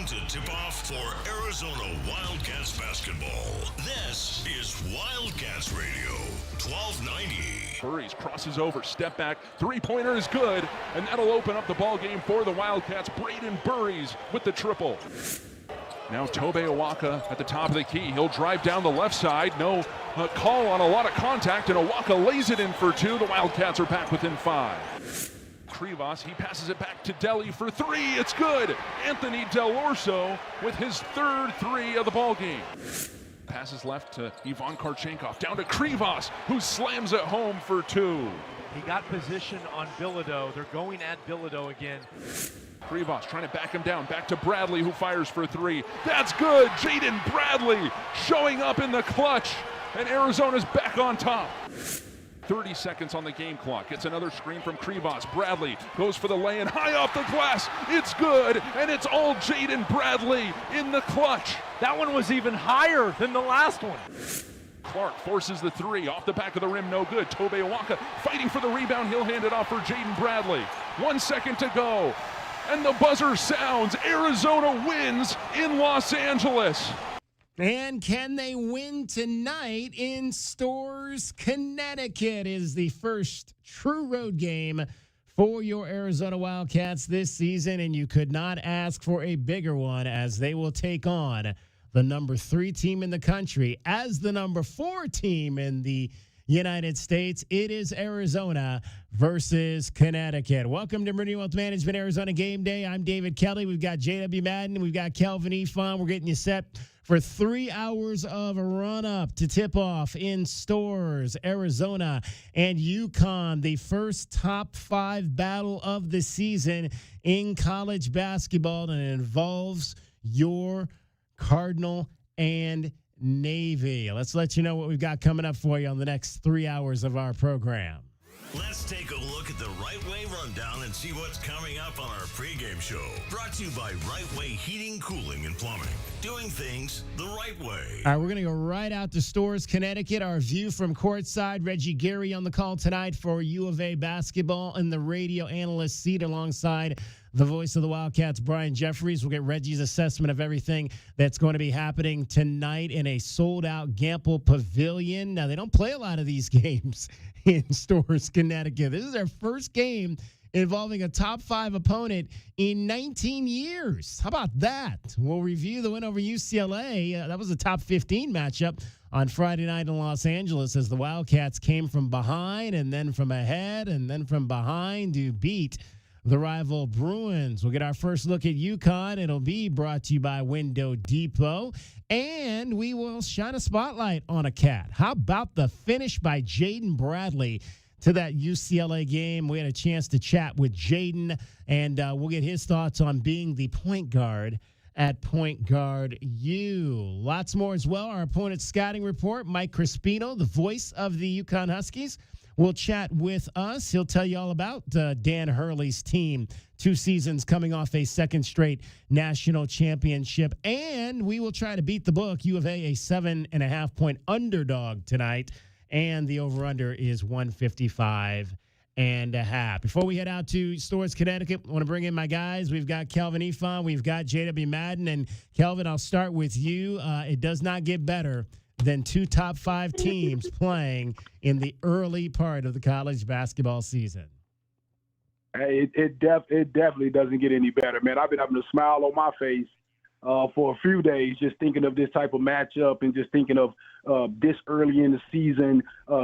to tip off for Arizona Wildcats basketball. This is Wildcats Radio, 1290. Burries crosses over, step back, three-pointer is good, and that'll open up the ball game for the Wildcats. Braden Burries with the triple. Now Tobe Awaka at the top of the key. He'll drive down the left side. No call on a lot of contact, and Awaka lays it in for two. The Wildcats are back within 5. Krivas, he passes it back to Deli for three. It's good. Anthony Del Orso with his third three of the ball game. Passes left to Ivan Karchenkov, down to Krivas, who slams it home for two. He got position on Bilodeau. They're going at Bilodeau again. Krivas trying to back him down, back to Bradley, who fires for three. That's good. Jaden Bradley showing up in the clutch, and Arizona's back on top. 30 seconds on the game clock. Gets another screen from Krivas. Bradley goes for the lay-in, high off the glass. It's good, and it's all Jaden Bradley in the clutch. That one was even higher than the last one. Clark forces the three off the back of the rim, no good. Tobe Awaka fighting for the rebound. He'll hand it off for Jaden Bradley. 1 second to go, and the buzzer sounds. Arizona wins in Los Angeles. And can they win tonight in Storrs, Connecticut? Is the first true road game for your Arizona Wildcats this season, and you could not ask for a bigger one, as they will take on the number 3 team in the country as the number 4 team in the United States. It is Arizona versus Connecticut. Welcome to Meridian Wealth Management Arizona Game Day. I'm David Kelly. We've got J.W. Madden. We've got Kelvin Efon. We're getting you set for 3 hours of a run-up to tip-off in Storrs, Arizona, and UConn, the first top 5 battle of the season in college basketball, and it involves your Cardinal and Navy. Let's let you know what we've got coming up for you on the next 3 hours of our program. Let's take a look at the Right Way Rundown and see what's coming up on our pregame show. Brought to you by Right Way Heating, Cooling, and Plumbing. Doing things the right way. All right, we're going to go right out to Storrs, Connecticut. Our view from courtside. Reggie Gary on the call tonight for U of A basketball in the radio analyst seat alongside the voice of the Wildcats, Brian Jeffries. We'll get Reggie's assessment of everything that's going to be happening tonight in a sold-out Gamble Pavilion. Now, they don't play a lot of these games in Storrs, Connecticut. This is their first game involving a top 5 opponent in 19 years. How about that? We'll review the win over UCLA. That was a top 15 matchup on Friday night in Los Angeles, as the Wildcats came from behind and then from ahead and then from behind to beat the rival Bruins. We'll get our first look at UConn. It'll be brought to you by Window Depot. And we will shine a spotlight on a cat. How about the finish by Jaden Bradley to that UCLA game? We had a chance to chat with Jaden, and we'll get his thoughts on being the point guard at Point Guard U. Lots more as well. Our opponent scouting report, Mike Crispino, the voice of the UConn Huskies, will chat with us. He'll tell you all about Dan Hurley's team, 2 seasons coming off a second straight national championship. And we will try to beat the book. U of A 7.5-point underdog tonight. And the over-under is 155.5. Before we head out to Storrs, Connecticut, I want to bring in my guys. We've got Kelvin Efon. We've got J.W. Madden. And Kelvin, I'll start with you. It does not get better than 2 top 5 teams playing in the early part of the college basketball season. Hey, it definitely doesn't get any better, man. I've been having a smile on my face for a few days just thinking of this type of matchup and just thinking of this early in the season,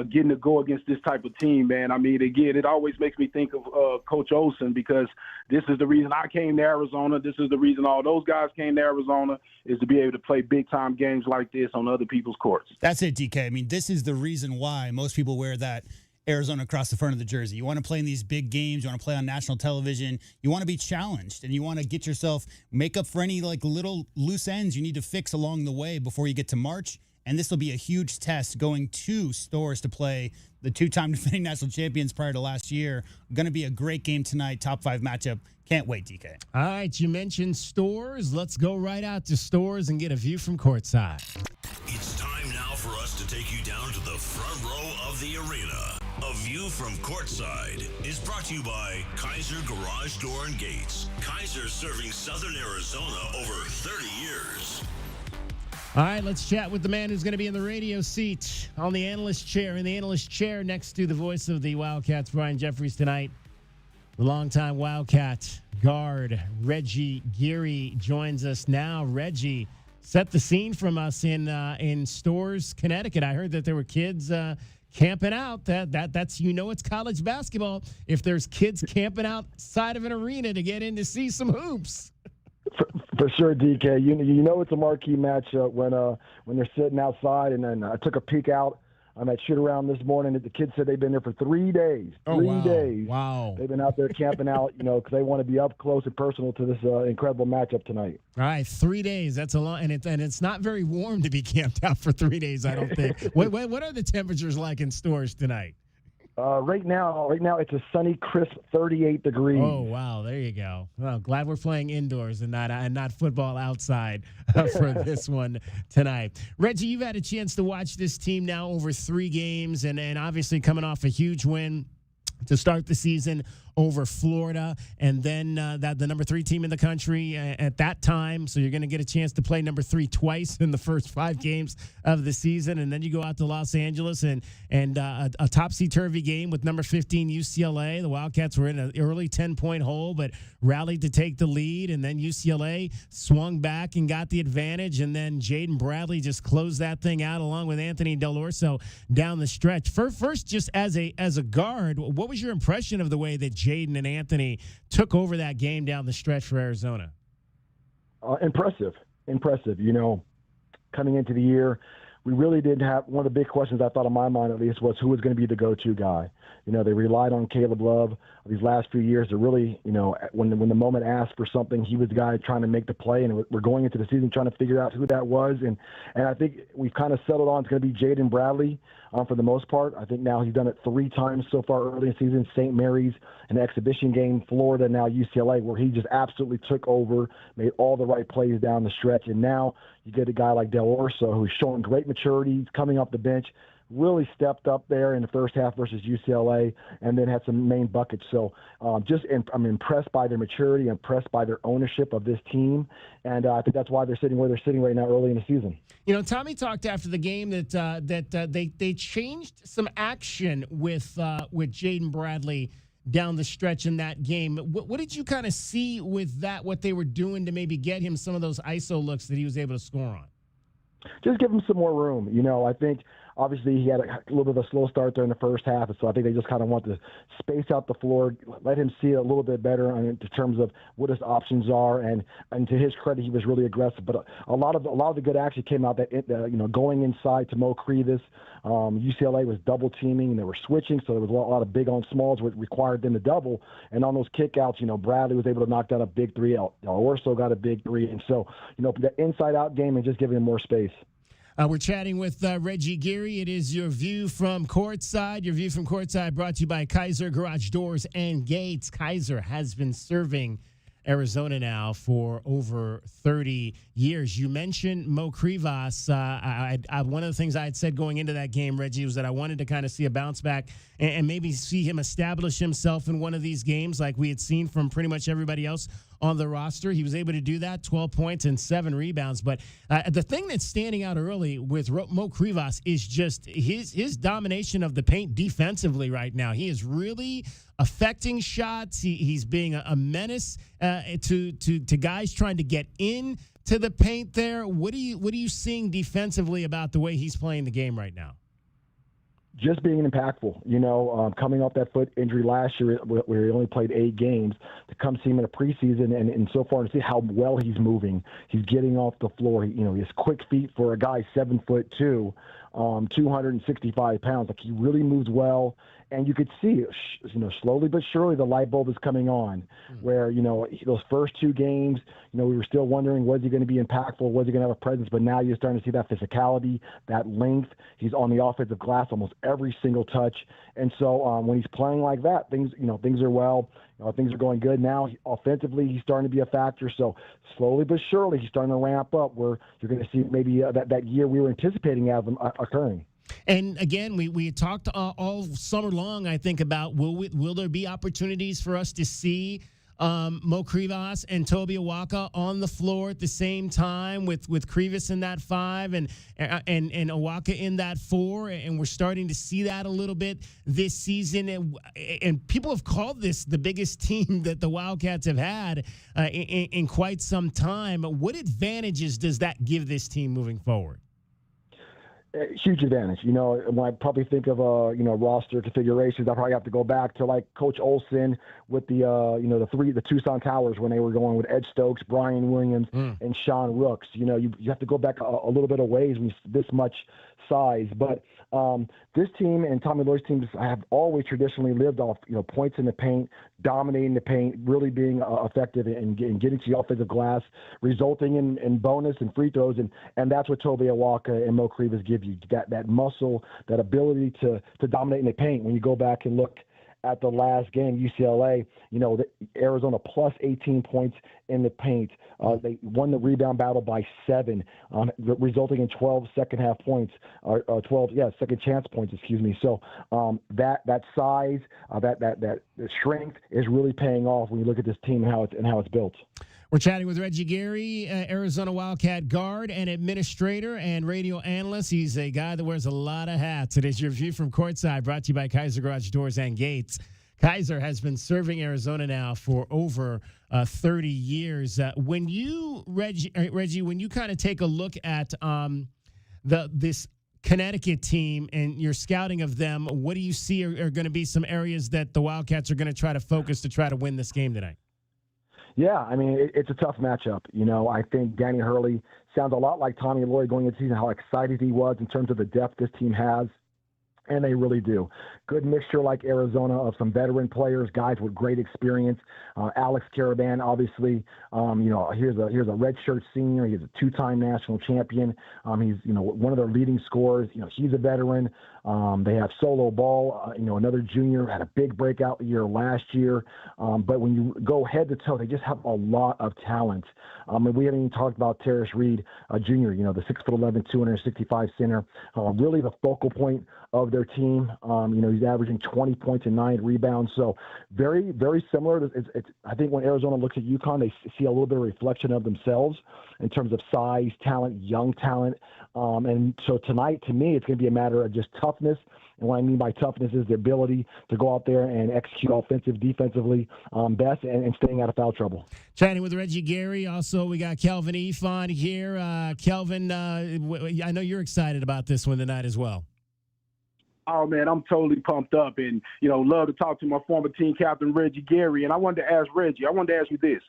getting to go against this type of team, man. I mean, again, it always makes me think of Coach Olsen, because this is the reason I came to Arizona. This is the reason all those guys came to Arizona, is to be able to play big-time games like this on other people's courts. That's it, DK. I mean, this is the reason why most people wear that Arizona across the front of the jersey. You want to play in these big games. You want to play on national television. You want to be challenged, and you want to get yourself, make up for any little loose ends you need to fix along the way before you get to March. And this will be a huge test going to Storrs to play the 2-time defending national champions prior to last year. Going to be a great game tonight, top 5 matchup. Can't wait, DK. All right, you mentioned Storrs. Let's go right out to Storrs and get a view from courtside. It's time now for us to take you down to the front row of the arena. A View from Courtside is brought to you by Kaiser Garage Door and Gates. Kaiser serving Southern Arizona over 30 years. All right, let's chat with the man who's going to be in the radio seat on the analyst chair, in the analyst chair next to the voice of the Wildcats, Brian Jeffries, tonight. The longtime Wildcat guard, Reggie Geary, joins us now. Reggie, set the scene from us in Storrs, Connecticut. I heard that there were kids camping out. That's it's college basketball if there's kids camping outside of an arena to get in to see some hoops. For sure, DK. You know it's a marquee matchup when they're sitting outside. And then I took a peek out on that shoot around this morning. The kids said they've been there for 3 days. Three days. Wow. They've been out there camping out, because they want to be up close and personal to this incredible matchup tonight. All right, 3 days. That's a lot, and it's not very warm to be camped out for 3 days, I don't think. What are the temperatures like in Storrs tonight? Right now it's a sunny, crisp 38 degrees. Oh wow, there you go. Well, glad we're playing indoors and not football outside for this one tonight. Reggie, you've had a chance to watch this team now over 3 games, and obviously coming off a huge win to start the season over Florida, and then the number 3 team in the country at that time. So you're going to get a chance to play number 3 twice in the first 5 games of the season, and then you go out to Los Angeles and a topsy-turvy game with number 15 UCLA. The Wildcats were in an early 10-point hole, but rallied to take the lead, and then UCLA swung back and got the advantage, and then Jaden Bradley just closed that thing out along with Anthony Del Orso down the stretch. First, just as a guard, what was your impression of the way that Jaden and Anthony took over that game down the stretch for Arizona? Impressive. Coming into the year, we really didn't have – one of the big questions I thought in my mind at least was who was going to be the go-to guy. They relied on Caleb Love these last few years to really, when the moment asked for something, he was the guy trying to make the play, and we're going into the season trying to figure out who that was. And I think we've kind of settled on it's going to be Jaden Bradley for the most part. I think now he's done it 3 times so far early in the season, St. Mary's, an exhibition game, Florida, now UCLA, where he just absolutely took over, made all the right plays down the stretch. And now you get a guy like Del Orso who's showing great maturity. He's coming off the bench, really stepped up there in the first half versus UCLA, and then had some main buckets. So I'm impressed by their maturity, impressed by their ownership of this team, and I think that's why they're sitting where they're sitting right now early in the season. Tommy talked after the game that they changed some action with Jaden Bradley down the stretch in that game. What did you kind of see with that, what they were doing to maybe get him some of those ISO looks that he was able to score on? Just give him some more room. I think obviously he had a little bit of a slow start there in the first half, and so I think they just kind of want to space out the floor, let him see it a little bit better in terms of what his options are. And to his credit, he was really aggressive. But a lot of the good action came out that going inside to Mo Crevis. UCLA was double teaming, and they were switching, so there was a lot of big on smalls, which required them to double. And on those kickouts, Bradley was able to knock down a big 3. Del Orso got a big 3, and so the inside-out game and just giving him more space. We're chatting with Reggie Geary. It is Your View from Courtside. Your View from Courtside brought to you by Kaiser Garage Doors and Gates. Kaiser has been serving Arizona now for over 30 years. You mentioned Mo Crevis. One of the things I had said going into that game, Reggie, was that I wanted to kind of see a bounce back and maybe see him establish himself in one of these games like we had seen from pretty much everybody else on the roster. He was able to do that, 12 points and 7 rebounds. But the thing that's standing out early with Mo Crevis is just his domination of the paint defensively right now. He is really affecting shots. He's being a menace to guys trying to get in to the paint there. What are you seeing defensively about the way he's playing the game right now? Just being impactful, coming off that foot injury last year where he only played 8 games, to come see him in a preseason and so far to see how well he's moving. He's getting off the floor. He has quick feet for a guy 7'2", 265 pounds. Like, he really moves well. And you could see, slowly but surely the light bulb is coming on where, those first 2 games, we were still wondering, was he going to be impactful? Was he going to have a presence? But now you're starting to see that physicality, that length. He's on the offensive glass almost every single touch. And so when he's playing like that, things are well. Things are going good. Now, offensively, he's starting to be a factor. So slowly but surely, he's starting to ramp up where you're going to see maybe that year we were anticipating of him occurring. And again, we had talked all summer long, I think, about will there be opportunities for us to see Mo Krivas and Toby Awaka on the floor at the same time with Krivas in that 5 and Awaka in that 4, and we're starting to see that a little bit this season. And people have called this the biggest team that the Wildcats have had in quite some time. What advantages does that give this team moving forward? Huge advantage. You know, when I probably think of roster configurations, I probably have to go back to like Coach Olson with the the Tucson Towers when they were going with Ed Stokes, Brian Williams, and Sean Rooks. You know, you have to go back a little bit of ways when this much size. But this team and Tommy Lloyd's teams have always traditionally lived off points in the paint, dominating the paint, really being effective in getting to the offensive glass, resulting in bonus and free throws, and that's what Toby Awaka and Mo Krivas give you. That muscle, that ability to dominate in the paint. When you go back and look at the last game, UCLA, Arizona plus 18 points in the paint. They won the rebound battle by 7, resulting in 12 second half points, or 12 second chance points. Excuse me. So that size, that strength is really paying off when you look at this team and how it's built. We're chatting with Reggie Gary, Arizona Wildcat guard and administrator and radio analyst. He's a guy that wears a lot of hats. It is your view from courtside, brought to you by Kaiser Garage Doors and Gates. Kaiser has been serving Arizona now for over 30 years. When you, Reggie, when you kind of take a look at this Connecticut team and your scouting of them, what do you see are going to be some areas that the Wildcats are going to try to focus to try to win this game tonight? Yeah, I mean, it's a tough matchup. I think Danny Hurley sounds a lot like Tommy Lloyd going into the season, how excited he was in terms of the depth this team has. And they really do. Good mixture like Arizona of some veteran players, guys with great experience. Alex Caravan, obviously, here's a redshirt senior. He's a 2-time national champion. He's one of their leading scorers. He's a veteran. They have Solo Ball, another junior, had a big breakout year last year. But when you go head to toe, they just have a lot of talent. And we haven't even talked about Terrence Reed, Jr., the 6'11", 265 center, really the focal point of their team. He's averaging 20 points and 9 rebounds. So very, very similar. I think when Arizona looks at UConn, they see a little bit of reflection of themselves in terms of size, talent, young talent. And so tonight, to me, it's going to be a matter of just toughness. And what I mean by toughness is the ability to go out there and execute defensively best and staying out of foul trouble. Chatting with Reggie Gary. Also, we got Kelvin Efon here. Kelvin, I know you're excited about this one tonight as well. Oh, man, I'm totally pumped up and, love to talk to my former team captain, Reggie Gary. And I wanted to ask Reggie, you this.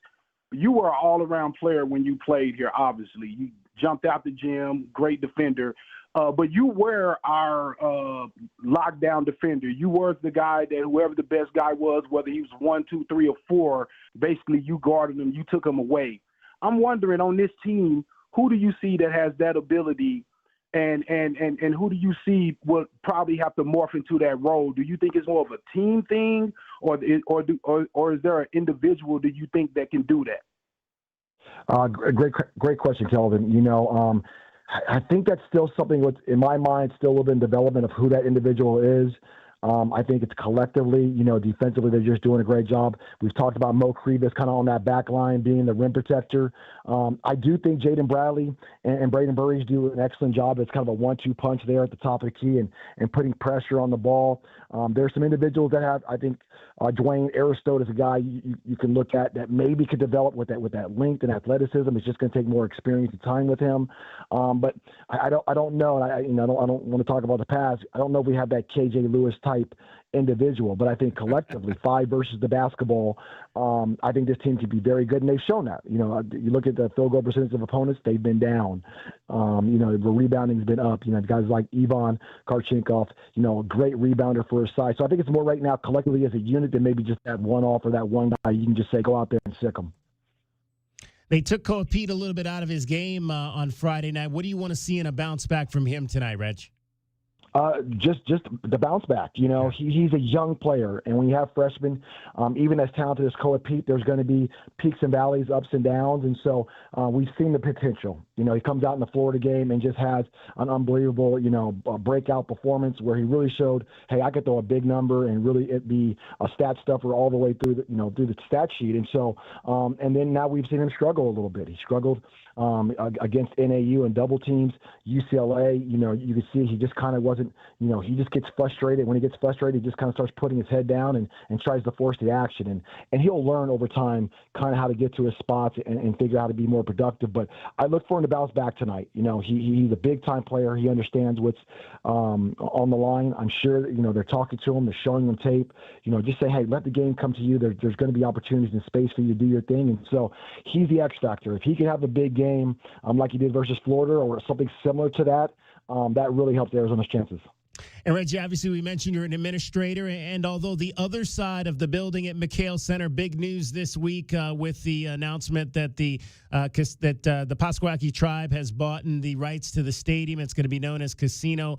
You were an all-around player when you played here, obviously. You jumped out the gym, great defender. But you were our lockdown defender. You were the guy that whoever the best guy was, whether he was 1, 2, 3, or 4, basically you guarded him, you took him away. I'm wondering on this team, who do you see that has that ability? And who do you see will probably have to morph into that role? Do you think it's more of a team thing, or is there an individual do you think that can do that? Great question, Kelvin. I think that's still something what's in my mind still a little bit in development of who that individual is. I think it's collectively, defensively, they're just doing a great job. We've talked about Mo Krivas kind of on that back line being the rim protector. I do think Jaden Bradley and Braden Burridge do an excellent job. It's kind of a 1-2 punch there at the top of the key and putting pressure on the ball. There's some individuals that have, I think, Dwayne Aristote is a guy you can look at that maybe could develop with that length and athleticism. It's just going to take more experience and time with him. But I don't know. And I don't want to talk about the past. I don't know if we have that KJ Lewis type individual, but I think collectively 5 versus the basketball, I think this team can be very good, and they've shown that. You look at the field goal percentage of opponents, they've been down. The rebounding's been up. Guys like Ivan Karchinkov, a great rebounder for his size. So I think it's more right now collectively as a unit than maybe just that one off or that one guy. You can just say, go out there and sick him. They took Koa Pete a little bit out of his game on Friday night. What do you want to see in a bounce back from him tonight, Reg? Just the bounce back. You know, he's a young player, and when you have freshmen, even as talented as Koa Pete, there's going to be peaks and valleys, ups and downs, and so we've seen the potential. You know, he comes out in the Florida game and just has an unbelievable, breakout performance where he really showed, hey, I could throw a big number and really it be a stat stuffer all the way through the stat sheet. And so, and then now we've seen him struggle a little bit. He struggled against NAU and double teams. UCLA, you can see he just kind of wasn't, he just gets frustrated. When he gets frustrated, he just kind of starts putting his head down and tries to force the action. And he'll learn over time kind of how to get to his spots and figure out how to be more productive. But I look for him to bounce back tonight. He's a big-time player. He understands what's on the line. I'm sure that, they're talking to him. They're showing him tape. Just say, hey, let the game come to you. There's going to be opportunities and space for you to do your thing. And so he's the X factor. If he can have a big game like he did versus Florida or something similar to that, that really helps Arizona's chances. And Reggie, obviously we mentioned you're an administrator, and although the other side of the building at McHale Center, big news this week with the announcement that the Pasquaque tribe has bought in the rights to the stadium. It's going to be known as Casino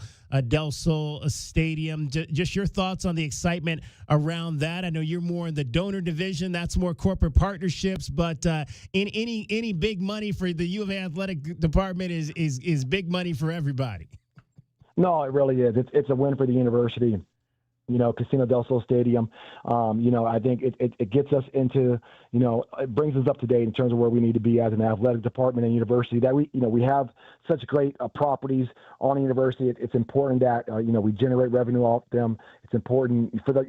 del Sol Stadium. Just your thoughts on the excitement around that. I know you're more in the donor division. That's more corporate partnerships, but in any big money for the U of A athletic department is big money for everybody. No, it really is. It's a win for the university. Casino del Sol Stadium. I think it gets us into, it brings us up to date in terms of where we need to be as an athletic department and university. That we have such great properties on the university. It's important that we generate revenue off them. It's important for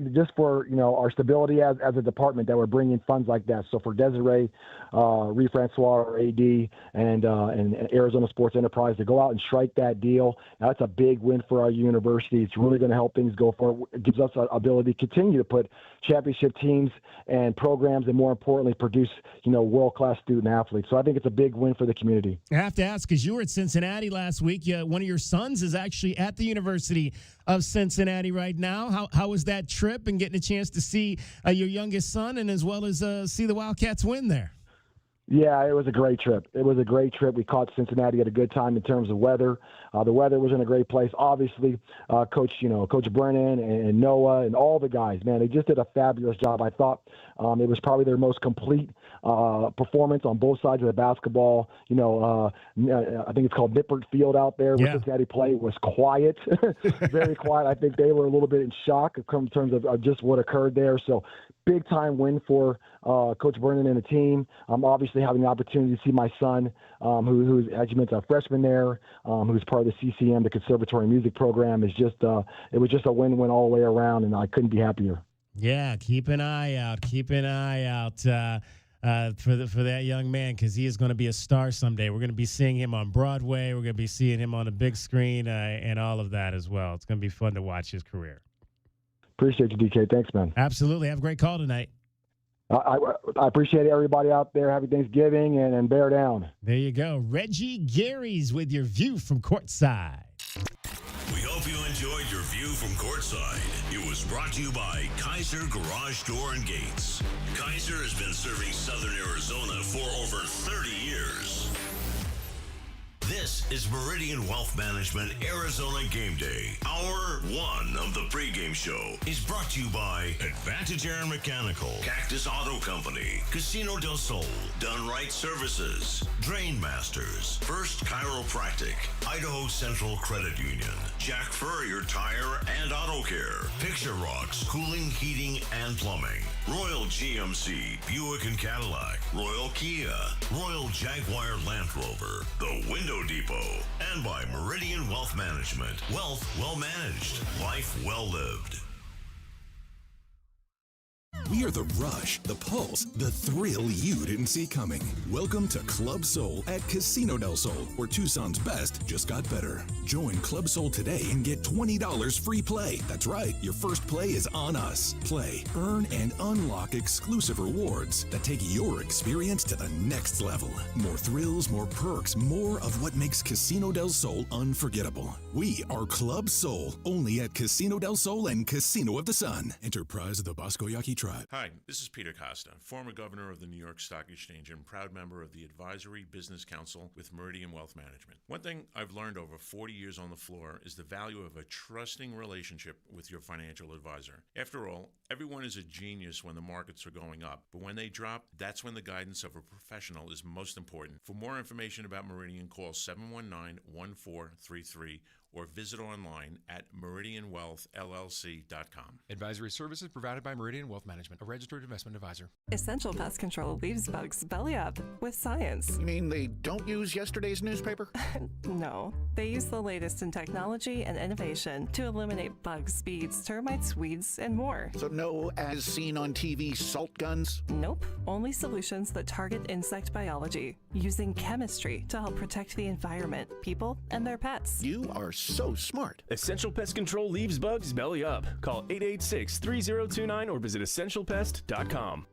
our stability as a department that we're bringing funds like that. So for Desiree, Reed Francois, our AD, and Arizona Sports Enterprise to go out and strike that deal, that's a big win for our university. It's really going to help things go forward. It gives us an ability to continue to put championship teams and programs, and more importantly, produce world-class student athletes. So I think it's a big win for the community. I have to ask, because you were at Cincinnati last week. One of your sons is actually at the University of Cincinnati right now. How was that trip and getting a chance to see your youngest son and as well as see the Wildcats win there? Yeah, it was a great trip. We caught Cincinnati at a good time in terms of weather. The weather was in a great place. Obviously, Coach Brennan and Noah and all the guys, man, they just did a fabulous job. I thought it was probably their most complete performance on both sides of the basketball. I think it's called Nippert Field out there where Cincinnati play was quiet, very quiet. I think they were a little bit in shock in terms of just what occurred there. So big time win for Coach Brennan and the team. Obviously having the opportunity to see my son, who's, as you mentioned, a freshman there, who's part of the CCM, the Conservatory Music Program, is just it was just a win-win all the way around, and I couldn't be happier. Yeah, keep an eye out for that young man, because he is going to be a star someday. We're going to be seeing him on Broadway. We're going to be seeing him on a big screen and all of that as well. It's going to be fun to watch his career. Appreciate you, DK. Thanks, man. Absolutely. Have a great call tonight. I appreciate everybody out there. Happy Thanksgiving and bear down. There you go. Reggie Gary's with your view from courtside. We hope you enjoyed your view from courtside. It was brought to you by Kaiser Garage Door and Gates. Kaiser has been serving Southern Arizona for over 30 years. This is Meridian Wealth Management Arizona Game Day. Hour one of the pregame show is brought to you by Advantage Air and Mechanical, Cactus Auto Company, Casino del Sol, Done Right Services, Drain Masters, First Chiropractic, Idaho Central Credit Union, Jack Furrier Tire and Auto Care, Picture Rocks Cooling, Heating, and Plumbing, Royal GMC, Buick and Cadillac, Royal Kia, Royal Jaguar Land Rover, The Window Depot, and by Meridian Wealth Management. Wealth well managed, life well lived. We are the rush, the pulse, the thrill you didn't see coming. Welcome to Club Soul at Casino del Sol, where Tucson's best just got better. Join Club Soul today and get $20 free play. That's right, your first play is on us. Play, earn, and unlock exclusive rewards that take your experience to the next level. More thrills, more perks, more of what makes Casino del Sol unforgettable. We are Club Soul, only at Casino del Sol and Casino of the Sun. Enterprise of the Pasquaque tribe. shot. Hi, this is Peter Costa, former governor of the New York Stock Exchange and proud member of the Advisory Business Council with Meridian Wealth Management. One thing I've learned over 40 years on the floor is the value of a trusting relationship with your financial advisor. After all, everyone is a genius when the markets are going up, but when they drop, that's when the guidance of a professional is most important. For more information about Meridian, call 719-1433 or visit online at meridianwealthllc.com. Advisory services provided by Meridian Wealth Management, a registered investment advisor. Essential Pest Control leaves bugs belly up with science. You mean they don't use yesterday's newspaper? No, they use the latest in technology and innovation to eliminate bugs, bees, termites, weeds, and more. So no as seen on TV salt guns? Nope, only solutions that target insect biology, using chemistry to help protect the environment, people, and their pets. You are so smart. Essential Pest Control leaves bugs belly up. Call 886-3029 or visit essentialpest.com.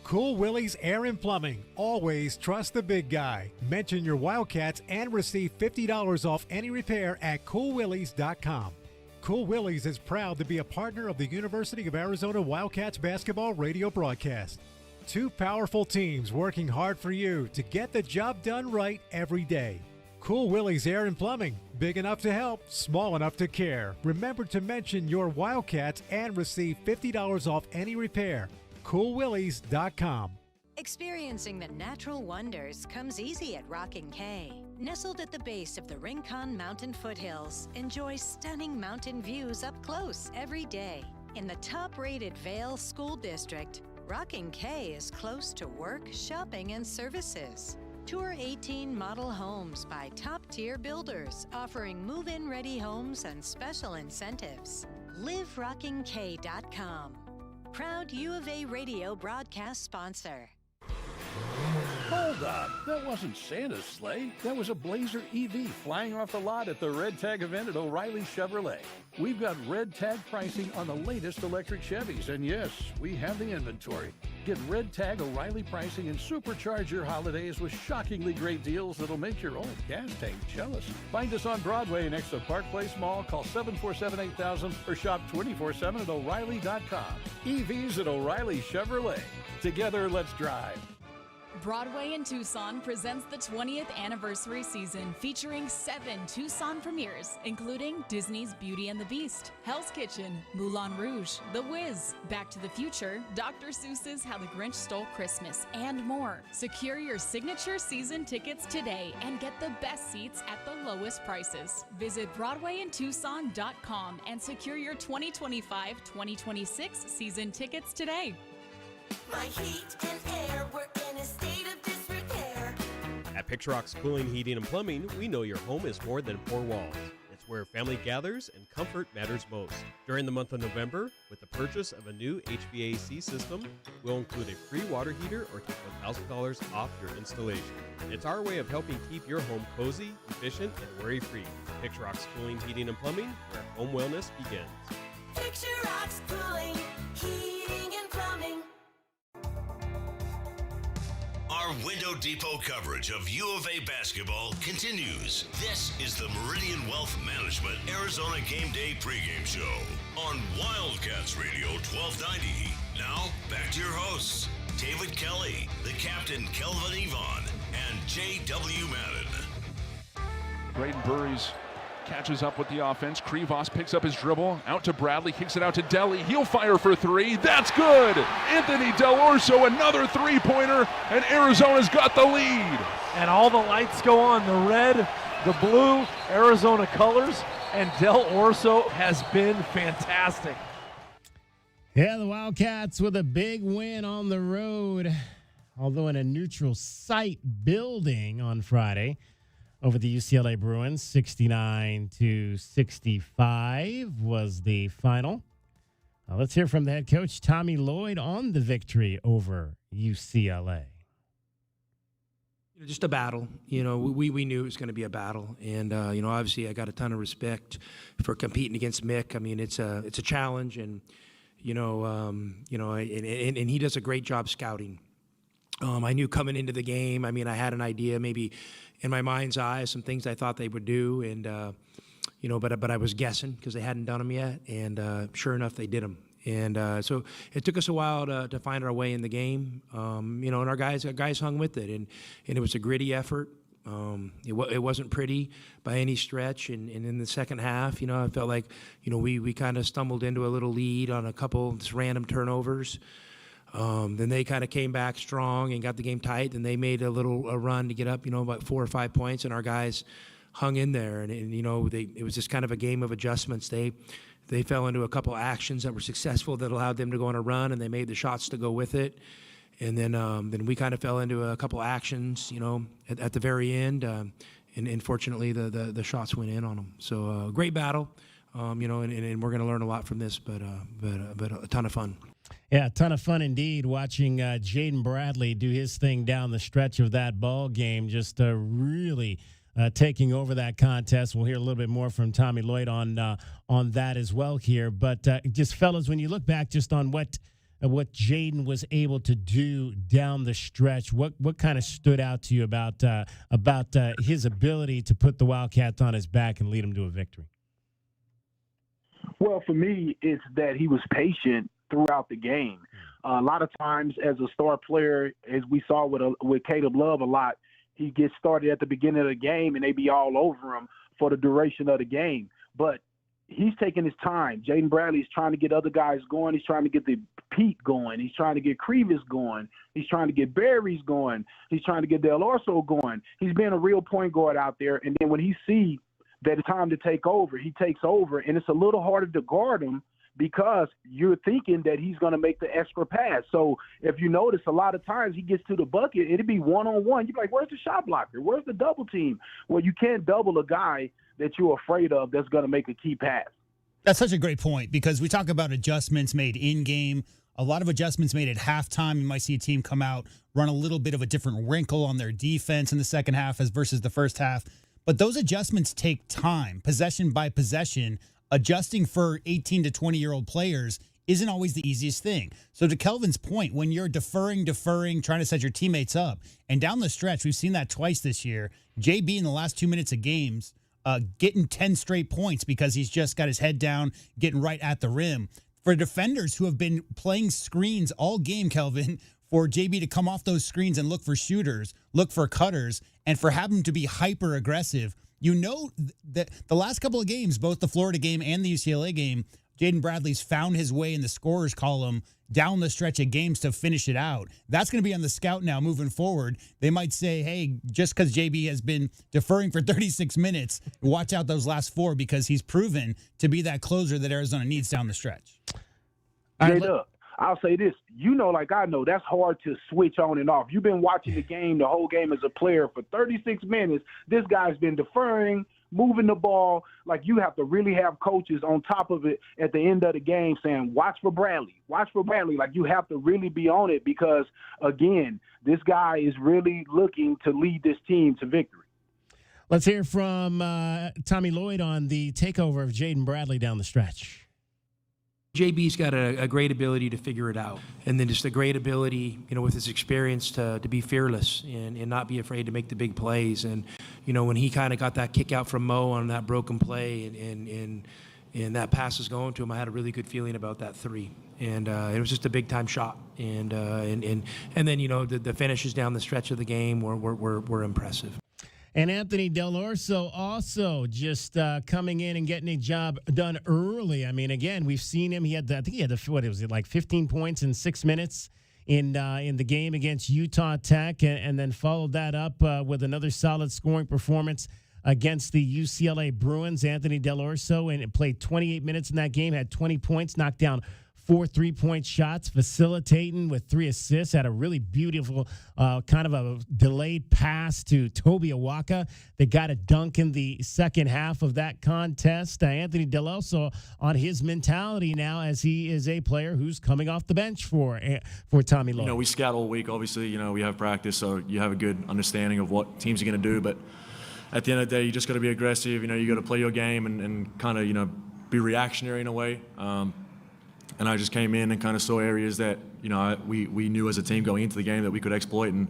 Cool Willie's Air and Plumbing. Always trust the big guy. Mention your Wildcats and receive $50 off any repair at coolwillies.com. Cool Willie's is proud to be a partner of the University of Arizona Wildcats basketball radio broadcast. Two powerful teams working hard for you to get the job done right every day. Cool Willie's Air and Plumbing. Big enough to help, small enough to care. Remember to mention your Wildcats and receive $50 off any repair. CoolWillies.com. Experiencing the natural wonders comes easy at Rockin' K. Nestled at the base of the Rincon Mountain foothills, enjoy stunning mountain views up close every day. In the top-rated Vail School District, Rockin' K is close to work, shopping, and services. Tour 18 model homes by top-tier builders offering move-in ready homes and special incentives. LiveRockingK.com. Proud U of A radio broadcast sponsor. Hold up, that wasn't Santa's sleigh. That was a Blazer EV flying off the lot at the Red Tag event at O'Reilly Chevrolet. We've got Red Tag pricing on the latest electric Chevys, and yes, we have the inventory. Get Red Tag O'Reilly pricing and supercharge your holidays with shockingly great deals that'll make your old gas tank jealous. Find us on Broadway next to Park Place Mall. Call 747-8000 or shop 24/7 at O'Reilly.com. EVs at O'Reilly Chevrolet. Together, let's drive. Broadway in Tucson presents the 20th anniversary season featuring 7 Tucson premieres, including Disney's Beauty and the Beast, Hell's Kitchen, Moulin Rouge, The Wiz, Back to the Future, Dr. Seuss's How the Grinch Stole Christmas, and more. Secure your signature season tickets today and get the best seats at the lowest prices. Visit BroadwayInTucson.com and secure your 2025-2026 season tickets today. My heat and air were in a state of disrepair. At Picturox Cooling, Heating, and Plumbing, we know your home is more than 4 walls. It's where family gathers and comfort matters most. During the month of November, with the purchase of a new HVAC system, we'll include a free water heater or take $1,000 off your installation. It's our way of helping keep your home cozy, efficient, and worry-free. Picturox Cooling, Heating, and Plumbing, where home wellness begins. Picturox Cooling, Heating, and Plumbing. Our Window Depot coverage of U of A basketball continues. This is the Meridian Wealth Management Arizona Gameday pregame show on Wildcats Radio 1290. Now, back to your hosts, David Kelly, the captain Kelvin Yvonne, and J.W. Madden. Braden Burries catches up with the offense. Krivos picks up his dribble. Out to Bradley. Kicks it out to Deli. He'll fire for 3. That's good. Anthony Del Orso, another 3-pointer, and Arizona's got the lead. And all the lights go on. The red, the blue, Arizona colors, and Del Orso has been fantastic. Yeah, the Wildcats with a big win on the road, although in a neutral site building on Friday over the UCLA Bruins. 69-65 was the final. Let's hear from the head coach, Tommy Lloyd, on the victory over UCLA. Just a battle. We knew it was going to be a battle, and obviously I got a ton of respect for competing against Mick. I mean, it's a challenge, and and he does a great job scouting. I knew coming into the game. I mean, I had an idea, maybe in my mind's eye, some things I thought they would do, and but I was guessing because they hadn't done them yet, and sure enough, they did them. And so it took us a while to find our way in the game, and our guys hung with it, and it was a gritty effort. It wasn't pretty by any stretch, and in the second half, I felt like, we kind of stumbled into a little lead on a couple just random turnovers. Then they kind of came back strong and got the game tight. Then they made a run to get up, about 4 or 5 points, and our guys hung in there. And it was just kind of a game of adjustments. They fell into a couple actions that were successful that allowed them to go on a run, and they made the shots to go with it. And then we kind of fell into a couple actions, at the very end. And fortunately, the shots went in on them. So great battle, and we're going to learn a lot from this, but a ton of fun. Yeah, a ton of fun indeed watching Jaden Bradley do his thing down the stretch of that ball game, just really taking over that contest. We'll hear a little bit more from Tommy Lloyd on that as well here. But just, fellas, when you look back just on what Jaden was able to do down the stretch, what kind of stood out to you about his ability to put the Wildcats on his back and lead them to a victory? Well, for me, it's that he was patient throughout the game. A lot of times as a star player, as we saw with Caleb Love a lot, he gets started at the beginning of the game and they be all over him for the duration of the game. But he's taking his time. Jaden Bradley's trying to get other guys going. He's trying to get the Pete going. He's trying to get Crevis going. He's trying to get Berries going. He's trying to get Del Orso going. He's being a real point guard out there. And then when he sees that it's time to take over, he takes over. And it's a little harder to guard him because you're thinking that he's going to make the extra pass. So if you notice, a lot of times he gets to the bucket, it'll be one-on-one. You're like, where's the shot blocker? Where's the double team? Well, you can't double a guy that you're afraid of that's going to make a key pass. That's such a great point because we talk about adjustments made in-game. A lot of adjustments made at halftime. You might see a team come out, run a little bit of a different wrinkle on their defense in the second half as versus the first half. But those adjustments take time, possession by possession. Adjusting for 18 to 20-year-old players isn't always the easiest thing. So to Kelvin's point, when you're deferring, trying to set your teammates up, and down the stretch, we've seen that twice this year, JB in the last 2 minutes of games getting 10 straight points because he's just got his head down, getting right at the rim. For defenders who have been playing screens all game, Kelvin, for JB to come off those screens and look for shooters, look for cutters, and for him to be hyper-aggressive, you know that the last couple of games, both the Florida game and the UCLA game, Jaden Bradley's found his way in the scorers column down the stretch of games to finish it out. That's going to be on the scout now moving forward. They might say, hey, just because JB has been deferring for 36 minutes, watch out those last 4 because he's proven to be that closer that Arizona needs down the stretch. I'll say this, like I know, that's hard to switch on and off. You've been watching the game, the whole game as a player for 36 minutes. This guy's been deferring, moving the ball. Like, you have to really have coaches on top of it at the end of the game saying, watch for Bradley. Like, you have to really be on it because, again, this guy is really looking to lead this team to victory. Let's hear from Tommy Lloyd on the takeover of Jaden Bradley down the stretch. JB's got a great ability to figure it out, and then just a great ability, with his experience to be fearless and not be afraid to make the big plays. And, when he kind of got that kick out from Mo on that broken play and that pass was going to him, I had a really good feeling about that 3. And it was just a big-time shot. And then, the finishes down the stretch of the game were impressive. And Anthony Del Orso also just coming in and getting a job done early. I mean, again, we've seen him. I think he had 15 points in 6 minutes in the game against Utah Tech, and then followed that up with another solid scoring performance against the UCLA Bruins. Anthony Del Orso and played 28 minutes in that game, had 20 points, knocked down 4 3-point shots, facilitating with 3 assists, had a really beautiful kind of a delayed pass to Toby Awaka that got a dunk in the second half of that contest. Anthony Del Orso on his mentality now as he is a player who's coming off the bench for Tommy Lloyd. We scout all week. Obviously, we have practice, so you have a good understanding of what teams are going to do. But at the end of the day, you just got to be aggressive. You got to play your game and kind of, be reactionary in a way. And I just came in and kind of saw areas that, we knew as a team going into the game that we could exploit, and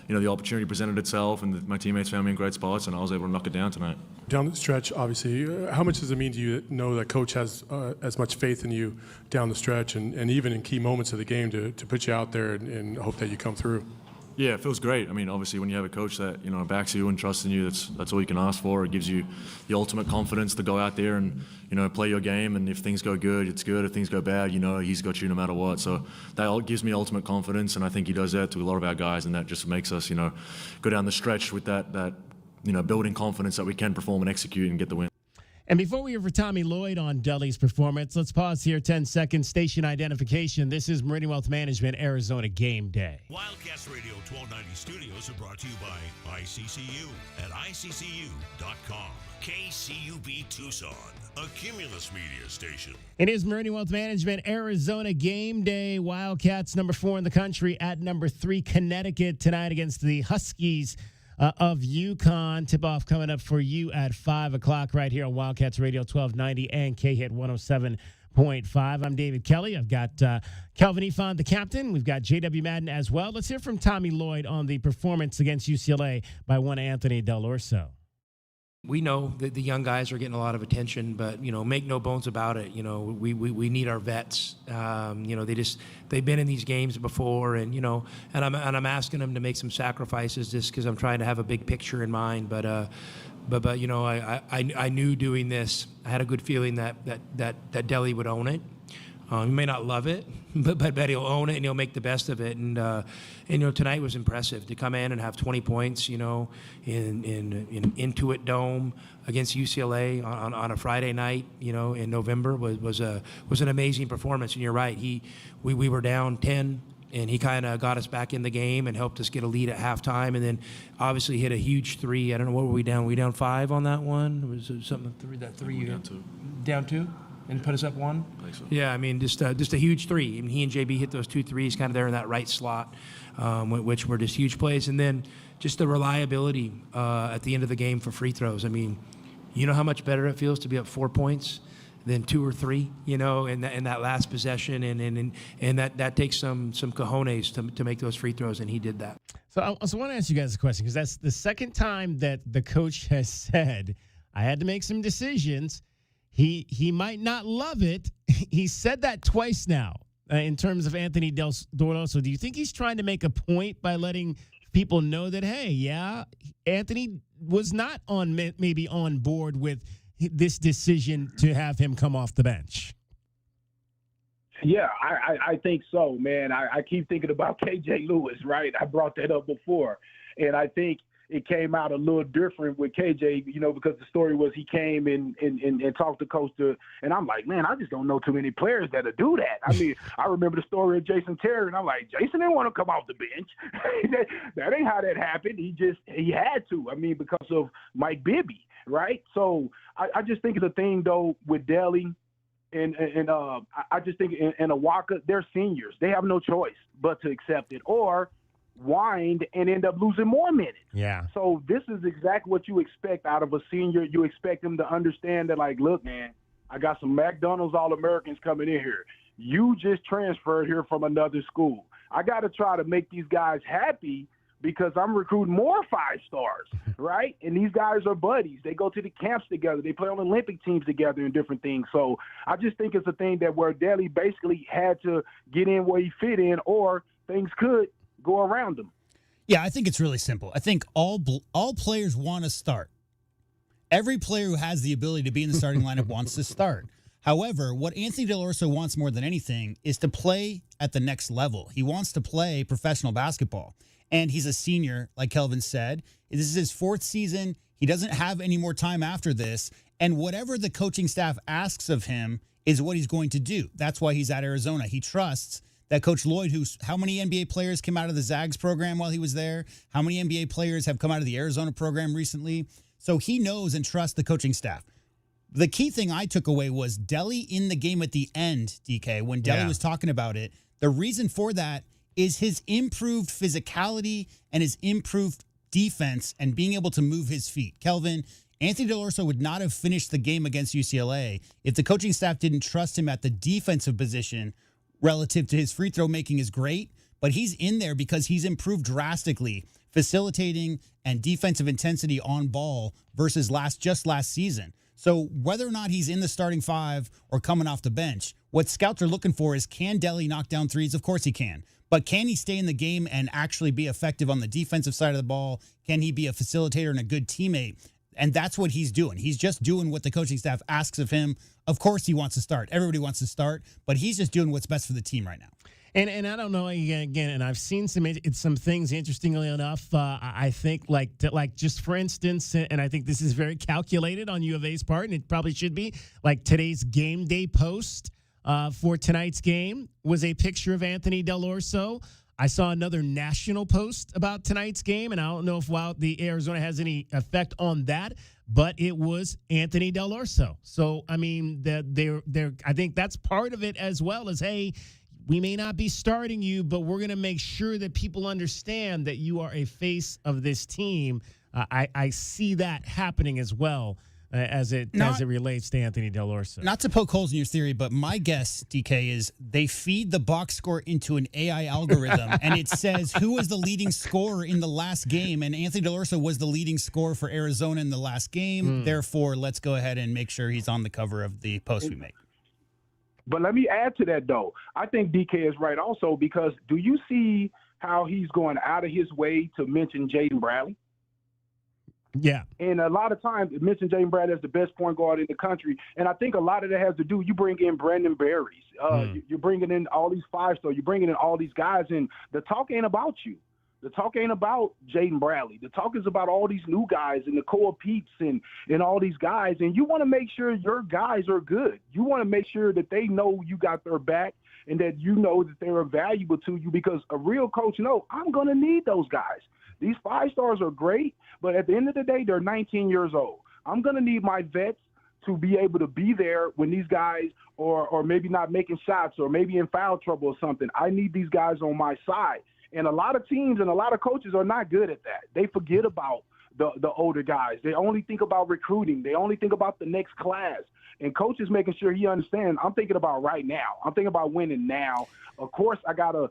the opportunity presented itself, and my teammates found me in great spots, and I was able to knock it down tonight. Down the stretch, obviously, how much does it mean to you to know that coach has as much faith in you down the stretch and even in key moments of the game to put you out there and hope that you come through? Yeah, it feels great. I mean, obviously, when you have a coach that backs you and trusts in you, that's all you can ask for. It gives you the ultimate confidence to go out there and play your game. And if things go good, it's good. If things go bad, he's got you no matter what. So that gives me ultimate confidence, and I think he does that to a lot of our guys, and that just makes us go down the stretch with that building confidence that we can perform and execute and get the win. And before we hear from Tommy Lloyd on Dudley's performance, let's pause here 10 seconds. Station identification. This is Meridian Wealth Management, Arizona Game Day. Wildcats Radio 1290 studios are brought to you by ICCU at ICCU.com. KCUB Tucson, a Cumulus media station. It is Meridian Wealth Management, Arizona Game Day. Wildcats number 4 in the country at number 3, Connecticut tonight against the Huskies of UConn. Tip-off coming up for you at 5 o'clock right here on Wildcats Radio 1290 and K-Hit 107.5. I'm David Kelly. I've got Kelvin Ifan, the captain. We've got J.W. Madden as well. Let's hear from Tommy Lloyd on the performance against UCLA by one Anthony Del Orso. We know that the young guys are getting a lot of attention, but make no bones about it. We need our vets. They've been in these games before, and I'm asking them to make some sacrifices just because I'm trying to have a big picture in mind. But I knew doing this. I had a good feeling that Delhi would own it. He may not love it, but he'll own it and he'll make the best of it. And tonight was impressive to come in and have 20 points, in Intuit Dome against UCLA on a Friday night, in November was an amazing performance. And you're right, we were down 10. And he kind of got us back in the game and helped us get a lead at halftime, and then obviously hit a huge three. I don't know, what were we down? Were we down 5 on that one? Was it something three? Down 2. Down 2? And put us up 1? I think so. Yeah, I mean, just a huge three. I mean, he and JB hit those 2 threes kind of there in that right slot, which were just huge plays. And then just the reliability at the end of the game for free throws. I mean, you know how much better it feels to be up 4 points than 2 or 3, in that last possession. And that takes some cojones to make those free throws, and he did that. So I want to ask you guys a question, because that's the second time that the coach has said, I had to make some decisions. He might not love it. He said that twice now in terms of Anthony Del Orso. Do you think he's trying to make a point by letting people know that, hey, yeah, Anthony was not maybe on board with this decision to have him come off the bench? Yeah, I think so, man. I keep thinking about KJ Lewis, right? I brought that up before. And I think it came out a little different with KJ, because the story was he came and talked to Coach, and I'm like, man, I just don't know too many players that'll do that. I mean, I remember the story of Jason Terry, and I'm like, Jason didn't want to come off the bench. that ain't how that happened. He had to. I mean, because of Mike Bibby, right? So I just think of the thing, though, with Delhi and I just think in Awaka, they're seniors. They have no choice but to accept it or wind and end up losing more minutes. Yeah. So this is exactly what you expect out of a senior. You expect them to understand that, like, look, man, I got some McDonald's All-Americans coming in here. You just transferred here from another school. I got to try to make these guys happy because I'm recruiting more 5-stars, right? And these guys are buddies. They go to the camps together. They play on Olympic teams together and different things. So I just think it's a thing that where Delhi basically had to get in where he fit in, or things could go around them. Yeah, I think it's really simple. I think all players want to start. Every player who has the ability to be in the starting lineup wants to start. However, what Anthony Del Orso wants more than anything is to play at the next level. He wants to play professional basketball. And he's a senior, like Kelvin said. This is his 4th season. He doesn't have any more time after this. And whatever the coaching staff asks of him is what he's going to do. That's why he's at Arizona. He trusts that Coach Lloyd, how many NBA players came out of the Zags program while he was there? How many NBA players have come out of the Arizona program recently? So he knows and trusts the coaching staff. The key thing I took away was Delhi in the game at the end, DK, when Delhi was talking about it. The reason for that is his improved physicality and his improved defense and being able to move his feet. Kelvin, Anthony Del Orso would not have finished the game against UCLA if the coaching staff didn't trust him at the defensive position relative to his free throw making is great, but he's in there because he's improved drastically, facilitating and defensive intensity on ball versus last season. So whether or not he's in the starting five or coming off the bench, what scouts are looking for is, can Delly knock down threes? Of course he can. But can he stay in the game and actually be effective on the defensive side of the ball? Can he be a facilitator and a good teammate? And that's what he's doing. He's just doing what the coaching staff asks of him. Of course he wants to start. Everybody wants to start, but he's just doing what's best for the team right now. And I don't know, again, and I've seen some things, interestingly enough, I think like just for instance, and I think this is very calculated on U of A's part, and it probably should be, like today's game day post for tonight's game was a picture of Anthony Del Orso. I saw another national post about tonight's game, and I don't know if the Arizona has any effect on that, but it was Anthony Del Orso. So, I mean, I think that's part of it as well as, hey, we may not be starting you, but we're going to make sure that people understand that you are a face of this team. I see that happening as well as it relates to Anthony Del Orso. Not to poke holes in your theory, but my guess, DK, is they feed the box score into an AI algorithm, and it says who was the leading scorer in the last game, and Anthony Del Orso was the leading scorer for Arizona in the last game. Therefore, let's go ahead and make sure he's on the cover of the post we make. But let me add to that, though. I think DK is right also, because do you see how he's going out of his way to mention Jaden Bradley? Yeah. And a lot of times, mention Jaden Bradley as the best point guard in the country. And I think a lot of that has to do, you bring in Brandon Berries. You're bringing in all these five-star. You're bringing in all these guys, and the talk ain't about you. The talk ain't about Jaden Bradley. The talk is about all these new guys and the Nicole Peeps and all these guys. And you want to make sure your guys are good. You want to make sure that they know you got their back and that you know that they're valuable to you, because a real coach knows, I'm going to need those guys. These five stars are great, but at the end of the day, they're 19 years old. I'm going to need my vets to be able to be there when these guys or maybe not making shots or maybe in foul trouble or something. I need these guys on my side. And a lot of teams and a lot of coaches are not good at that. They forget about the older guys. They only think about recruiting. They only think about the next class. And coaches making sure he understands, I'm thinking about right now. I'm thinking about winning now. Of course, I gotta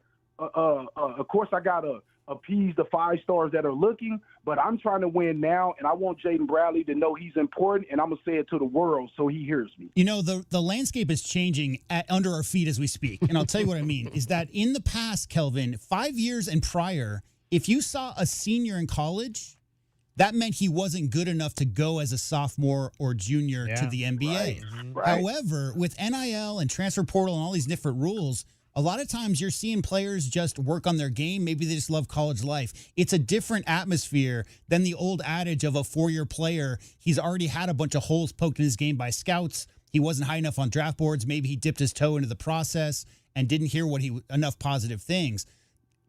appease the five stars that are looking, but I'm trying to win now, and I want Jaden Bradley to know he's important, and I'm going to say it to the world so he hears me. You know, the landscape is changing under our feet as we speak, and I'll tell you what I mean, is that in the past, Kelvin, 5 years and prior, if you saw a senior in college, that meant he wasn't good enough to go as a sophomore or junior to the NBA. Right. However, with NIL and transfer portal and all these different rules, a lot of times you're seeing players just work on their game. Maybe they just love college life. It's a different atmosphere than the old adage of a four-year player. He's already had a bunch of holes poked in his game by scouts. He wasn't high enough on draft boards. Maybe he dipped his toe into the process and didn't hear enough positive things.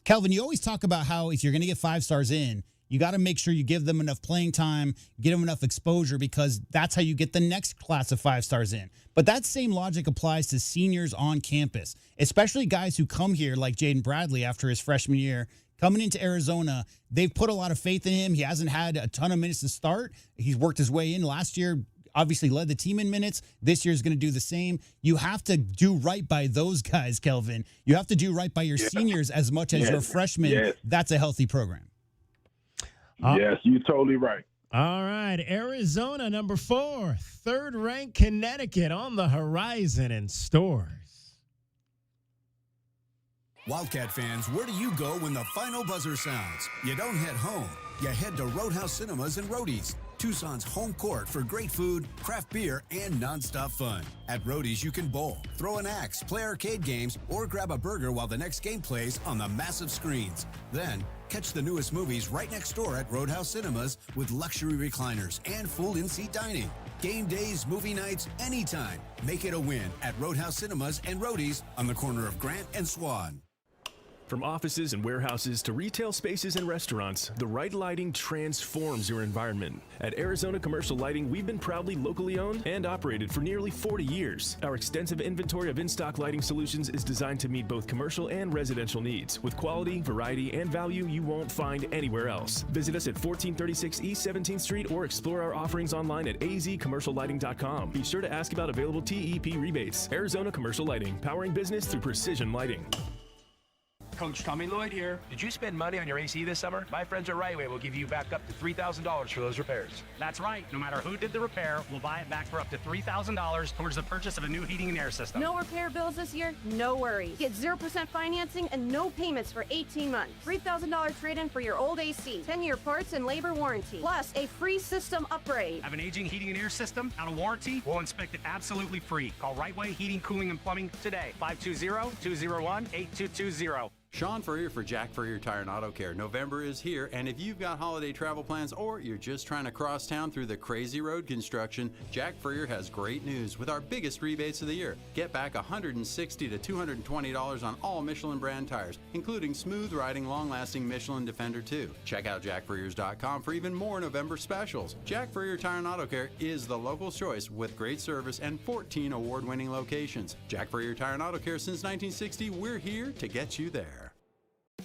Kelvin, you always talk about how if you're going to get five stars in, you got to make sure you give them enough playing time, get them enough exposure, because that's how you get the next class of five stars in. But that same logic applies to seniors on campus, especially guys who come here like Jaden Bradley after his freshman year. Coming into Arizona, they've put a lot of faith in him. He hasn't had a ton of minutes to start. He's worked his way in. Last year, obviously led the team in minutes. This year is going to do the same. You have to do right by those guys, Kelvin. You have to do right by your seniors as much as your freshmen. Yes. That's a healthy program. Yes, you're totally right. All right, Arizona, number 4, third-ranked Connecticut on the horizon in Storrs. Wildcat fans, where do you go when the final buzzer sounds? You don't head home. You head to Roadhouse Cinemas and Roadies, Tucson's home court for great food, craft beer, and nonstop fun. At Roadies, you can bowl, throw an axe, play arcade games, or grab a burger while the next game plays on the massive screens. Then, catch the newest movies right next door at Roadhouse Cinemas with luxury recliners and full in-seat dining. Game days, movie nights, anytime. Make it a win at Roadhouse Cinemas and Roadies on the corner of Grant and Swan. From offices and warehouses to retail spaces and restaurants, the right lighting transforms your environment. At Arizona Commercial Lighting, we've been proudly locally owned and operated for nearly 40 years. Our extensive inventory of in-stock lighting solutions is designed to meet both commercial and residential needs, with quality, variety, and value you won't find anywhere else. Visit us at 1436 East 17th Street or explore our offerings online at azcommerciallighting.com. Be sure to ask about available TEP rebates. Arizona Commercial Lighting, powering business through precision lighting. Coach Tommy Lloyd here. Did you spend money on your AC this summer? My friends at Rightway will give you back up to $3,000 for those repairs. That's right. No matter who did the repair, we'll buy it back for up to $3,000 towards the purchase of a new heating and air system. No repair bills this year? No worries. Get 0% financing and no payments for 18 months. $3,000 trade-in for your old AC. 10-year parts and labor warranty. Plus a free system upgrade. Have an aging heating and air system out of warranty? We'll inspect it absolutely free. Call Rightway Heating, Cooling, and Plumbing today. 520-201-8220. Sean Furrier for Jack Furrier Tire and Auto Care. November is here, and if you've got holiday travel plans or you're just trying to cross town through the crazy road construction, Jack Furrier has great news with our biggest rebates of the year. Get back $160 to $220 on all Michelin brand tires, including smooth riding, long-lasting Michelin Defender 2. Check out jackfurriers.com for even more November specials. Jack Furrier Tire and Auto Care is the local choice with great service and 14 award-winning locations. Jack Furrier Tire and Auto Care since 1960. We're here to get you there.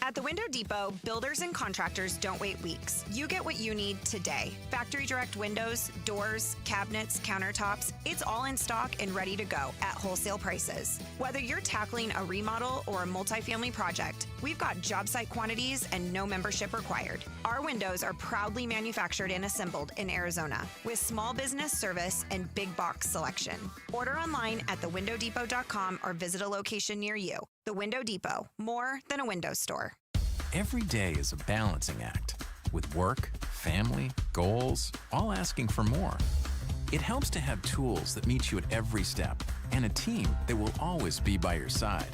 At the Window Depot, builders and contractors don't wait weeks. You get what you need today. Factory direct windows, doors, cabinets, countertops, it's all in stock and ready to go at wholesale prices. Whether you're tackling a remodel or a multifamily project, we've got job site quantities and no membership required. Our windows are proudly manufactured and assembled in Arizona with small business service and big box selection. Order online at thewindowdepot.com or visit a location near you. The Window Depot, more than a window store. Every day is a balancing act, with work, family, goals, all asking for more. It helps to have tools that meet you at every step and a team that will always be by your side.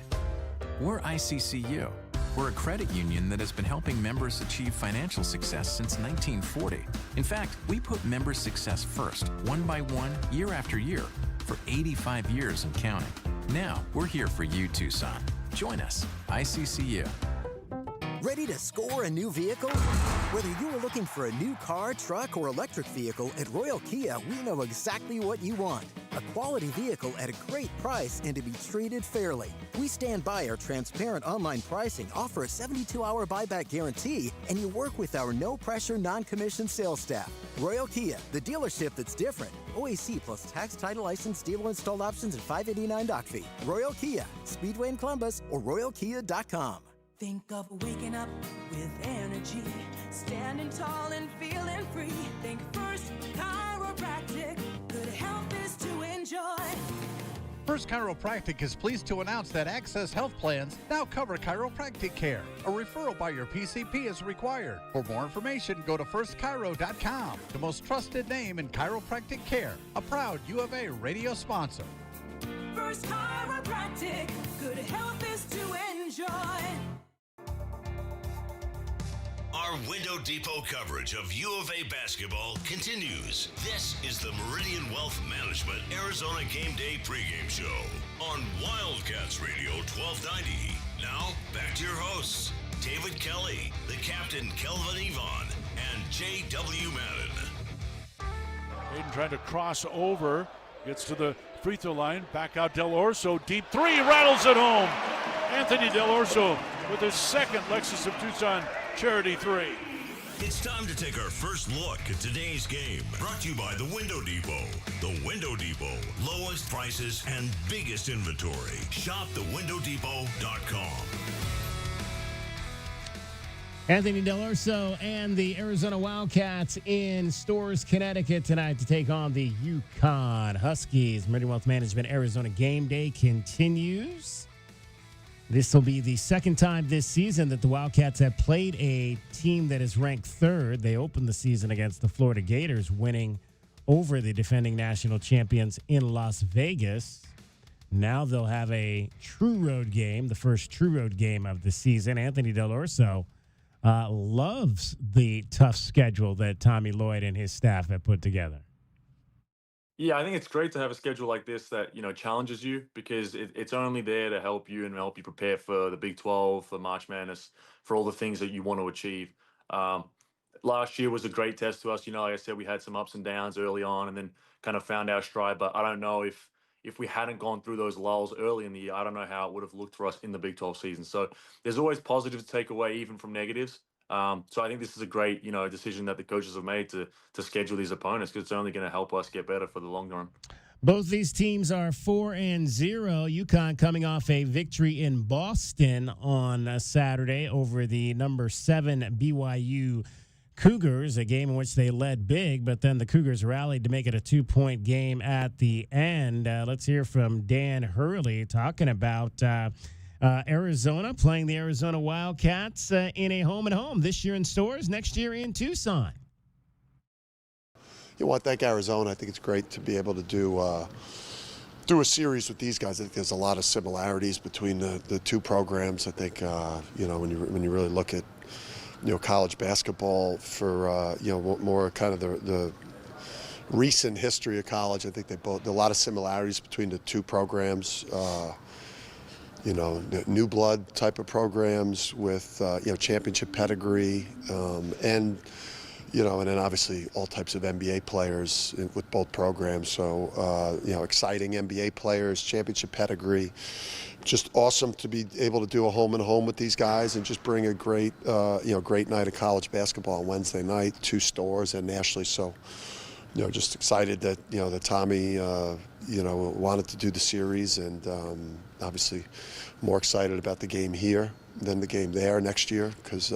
We're ICCU. We're a credit union that has been helping members achieve financial success since 1940. In fact, we put members' success first, one by one, year after year, for 85 years and counting. Now, we're here for you, Tucson. Join us, ICCU. Ready to score a new vehicle? Whether you are looking for a new car, truck, or electric vehicle, at Royal Kia, we know exactly what you want. A quality vehicle at a great price and to be treated fairly. We stand by our transparent online pricing, offer a 72-hour buyback guarantee, and you work with our no-pressure, non-commissioned sales staff. Royal Kia, the dealership that's different. OAC plus tax, title, license, dealer installed options, and $589 doc fee. Royal Kia, Speedway in Columbus, or royalkia.com. Think of waking up with energy, standing tall and feeling free. Think First Chiropractic, good health is to enjoy. First Chiropractic is pleased to announce that Access Health Plans now cover chiropractic care. A referral by your PCP is required. For more information, go to firstchiro.com, the most trusted name in chiropractic care. A proud U of A radio sponsor. First Chiropractic, good health is to enjoy. Our Window Depot coverage of U of A basketball continues. This is the Meridian Wealth Management Arizona Game Day pregame show on Wildcats Radio 1290. Now, back to your hosts, David Kelly, the captain Kelvin Yvonne, and J.W. Madden. Hayden trying to cross over, gets to the free throw line, back out Del Orso, deep three, rattles it home. Anthony Del Orso with his second Lexus of Tucson charity three. It's time to take our first look at today's game. Brought to you by the Window Depot. The Window Depot. Lowest prices and biggest inventory. Shop thewindowdepot.com. Anthony Del Orso and the Arizona Wildcats in Storrs, Connecticut tonight to take on the Yukon Huskies. Meridian Wealth Management Arizona Game Day continues. This will be the second time this season that the Wildcats have played a team that is ranked third. They opened the season against the Florida Gators, winning over the defending national champions in Las Vegas. Now they'll have a true road game, the first true road game of the season. Anthony Del Orso loves the tough schedule that Tommy Lloyd and his staff have put together. Yeah, I think it's great to have a schedule like this that, challenges you because it's only there to help you and help you prepare for the Big 12, for March Madness, for all the things that you want to achieve. Um, Last year was a great test to us. Like I said, we had some ups and downs early on and then kind of found our stride. But I don't know if we hadn't gone through those lulls early in the year, I don't know how it would have looked for us in the Big 12 season. So there's always positives to take away, even from negatives. So I think this is a great, decision that the coaches have made to schedule these opponents because it's only going to help us get better for the long run. Both these teams are 4-0. UConn coming off a victory in Boston on Saturday over the number 7 BYU Cougars, a game in which they led big, but then the Cougars rallied to make it a 2-point game at the end. Let's hear from Dan Hurley talking about Arizona playing the Arizona Wildcats in a home-and-home this year in Storrs, next year in Tucson. I thank Arizona. I think it's great to be able to do a series with these guys. I think there's a lot of similarities between the two programs. I think when you really look at college basketball for more kind of the recent history of college, I think there are a lot of similarities between the two programs. New blood type of programs with championship pedigree, and then obviously all types of NBA players with both programs. So exciting NBA players, championship pedigree. Just awesome to be able to do a home and home with these guys and just bring a great night of college basketball on Wednesday night to Storrs and nationally. So, just excited that that Tommy wanted to do the series, and obviously more excited about the game here than the game there next year because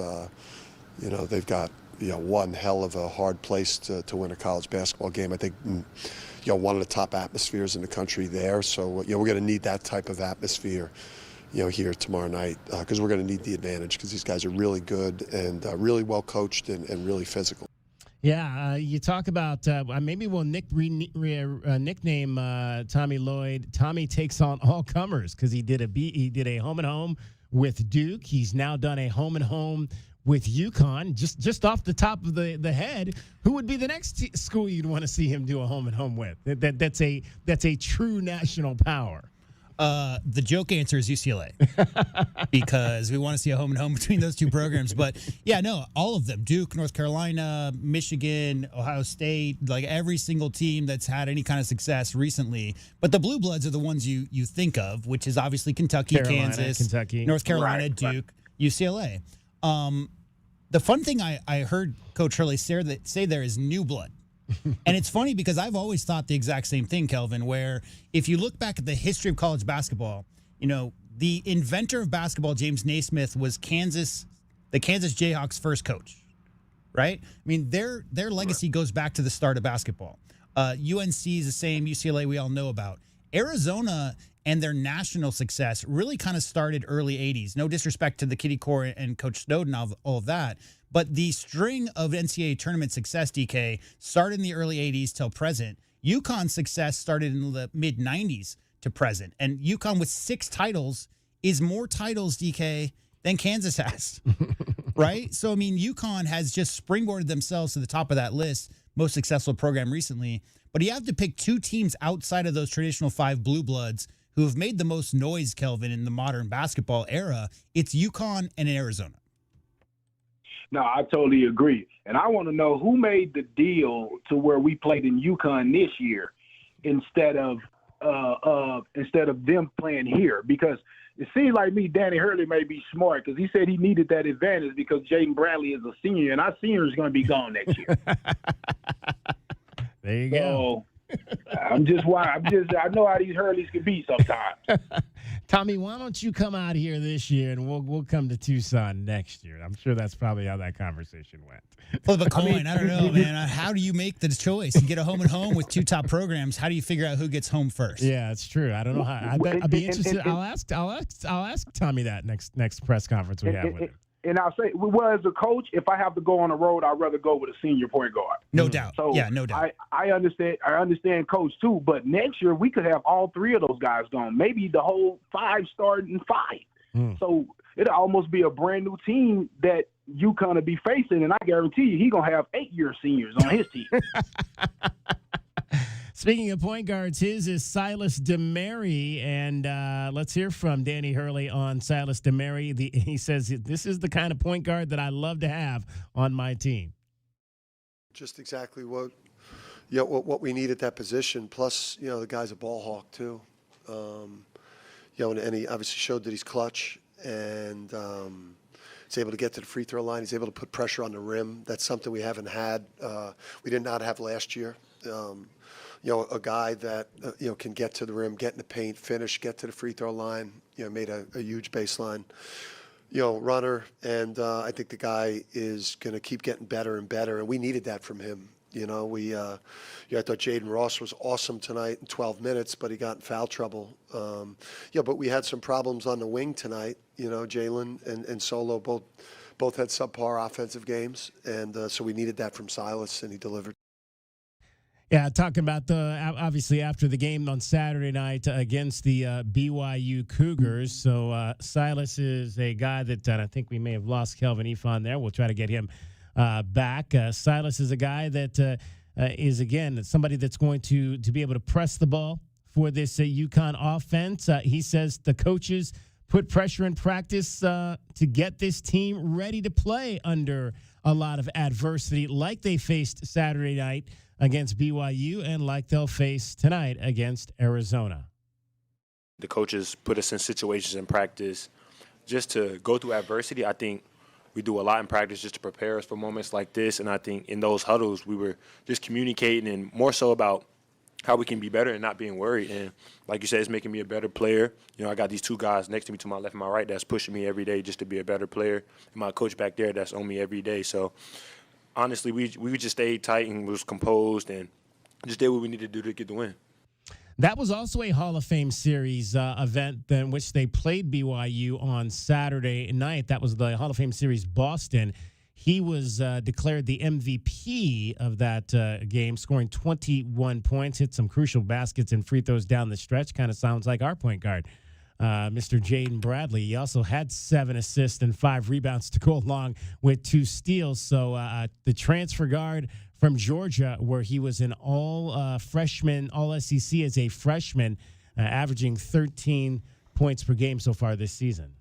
they've got one hell of a hard place to win a college basketball game. I think one of the top atmospheres in the country there. So we're going to need that type of atmosphere here tomorrow night because we're going to need the advantage because these guys are really good and really well coached and really physical. Yeah, you talk about maybe we'll nickname Tommy Lloyd. Tommy takes on all comers because he did a home and home with Duke. He's now done a home and home with UConn. Just off the top of the head, who would be the next school you'd want to see him do a home and home with? That's a true national power. The joke answer is UCLA because we want to see a home and home between those two programs. But yeah, no, all of them: Duke, North Carolina, Michigan, Ohio State, like every single team that's had any kind of success recently. But the Blue Bloods are the ones you think of, which is obviously Kentucky, Kansas, Kentucky, North Carolina, Duke, UCLA. The fun thing I heard Coach Hurley say there is new blood. And it's funny because I've always thought the exact same thing, Kelvin, where if you look back at the history of college basketball, the inventor of basketball, James Naismith, was the Kansas Jayhawks' first coach, right? I mean, their legacy goes back to the start of basketball. UNC is the same, UCLA we all know about. Arizona and their national success really kind of started early 80s. No disrespect to the Kitty Core and Coach Snowden, all of that. But the string of NCAA tournament success, DK, started in the early 80s till present. UConn's success started in the mid-90s to present. And UConn with 6 titles is more titles, DK, than Kansas has, right? So, I mean, UConn has just springboarded themselves to the top of that list, most successful program recently. But you have to pick 2 teams outside of those traditional 5 blue bloods who have made the most noise, Kelvin, in the modern basketball era. It's UConn and Arizona. No, I totally agree. And I want to know who made the deal to where we played in UConn this year instead of them playing here, because it seems like Danny Hurley may be smart because he said he needed that advantage because Jaden Bradley is a senior and our senior is going to be gone next year. There you go. I know how these Hurleys can be sometimes. Tommy, why don't you come out here this year and we'll come to Tucson next year? I'm sure that's probably how that conversation went. Flip a coin. I don't know, man. How do you make the choice? You get a home and home with 2 top programs. How do you figure out who gets home first? Yeah, it's true. I don't know how. I'd be interested. I'll ask Tommy that next press conference we have with him. And I'll say, well, as a coach, if I have to go on the road, I'd rather go with a senior point guard. No doubt. So yeah, no doubt. I understand coach too, but next year we could have all 3 of those guys gone, maybe the whole 5 starting 5. So it'll almost be a brand new team that UConn will be facing, and I guarantee you he's going to have 8-year seniors on his team. Speaking of point guards, his is Silas DeMary, and let's hear from Danny Hurley on Silas DeMary. He says, this is the kind of point guard that I love to have on my team. Just exactly what we need at that position. Plus, the guy's a ball hawk too. And he obviously showed that he's clutch, and he's able to get to the free throw line. He's able to put pressure on the rim. That's something we haven't had. We did not have last year. A guy that can get to the rim, get in the paint, finish, get to the free throw line. Made a huge baseline. Runner, and I think the guy is going to keep getting better and better, and we needed that from him. I thought Jaden Ross was awesome tonight in 12 minutes, but he got in foul trouble. But we had some problems on the wing tonight. Jalen and Solo both had subpar offensive games, and so we needed that from Silas, and he delivered. Yeah, talking about obviously after the game on Saturday night against the BYU Cougars. So Silas is a guy that I think we may have lost Kelvin Ifan there. We'll try to get him back. Silas is a guy that is, again, somebody that's going to be able to press the ball for this UConn offense. He says the coaches put pressure in practice to get this team ready to play under a lot of adversity like they faced Saturday night against BYU and like they'll face tonight against Arizona. The coaches put us in situations in practice just to go through adversity. I think we do a lot in practice just to prepare us for moments like this, and I think in those huddles we were just communicating and more so about how we can be better and not being worried. And like you said, it's making me a better player. I got these two guys next to me to my left and my right that's pushing me every day just to be a better player, and my coach back there that's on me every day. So honestly, we just stayed tight and was composed and just did what we needed to do to get the win. That was also a Hall of Fame Series event in which they played BYU on Saturday night. That was the Hall of Fame Series Boston. He was declared the MVP of that game, scoring 21 points, hit some crucial baskets and free throws down the stretch. Kind of sounds like our point guard, Mr. Jaden Bradley. He also had 7 assists and 5 rebounds to go along with 2 steals. So the transfer guard from Georgia, where he was an all-freshman, all-SEC as a freshman, averaging 13 points per game so far this season.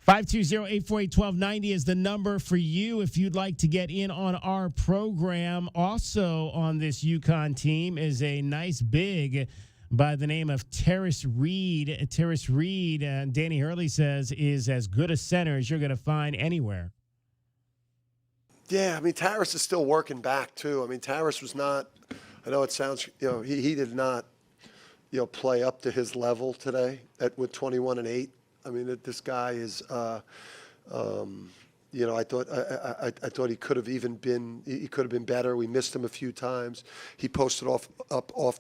520-848-1290 is the number for you if you'd like to get in on our program. Also on this UConn team is a nice big by the name of Terrace Reed. Terrace Reed, Danny Hurley says, is as good a center as you're going to find anywhere. Yeah, Terrace is still working back, too. Terrace was not, I know it sounds, he did not, play up to his level today with 21 and 8. This guy is, I thought he could have been better. We missed him a few times. He posted off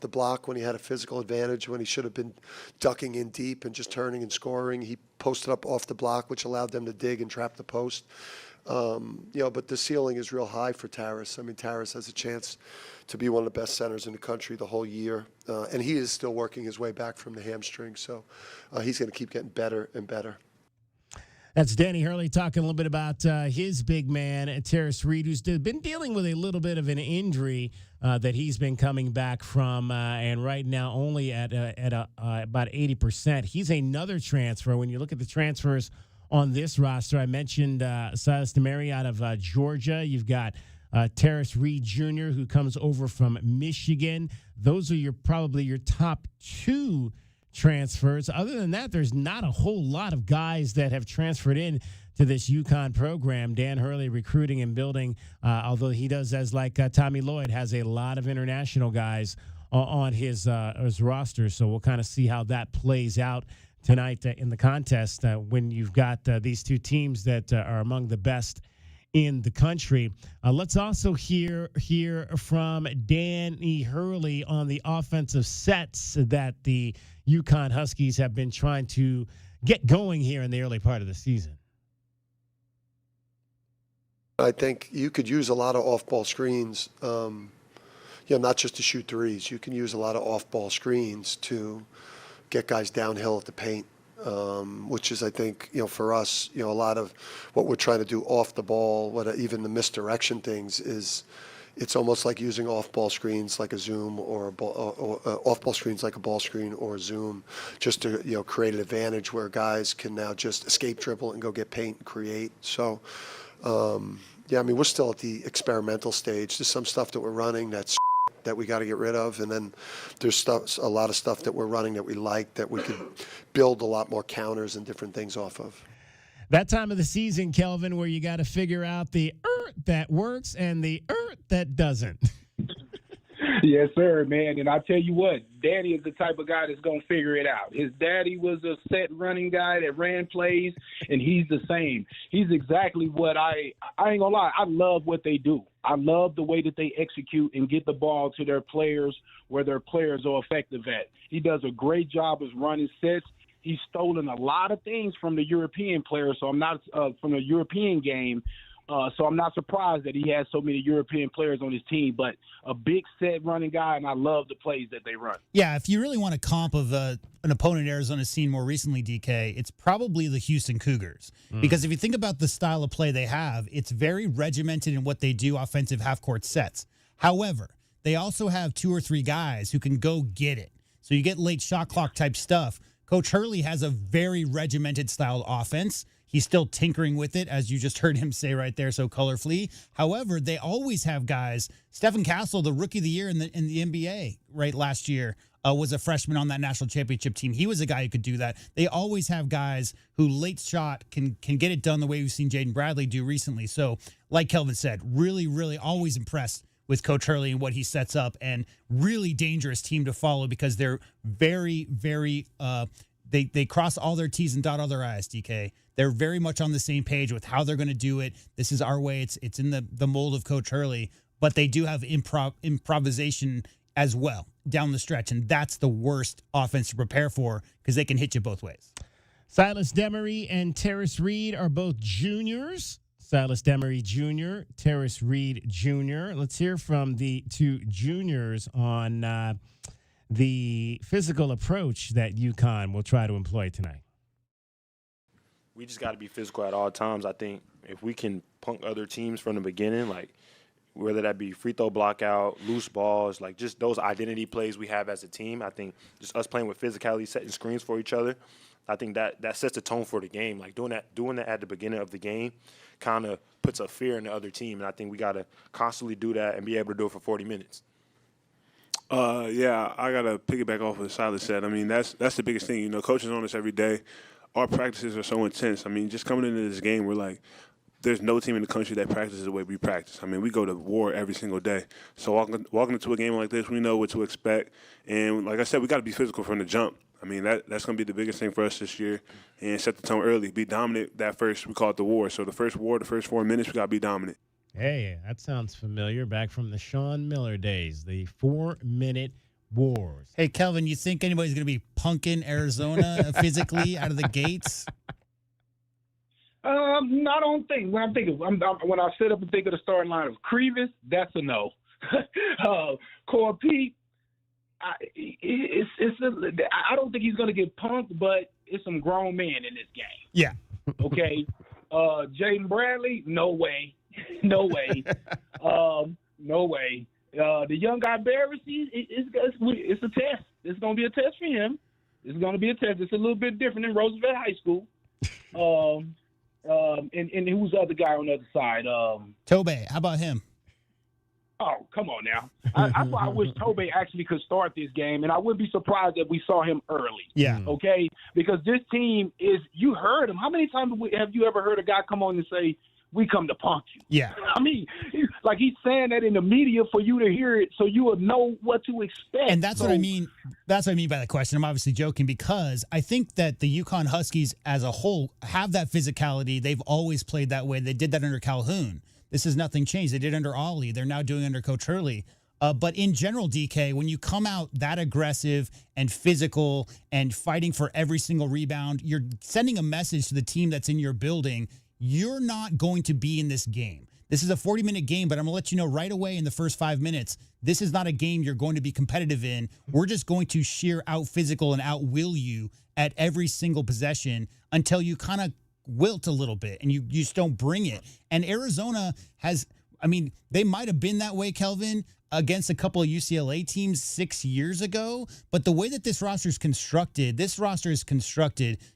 the block when he had a physical advantage, when he should have been ducking in deep and just turning and scoring. He posted up off the block, which allowed them to dig and trap the post. But the ceiling is real high for Terrace. Terrace has a chance to be one of the best centers in the country the whole year. And he is still working his way back from the hamstring. So he's going to keep getting better and better. That's Danny Hurley talking a little bit about his big man, Terrace Reed, who's been dealing with a little bit of an injury that he's been coming back from, and right now only at about 80%. He's another transfer. When you look at the transfers on this roster, I mentioned Silas DeMary out of Georgia. You've got Terrace Reed Jr., who comes over from Michigan. Those are probably your top 2 transfers. Other than that, there's not a whole lot of guys that have transferred in to this UConn program. Dan Hurley recruiting and building, although he does, as like Tommy Lloyd, has a lot of international guys on his roster. So we'll kind of see how that plays out tonight in the contest when you've got these 2 teams that are among the best in the country. Let's also hear from Danny Hurley on the offensive sets that the UConn Huskies have been trying to get going here in the early part of the season. I think you could use a lot of off-ball screens, not just to shoot threes. You can use a lot of off-ball screens to get guys downhill at the paint, which is, I think, for us, a lot of what we're trying to do off the ball, even the misdirection things is it's almost like using off-ball screens like a Zoom or off-ball screens like a ball screen or a Zoom, just to create an advantage where guys can now just escape dribble and go get paint and create. So, we're still at the experimental stage. There's some stuff that we're running that we got to get rid of, and then there's a lot of stuff that we're running that we like that we could build a lot more counters and different things off of. That time of the season, Kelvin, where you got to figure out the that works and the that doesn't. Yes, sir, man. And I tell you what, Daddy is the type of guy that's going to figure it out. His daddy was a set running guy that ran plays, and he's the same. He's exactly what I ain't going to lie, I love what they do. I love the way that they execute and get the ball to their players where their players are effective at. He does a great job of running sets. He's stolen a lot of things from the European players, so I'm not from the European game. So I'm not surprised that he has so many European players on his team. But a big set running guy, and I love the plays that they run. Yeah, if you really want a comp of an opponent Arizona's seen more recently, DK, it's probably the Houston Cougars. Because if you think about the style of play they have, it's very regimented in what they do offensive half-court sets. However, they also have 2 or 3 guys who can go get it. So you get late shot clock type stuff. Coach Hurley has a very regimented style offense. He's still tinkering with it, as you just heard him say right there so colorfully. However, they always have guys. Stephen Castle, the rookie of the year in the NBA, right, last year, was a freshman on that national championship team. He was a guy who could do that. They always have guys who late shot can get it done the way we've seen Jaden Bradley do recently. So, like Kelvin said, really, really always impressed with Coach Hurley and what he sets up, and really dangerous team to follow because they're very, very they cross all their T's and dot all their I's, DK. They're very much on the same page with how they're going to do it. This is our way. It's in the mold of Coach Hurley, but they do have improvisation as well down the stretch, and that's the worst offense to prepare for because they can hit you both ways. Silas Demery and Terrace Reed are both juniors. Silas Demery Jr., Terrace Reed Jr. Let's hear from the 2 juniors on the physical approach that UConn will try to employ tonight. We just got to be physical at all times. I think if we can punk other teams from the beginning, like whether that be free throw block out, loose balls, like just those identity plays we have as a team, I think just us playing with physicality, setting screens for each other, I think that sets the tone for the game. Like doing that at the beginning of the game kind of puts a fear in the other team, and I think we got to constantly do that and be able to do it for 40 minutes. Yeah, I got to piggyback off what Silas said. I mean, that's the biggest thing. You know, coaching on us every day. Our practices are so intense. I mean, just coming into this game, we're like, there's no team in the country that practices the way we practice. I mean, we go to war every single day. So walking into a game like this, we know what to expect. And like I said, we got to be physical from the jump. I mean, that's going to be the biggest thing for us this year, and set the tone early. Be dominant that first. We call it the war. So the first 4 minutes, we got to be dominant. Hey, that sounds familiar. Back from the Sean Miller days, the 4-minute wars. Hey, Kelvin, you think anybody's going to be punking Arizona physically out of the gates? I don't think. When I sit up and think of the starting line of Crevis, that's a no. Core Pete, I don't think he's going to get punked, but it's some grown men in this game. Yeah. Okay. Jaden Bradley, no way. No way. No way. The young guy Barris, it's a test. It's going to be a test for him. It's going to be a test. It's a little bit different than Roosevelt High School. And who's the other guy on the other side? Tobey. How about him? Oh, come on now. I wish Tobey actually could start this game, and I wouldn't be surprised if we saw him early. Yeah. Okay? Because this team is – you heard him. How many times have you ever heard a guy come on and say, we come to punk you? Yeah. I mean, like he's saying that in the media for you to hear it so you will know what to expect. And that's what I mean. That's what I mean by the question. I'm obviously joking because I think that the UConn Huskies as a whole have that physicality. They've always played that way. They did that under Calhoun. This is nothing changed. They did under Ollie. They're now doing under Coach Hurley. But in general, DK, when you come out that aggressive and physical and fighting for every single rebound, you're sending a message to the team that's in your building. You're not going to be in this game. This is a 40-minute game, but I'm going to let you know right away in the first 5 minutes, this is not a game you're going to be competitive in. We're just going to sheer out physical and outwill you at every single possession until you kind of wilt a little bit and you just don't bring it. And Arizona has I mean, they might have been that way, Kelvin, against a couple of UCLA teams 6 years ago. But the way that this roster is constructed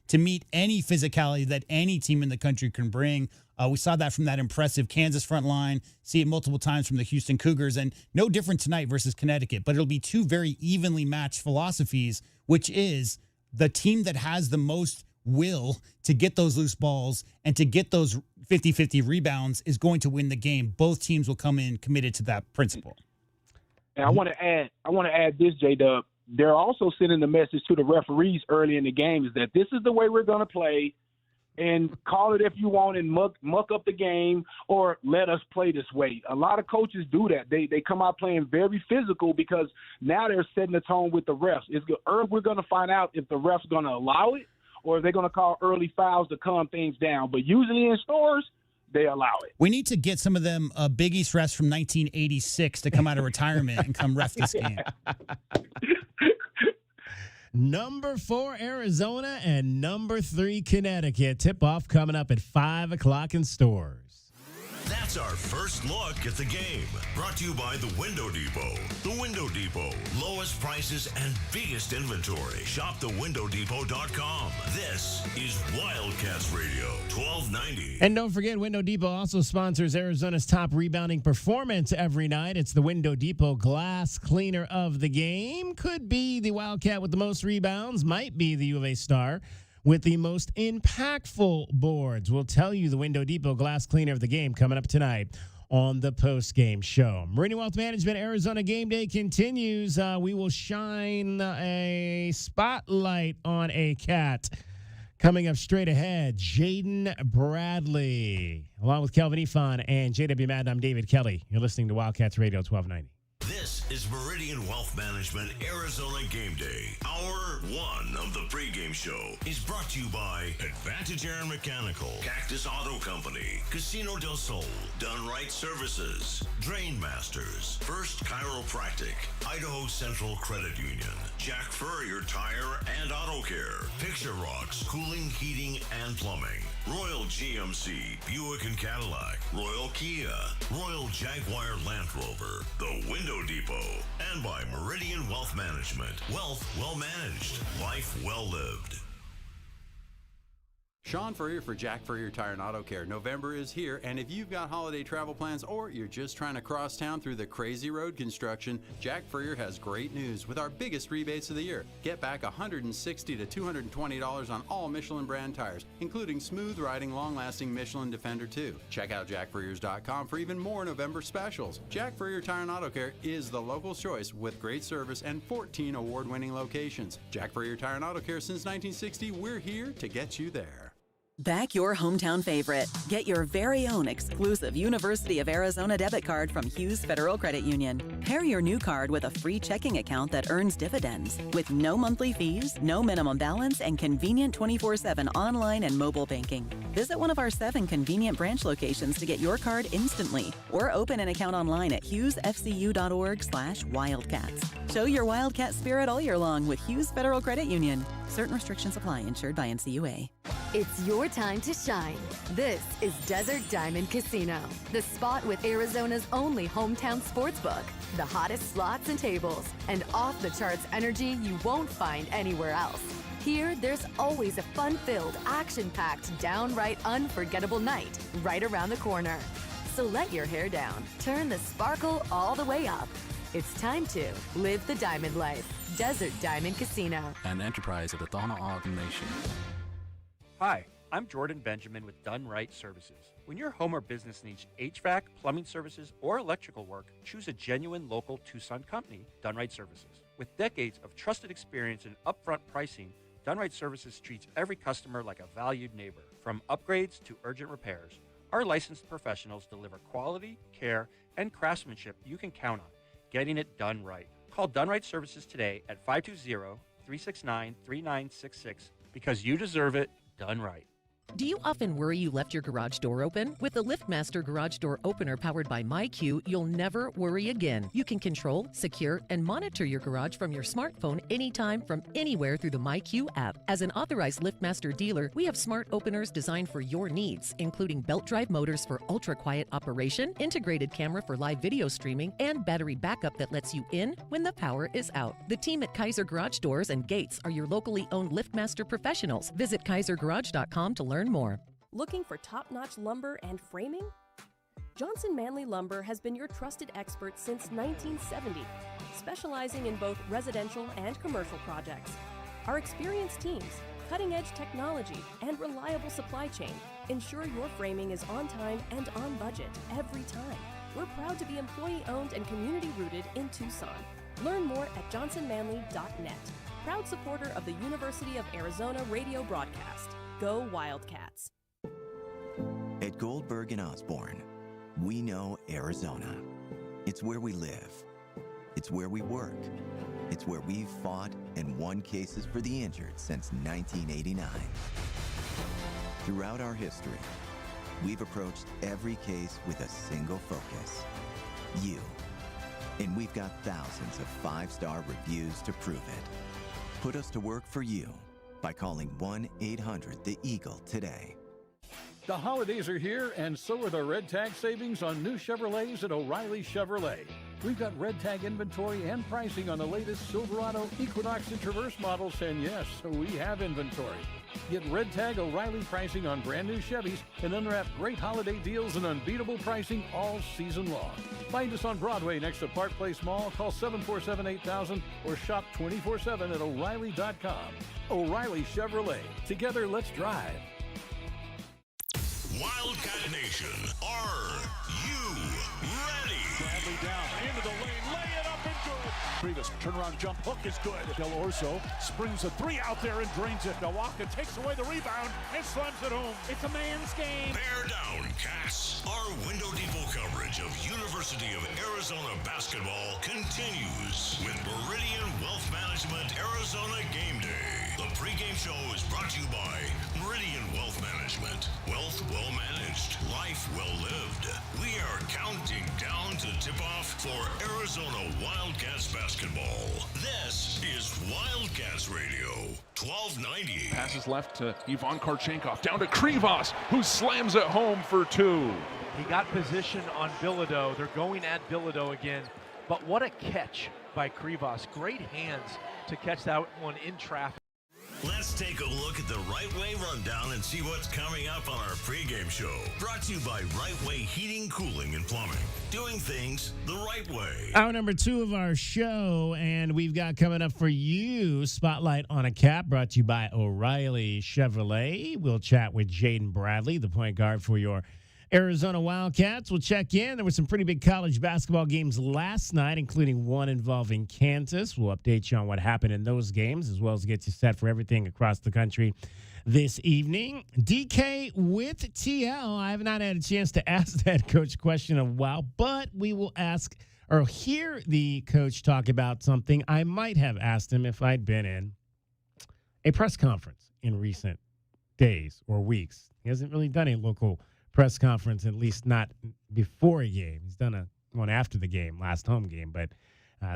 to meet any physicality that any team in the country can bring. We saw that from that impressive Kansas front line, see it multiple times from the Houston Cougars, and no different tonight versus Connecticut. But it'll be two very evenly matched philosophies, which is the team that has the most will to get those loose balls and to get those 50-50 rebounds is going to win the game. Both teams will come in committed to that principle. And I want to add this, J-Dub. They're also sending the message to the referees early in the game is that this is the way we're going to play, and call it if you want and muck up the game or let us play this way. A lot of coaches do that. They come out playing very physical because now they're setting the tone with the refs. We're going to find out if the refs going to allow it or if they're going to call early fouls to calm things down. But usually in Storrs, they allow it. We need to get some of them Big East refs from 1986 to come out of retirement and come ref this game. Number 4, Arizona, and number 3, Connecticut. Tip-off coming up at 5 o'clock in Storrs. That's our first look at the game. Brought to you by the Window Depot. The Window Depot. Lowest prices and biggest inventory. Shop thewindowdepot.com. This is Wildcats Radio, 1290. And don't forget, Window Depot also sponsors Arizona's top rebounding performance every night. It's the Window Depot glass cleaner of the game. Could be the Wildcat with the most rebounds. Might be the U of A star with the most impactful boards. We'll tell you the Window Depot glass cleaner of the game coming up tonight on the post-game show. Meridian Wealth Management Arizona Game Day continues. We will shine a spotlight on a cat. Coming up straight ahead, Jaden Bradley. Along with Kelvin Ifan and JW Madden, I'm David Kelly. You're listening to Wildcats Radio 1290. This is Meridian Wealth Management Arizona Game Day. Hour 1 of the pregame show is brought to you by Advantage Air and Mechanical, Cactus Auto Company, Casino del Sol, Done Right Services, Drain Masters, First Chiropractic, Idaho Central Credit Union, Jack Furrier Tire and Auto Care, Picture Rocks Cooling, Heating, and Plumbing, Royal GMC, Buick and Cadillac, Royal Kia, Royal Jaguar Land Rover, The Window Depot, and by Meridian Wealth Management. Wealth well managed, life well lived. Sean Furrier for Jack Furrier Tire and Auto Care. November is here, and if you've got holiday travel plans or you're just trying to cross town through the crazy road construction, Jack Furrier has great news with our biggest rebates of the year. Get back $160 to $220 on all Michelin brand tires, including smooth riding, long-lasting Michelin Defender 2. Check out jackfurriers.com for even more November specials. Jack Furrier Tire and Auto Care is the local choice with great service and 14 award-winning locations. Jack Furrier Tire and Auto Care since 1960. We're here to get you there. Back your hometown favorite. Get your very own exclusive University of Arizona debit card from Hughes Federal Credit Union. Pair your new card with a free checking account that earns dividends with no monthly fees, no minimum balance, and convenient 24/7 online and mobile banking. Visit one of our 7 convenient branch locations to get your card instantly or open an account online at hughesfcu.org/wildcats. Show your Wildcat spirit all year long with Hughes Federal Credit Union. Certain restrictions apply. Insured by NCUA. It's your time to shine. This is Desert Diamond Casino, the spot with Arizona's only hometown sportsbook, the hottest slots and tables, and off-the-charts energy you won't find anywhere else. Here, there's always a fun-filled, action-packed, downright unforgettable night right around the corner. So let your hair down, turn the sparkle all the way up. It's time to live the diamond life. Desert Diamond Casino. An enterprise of the Thana Ogden Nation. Hi, I'm Jordan Benjamin with Done Right Services. When your home or business needs HVAC, plumbing services, or electrical work, choose a genuine local Tucson company, Done Right Services. With decades of trusted experience and upfront pricing, Done Right Services treats every customer like a valued neighbor. From upgrades to urgent repairs, our licensed professionals deliver quality, care, and craftsmanship you can count on, getting it done right. Call Done Right Services today at 520-369-3966 because you deserve it done right. Do you often worry you left your garage door open? With the LiftMaster Garage Door Opener powered by MyQ, you'll never worry again. You can control, secure, and monitor your garage from your smartphone anytime from anywhere through the MyQ app. As an authorized LiftMaster dealer, we have smart openers designed for your needs, including belt drive motors for ultra-quiet operation, integrated camera for live video streaming, and battery backup that lets you in when the power is out. The team at Kaiser Garage Doors and Gates are your locally owned LiftMaster professionals. Visit kaisergarage.com to learn more. Looking for top-notch lumber and framing? Johnson Manley Lumber has been your trusted expert since 1970, specializing in both residential and commercial projects. Our experienced teams, cutting-edge technology, and reliable supply chain ensure your framing is on time and on budget every time. We're proud to be employee-owned and community-rooted in Tucson. Learn more at johnsonmanley.net. Proud supporter of the University of Arizona radio broadcast. Go Wildcats. At Goldberg and Osborne, we know Arizona. It's where we live. It's where we work. It's where we've fought and won cases for the injured since 1989. Throughout our history, we've approached every case with a single focus: you. And we've got thousands of 5-star reviews to prove it. Put us to work for you by calling 1-800-THE-EAGLE today. The holidays are here, and so are the Red Tag savings on new Chevrolets at O'Reilly Chevrolet. We've got Red Tag inventory and pricing on the latest Silverado, Equinox, and Traverse models, and yes, we have inventory. Get Red Tag O'Reilly pricing on brand new Chevys and unwrap great holiday deals and unbeatable pricing all season long. Find us on Broadway next to Park Place Mall. Call 747-8000 or shop 24/7 at O'Reilly.com. O'Reilly Chevrolet. Together, let's drive. Wildcat Nation, are you ready? Bradley down into the lane, lay it up and good. Previous turnaround jump hook is good. Del Orso springs a three out there and drains it. Milwaukee takes away the rebound and slams it home. It's a man's game. Bear down, Cats. Our Window Depot coverage of University of Arizona basketball continues with Meridian Wealth Management Arizona Game Day. The pregame show is brought to you by Meridian Wealth Management. Wealth well managed, life well lived. We are counting down to tip-off for Arizona Wildcats basketball. This is Wildcats Radio, 1290. Passes left to Ivan Karchenkov, down to Krivas, who slams it home for two. He got position on Bilodeau. They're going at Bilodeau again. But what a catch by Krivas. Great hands to catch that one in traffic. Let's take a look at the Right Way Rundown and see what's coming up on our pregame show. Brought to you by Right Way Heating, Cooling, and Plumbing. Doing things the right way. Hour number 2 of our show, and we've got coming up for you, Spotlight on a Cap, brought to you by O'Reilly Chevrolet. We'll chat with Jaden Bradley, the point guard for your Arizona Wildcats. We'll check in. There were some pretty big college basketball games last night, including one involving Kansas. We'll update you on what happened in those games, as well as get you set for everything across the country this evening. DK with TL. I have not had a chance to ask that coach question in a while, but we will ask or hear the coach talk about something I might have asked him if I'd been in a press conference in recent days or weeks. He hasn't really done a local press conference, at least not before a game. He's done one after the game, last home game. But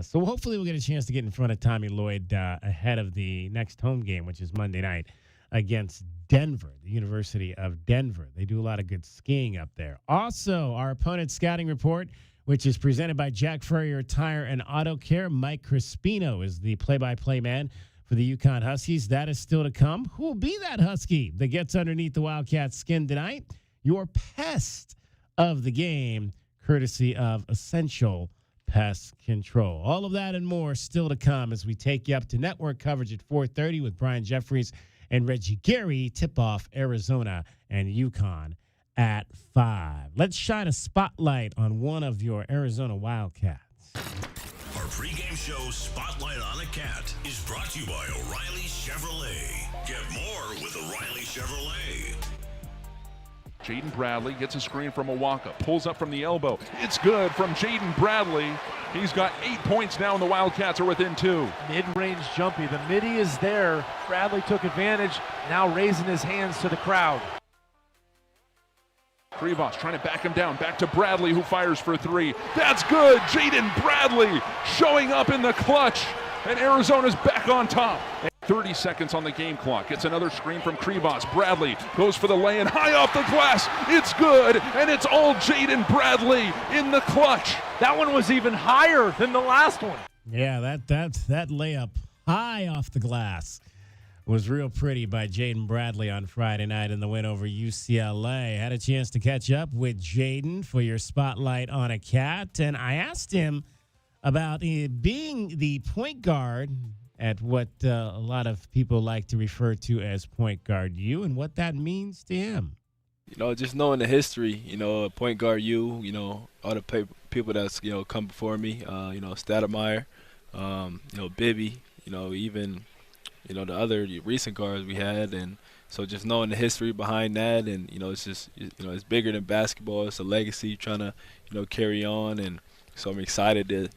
so hopefully we'll get a chance to get in front of Tommy Lloyd ahead of the next home game, which is Monday night against Denver, the University of Denver. They do a lot of good skiing up there. Also, our opponent scouting report, which is presented by Jack Furrier Tire and Auto Care. Mike Crispino is the play-by-play man for the UConn Huskies. That is still to come. Who will be that Husky that gets underneath the Wildcats' skin tonight? Your pest of the game, courtesy of Essential Pest Control. All of that and more still to come as we take you up to network coverage at 4:30 with Brian Jeffries and Reggie Gary. Tip-off Arizona and UConn at 5. Let's shine a spotlight on one of your Arizona Wildcats. Our pregame show, Spotlight on a Cat, is brought to you by O'Reilly Chevrolet. Get more with O'Reilly Chevrolet. Jaden Bradley gets a screen from Milwaukee, pulls up from the elbow. It's good from Jaden Bradley. He's got 8 points now, and the Wildcats are within 2. Mid-range jumpy. The midi is there. Bradley took advantage, now raising his hands to the crowd. Krivas trying to back him down. Back to Bradley, who fires for three. That's good. Jaden Bradley showing up in the clutch. And Arizona's back on top. 30 seconds on the game clock. Gets another screen from Krivas. Bradley goes for the lay-in. High off the glass. It's good. And it's all Jaden Bradley in the clutch. That one was even higher than the last one. Yeah, that layup high off the glass was real pretty by Jaden Bradley on Friday night in the win over UCLA. Had a chance to catch up with Jaden for your Spotlight on a Cat, and I asked him about being the point guard at what a lot of people like to refer to as point guard U, and what that means to him. Just knowing the history, point guard U, all the people that's, come before me, Stoudemire, Bibby, even the other recent guards we had, and so just knowing the history behind that, and it's just it's bigger than basketball. It's a legacy trying to carry on, and so I'm excited to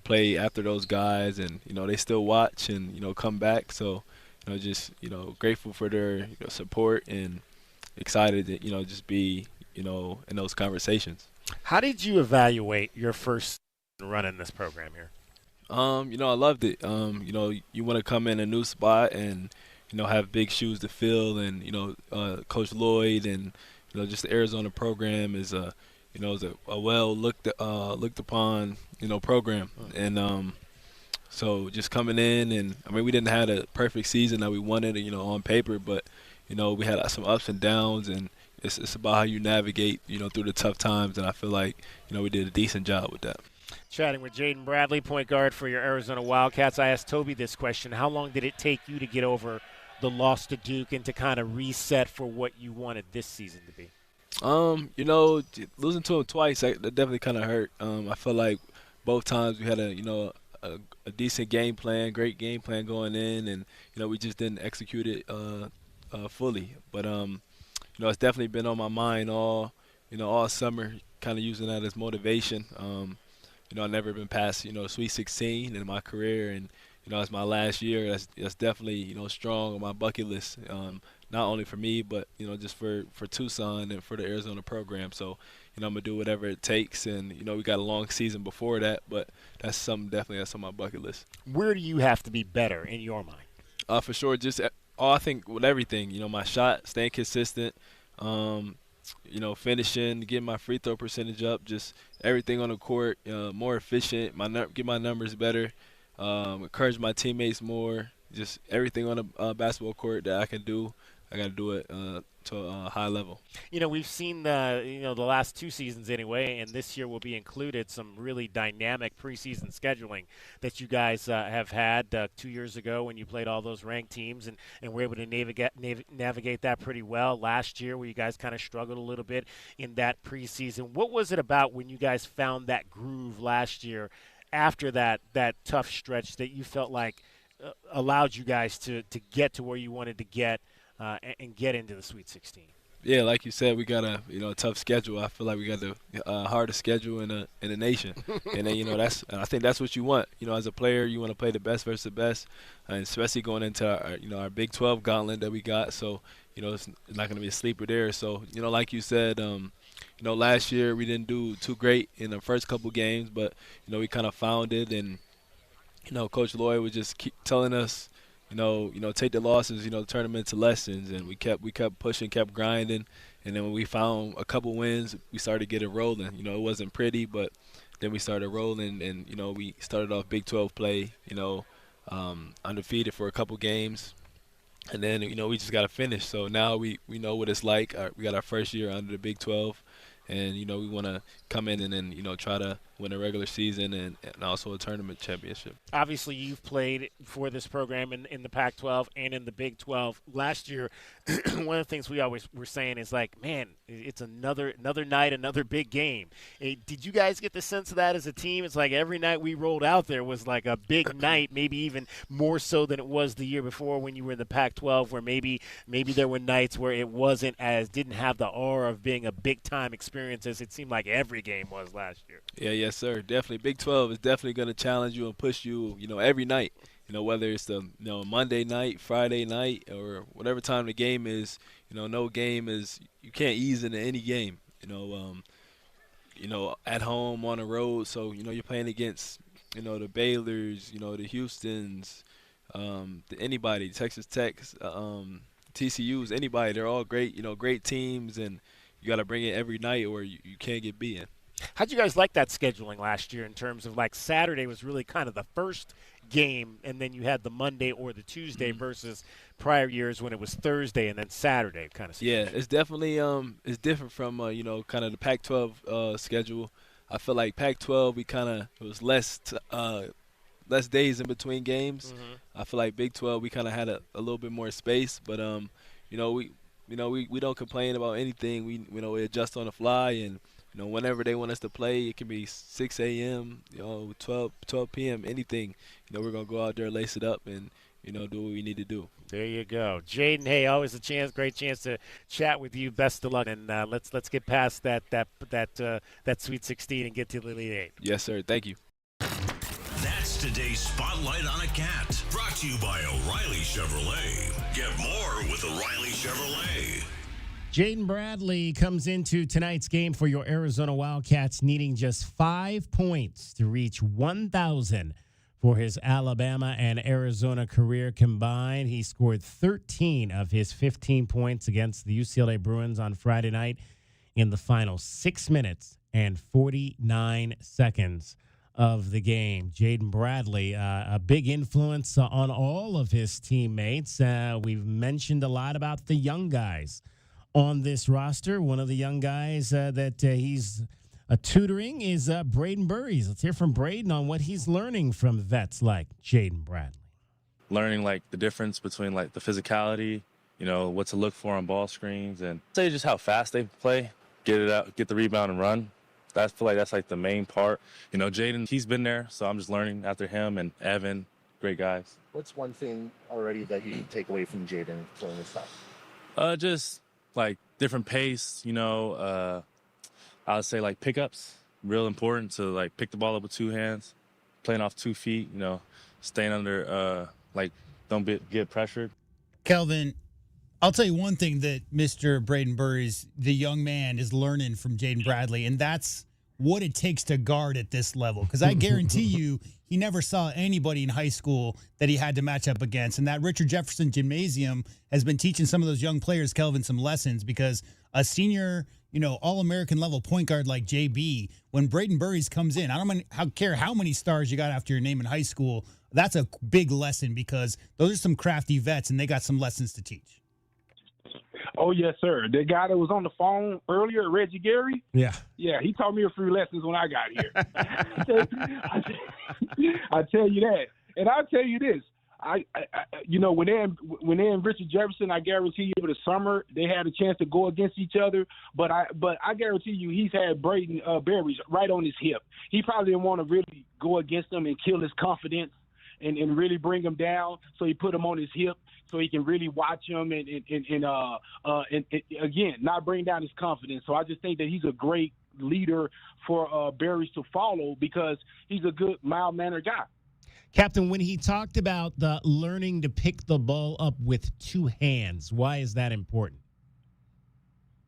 play after those guys, and they still watch and come back. So just grateful for their support, and excited to just be in those conversations. How did you evaluate your first run in this program here? I loved it. You want to come in a new spot and, have big shoes to fill, and, Coach Lloyd and, just the Arizona program is a well looked upon, program. And so just coming in, and we didn't have a perfect season that we wanted, on paper, but, we had some ups and downs, and it's about how you navigate, through the tough times. And I feel like, we did a decent job with that. Chatting with Jaden Bradley, point guard for your Arizona Wildcats. I asked Toby this question. How long did it take you to get over the loss to Duke and to kind of reset for what you wanted this season to be? Losing to him twice, that definitely kind of hurt. I feel like both times we had a decent game plan, great game plan going in, and, we just didn't execute it fully. But, it's definitely been on my mind all summer, kind of using that as motivation. I've never been past, Sweet 16 in my career, and, it's my last year. That's definitely, strong on my bucket list, not only for me, but, just for Tucson and for the Arizona program. So, I'm going to do whatever it takes, and, we got a long season before that, but that's something definitely that's on my bucket list. Where do you have to be better in your mind? For sure, just I think with everything, my shot, staying consistent, finishing, getting my free throw percentage up, just everything on the court, more efficient, get my numbers better, encourage my teammates more, just everything on the basketball court that I can do, I got to do it to a high level. We've seen the last two seasons anyway, and this year will be included, some really dynamic preseason scheduling that you guys have had 2 years ago when you played all those ranked teams, and were able to navigate that pretty well. Last year, where you guys kind of struggled a little bit in that preseason. What was it about when you guys found that groove last year after that tough stretch that you felt like allowed you guys to get to where you wanted to get and get into the Sweet 16? Yeah, like you said, we got a tough schedule. I feel like we got the hardest schedule in the nation, and then I think that's what you want. As a player, you want to play the best versus the best, and especially going into our Big 12 gauntlet that we got. So it's not going to be a sleeper there. So like you said, last year we didn't do too great in the first couple games, but we kind of found it, and Coach Lloyd would just keep telling us, take the losses, turn them into lessons, and we kept pushing, kept grinding, and then when we found a couple wins, we started getting rolling. It wasn't pretty, but then we started rolling, and we started off Big 12 play, undefeated for a couple games, and then we just got to finish. So now we know what it's like. We got our first year under the Big 12. And, we want to come in and then, try to win a regular season and also a tournament championship. Obviously, you've played for this program in the Pac-12 and in the Big 12. Last year, one of the things we always were saying is like, man, it's another night, another big game. Did you guys get the sense of that as a team? It's like every night we rolled out there was like a big night, maybe even more so than it was the year before when you were in the Pac-12, where maybe there were nights where it didn't have the aura of being a big-time experience as it seemed like every game was last year. Yeah, yes, sir. Definitely. Big 12 is definitely going to challenge you and push you, every night. Whether it's the Monday night, Friday night, or whatever time the game is, no game is you can't ease into any game. At home, on the road. So you're playing against the Baylors, the Houstons, anybody, Texas Tech, TCU's, anybody. They're all great, great teams, and you got to bring it every night or you can't get beaten. How'd you guys like that scheduling last year in terms of like Saturday was really kind of the first game, and then you had the Monday or the Tuesday versus prior years when it was Thursday and then Saturday kind of schedule? Yeah, it's definitely it's different from kind of the Pac-12 schedule. I feel like Pac-12 it was less days in between games. I feel like Big 12 we kind of had a little bit more space, but we don't complain about anything. We adjust on the fly, and whenever they want us to play, it can be 6 a.m., 12 p.m., anything. We're going to go out there, lace it up, and, do what we need to do. There you go. Jaden, hey, always great chance to chat with you. Best of luck, and let's get past that Sweet 16 and get to the Elite Eight. Yes, sir. Thank you. That's today's Spotlight on a Cat, brought to you by O'Reilly Chevrolet. Get more with O'Reilly Chevrolet. Jaden Bradley comes into tonight's game for your Arizona Wildcats, needing just 5 points to reach 1,000 for his Alabama and Arizona career combined. He scored 13 of his 15 points against the UCLA Bruins on Friday night in the final 6 minutes and 49 seconds of the game. Jaden Bradley, a big influence on all of his teammates. We've mentioned a lot about the young guys on this roster. One of the young guys that he's tutoring is Braden Burries. Let's hear from Braden on what he's learning from vets like Jaden Bradley. Learning like the difference between like the physicality, what to look for on ball screens, and say just how fast they play, get it out, get the rebound and run. I feel like that's like the main part. Jaden, he's been there, so I'm just learning after him, and Evan, great guys. What's one thing already that you take away from Jaden during this time? Just like different pace, I would say like pickups, real important to like pick the ball up with two hands, playing off 2 feet, staying under, don't get pressured. Kelvin, I'll tell you one thing that Mr. Braden Burries, the young man, is learning from Jaden Bradley, and that's what it takes to guard at this level. Because I guarantee you, he never saw anybody in high school that he had to match up against. And that Richard Jefferson Gymnasium has been teaching some of those young players, Kelvin, some lessons, because a senior, All-American level point guard like JB, when Braden Burries comes in, I don't care how many stars you got after your name in high school, that's a big lesson because those are some crafty vets and they got some lessons to teach. Oh, yes, sir. The guy that was on the phone earlier, Reggie Gary? Yeah. Yeah, he taught me a few lessons when I got here. I tell you that. And I'll tell you this. When they're in Richard Jefferson, I guarantee you over the summer they had a chance to go against each other. But I guarantee you he's had Braden Burries right on his hip. He probably didn't want to really go against him and kill his confidence and really bring him down. So he put him on his hip so he can really watch him and again, not bring down his confidence. So I just think that he's a great leader for Burries to follow because he's a good, mild-mannered guy. Captain, when he talked about the learning to pick the ball up with two hands, why is that important?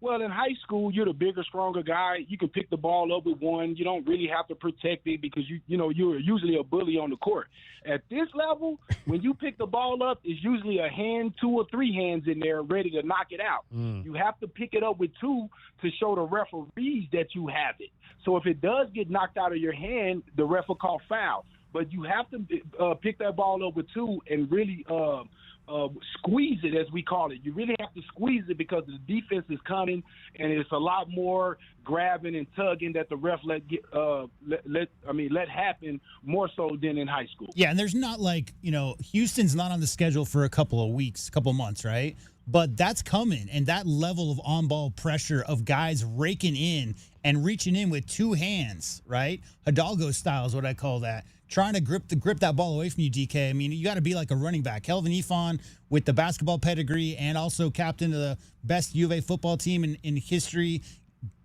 Well, in high school, you're the bigger, stronger guy. You can pick the ball up with one. You don't really have to protect it because you're usually a bully on the court. At this level, when you pick the ball up, it's usually a hand, 2 or 3 hands in there ready to knock it out. You have to pick it up with 2 to show the referees that you have it. So if it does get knocked out of your hand, the ref will call foul. But you have to pick that ball up with 2 and really squeeze it, as we call it. You really have to squeeze it because the defense is coming, and it's a lot more grabbing and tugging that the ref let happen more so than in high school. Yeah, and there's not like, Houston's not on the schedule for a couple of weeks, couple months, right? But that's coming, and that level of on-ball pressure of guys raking in and reaching in with 2 hands, right? Hidalgo style is what I call that. Trying to grip that ball away from you, DK. I mean, you got to be like a running back. Kelvin Ifon with the basketball pedigree and also captain of the best U of A football team in history.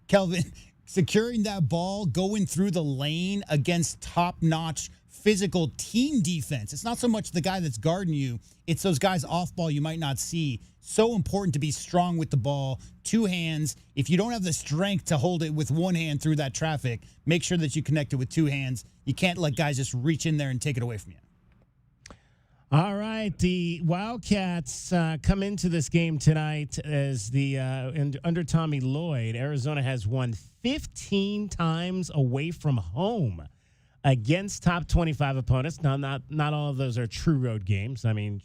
Kelvin, securing that ball, going through the lane against top-notch physical team defense. It's not so much the guy that's guarding you. It's those guys off ball you might not see. so important to be strong with the ball, two hands. If you don't have the strength to hold it with one hand through that traffic, make sure that you connect it with two hands. You can't let guys just reach in there and take it away from you. All right, the Wildcats come into this game tonight as under Tommy Lloyd. Arizona has won 15 times away from home against top 25 opponents. Now, not all of those are true road games. I mean,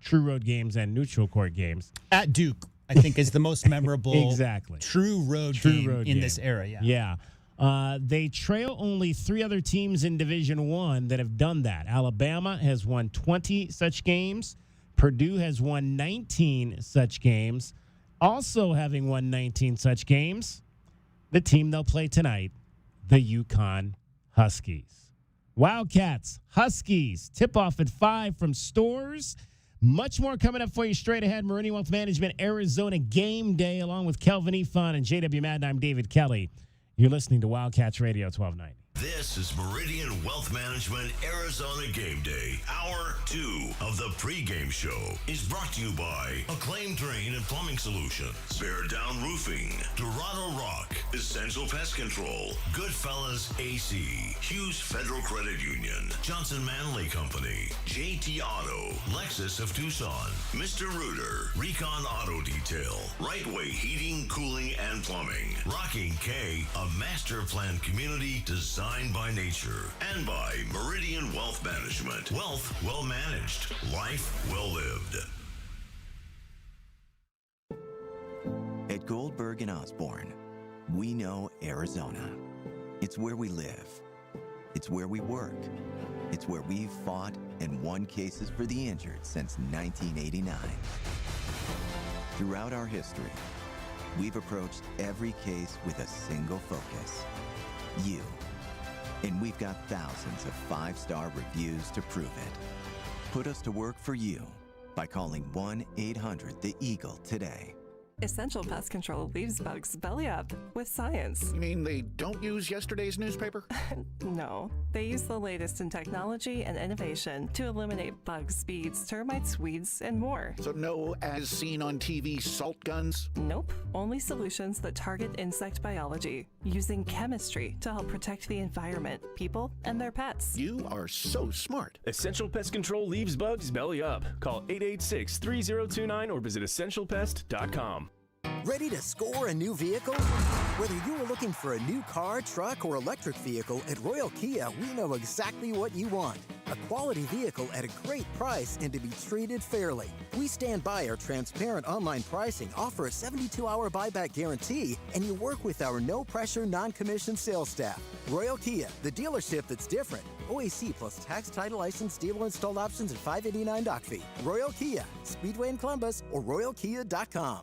true road games and neutral court games. At Duke, I think, is the most memorable exactly true road game in this era. Yeah. They trail only three other teams in Division I that have done that. Alabama has won 20 such games. Purdue has won 19 such games. Also having won 19 such games, the team they'll play tonight, the UConn Huskies. Wildcats, Huskies, tip-off at 5 from Storrs. Much more coming up for you straight ahead. Meridian Wealth Management, Arizona Game Day, along with Kelvin Efon and JW Madden. I'm David Kelly. You're listening to Wildcats Radio 1290. This is Meridian Wealth Management Arizona Game Day. Hour 2 of the pregame show is brought to you by Acclaim Drain and Plumbing Solutions, Bear Down Roofing, Dorado Rock, Essential Pest Control, Goodfellas AC, Hughes Federal Credit Union, Johnson Manley Company, JT Auto, Lexus of Tucson, Mr. Rooter, Recon Auto Detail, Right Way Heating, Cooling, and Plumbing, Rocking K, a master plan community designed by nature, and by Meridian Wealth Management. Wealth well managed, life well lived. At Goldberg and Osborne, we know Arizona. It's where we live. It's where we work. It's where we've fought and won cases for the injured since 1989. Throughout our history, we've approached every case with a single focus: you. And we've got thousands of five-star reviews to prove it. Put us to work for you by calling 1-800-THE-EAGLE today. Essential Pest Control leaves bugs belly up with science. You mean they don't use yesterday's newspaper? No, they use the latest in technology and innovation to eliminate bugs, bees, termites, weeds, and more. So no as seen on TV salt guns? Nope, only solutions that target insect biology, using chemistry to help protect the environment, people, and their pets. You are so smart. Essential Pest Control leaves bugs belly up. Call 886-3029 or visit essentialpest.com. Ready to score a new vehicle? Whether you are looking for a new car, truck, or electric vehicle, at Royal Kia, we know exactly what you want. A quality vehicle at a great price and to be treated fairly. We stand by our transparent online pricing, offer a 72-hour buyback guarantee, and you work with our no-pressure, non-commissioned sales staff. Royal Kia, the dealership that's different. OAC plus tax, title, license, dealer installed options, and $589 doc fee. Royal Kia, Speedway in Columbus, or royalkia.com.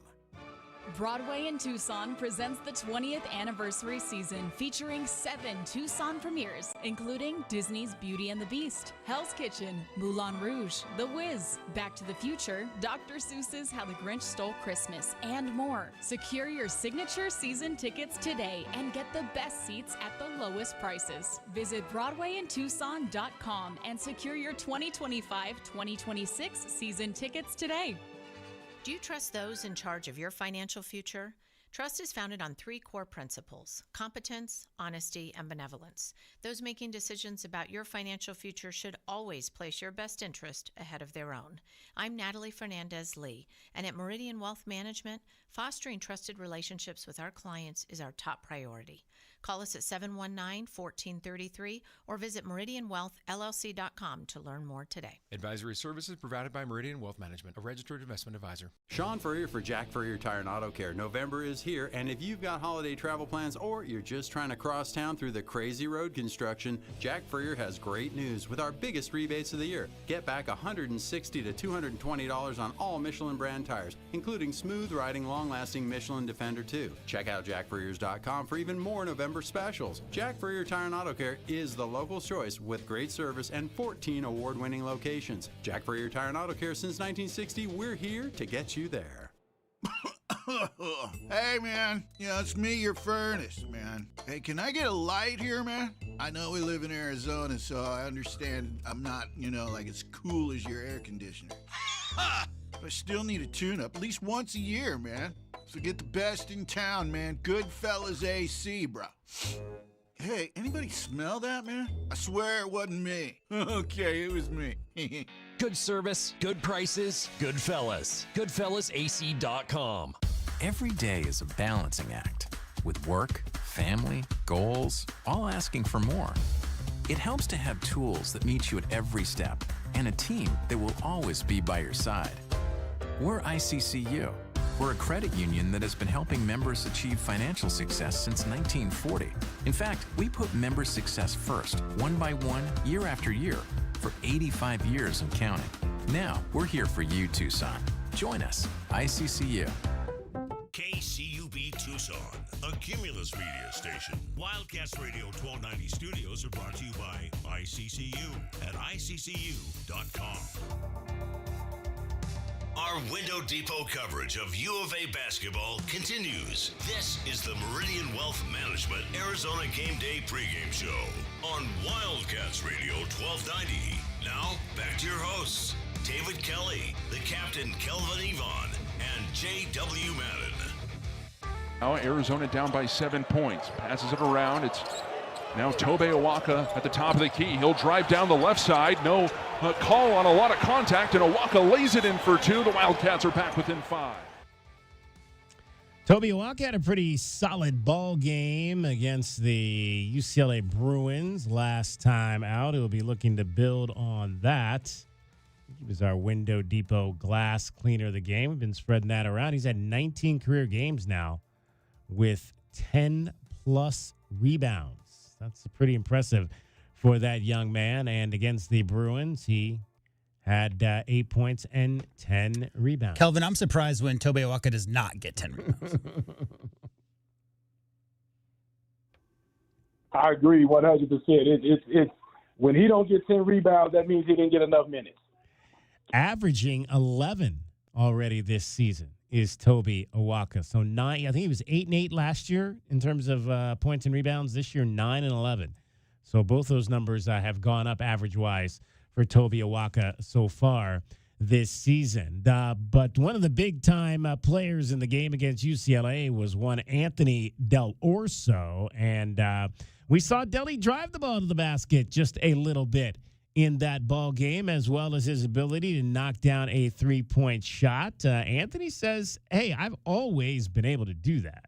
Broadway in Tucson presents the 20th anniversary season featuring 7 Tucson premieres, including Disney's Beauty and the Beast, Hell's Kitchen, Moulin Rouge, The Wiz, Back to the Future, Dr. Seuss's How the Grinch Stole Christmas, and more. Secure your signature season tickets today and get the best seats at the lowest prices. Visit BroadwayInTucson.com and secure your 2025-2026 season tickets today. Do you trust those in charge of your financial future? Trust is founded on 3 core principles: competence, honesty, and benevolence. Those making decisions about your financial future should always place your best interest ahead of their own. I'm Natalie Fernandez-Lee, and at Meridian Wealth Management, fostering trusted relationships with our clients is our top priority. Call us at 719-1433 or visit meridianwealthllc.com to learn more today. Advisory services provided by Meridian Wealth Management, a registered investment advisor. Sean Furrier for Jack Furrier Tire and Auto Care. November is here, and if you've got holiday travel plans or you're just trying to cross town through the crazy road construction, Jack Furrier has great news with our biggest rebates of the year. Get back $160 to $220 on all Michelin brand tires, including smooth riding, long-lasting Michelin Defender 2. Check out jackfurriers.com for even more November specials. Jack Furrier Tire and Auto Care is the local choice with great service and 14 award-winning locations. Jack Furrier Tire and Auto Care since 1960. We're here to get you there. Hey, man. It's me, your furnace, man. Hey, can I get a light here, man? I know we live in Arizona, so I understand I'm not, like as cool as your air conditioner. But I still need a tune-up at least once a year, man. So get the best in town, man. Goodfellas AC, bro. Hey, anybody smell that, man? I swear it wasn't me. Okay, it was me. Good service, good prices, Goodfellas. GoodfellasAC.com. Every day is a balancing act, with work, family, goals, all asking for more. It helps to have tools that meet you at every step and a team that will always be by your side. We're ICCU. We're a credit union that has been helping members achieve financial success since 1940. In fact, we put member success first, one by one, year after year, for 85 years and counting. Now, we're here for you, Tucson. Join us, ICCU. KCUB Tucson, a Cumulus media station. Wildcats Radio 1290 studios are brought to you by ICCU at ICCU.com. Our Window Depot coverage of U of A basketball continues. This is the Meridian Wealth Management Arizona Gameday pregame show on Wildcats Radio 1290. Now, back to your hosts, David Kelly, the captain Kelvin Yvonne, and J.W. Madden. Now Arizona down by 7 points. Passes it around. It's now Tobe Awaka at the top of the key. He'll drive down the left side. No call on a lot of contact, and Awaka lays it in for two. The Wildcats are back within 5. Tobe Awaka had a pretty solid ball game against the UCLA Bruins last time out. He'll be looking to build on that. He was our Window Depot glass cleaner of the game. We've been spreading that around. He's had 19 career games now with 10-plus rebounds. That's pretty impressive for that young man. And against the Bruins, he had 8 points and 10 rebounds. Kelvin, I'm surprised when Tobe Awaka does not get 10 rebounds. I agree 100%. It's when he don't get 10 rebounds, that means he didn't get enough minutes. Averaging 11 already this season is Tobe Awaka. So 9, I think he was 8 and 8 last year in terms of points and rebounds. This year, 9 and 11. So both those numbers have gone up average-wise for Tobe Awaka so far this season. But one of the big-time players in the game against UCLA was one Anthony Del Orso. And we saw Deli drive the ball to the basket just a little bit in that ball game, as well as his ability to knock down a three-point shot. Anthony says, hey, I've always been able to do that.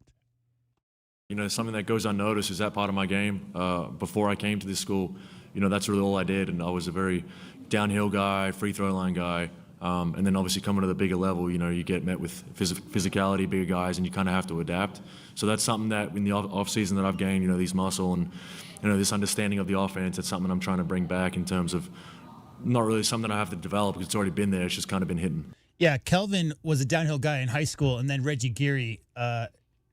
You know, something that goes unnoticed is that part of my game. Before I came to this school, you know, that's really all I did, and I was a very downhill guy, free throw line guy. And then obviously coming to the bigger level, you know, you get met with physicality, bigger guys, and you kind of have to adapt. So that's something that in the off season that I've gained, you know, these muscle and, you know, this understanding of the offense. It's something I'm trying to bring back in terms of not really something I have to develop because it's already been there. It's just kind of been hidden. Yeah, Kelvin was a downhill guy in high school, and then Reggie Geary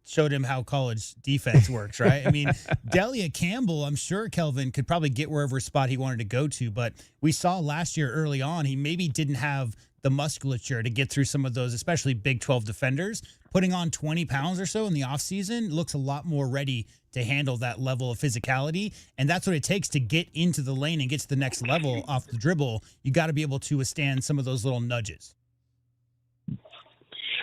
showed him how college defense works, right? I mean, Delia Campbell, I'm sure Kelvin could probably get wherever spot he wanted to go to, but we saw last year early on he maybe didn't have the musculature to get through some of those, especially Big 12 defenders. Putting on 20 pounds or so in the offseason looks a lot more ready to handle that level of physicality, and that's what it takes to get into the lane and get to the next level off the dribble. You got to be able to withstand some of those little nudges.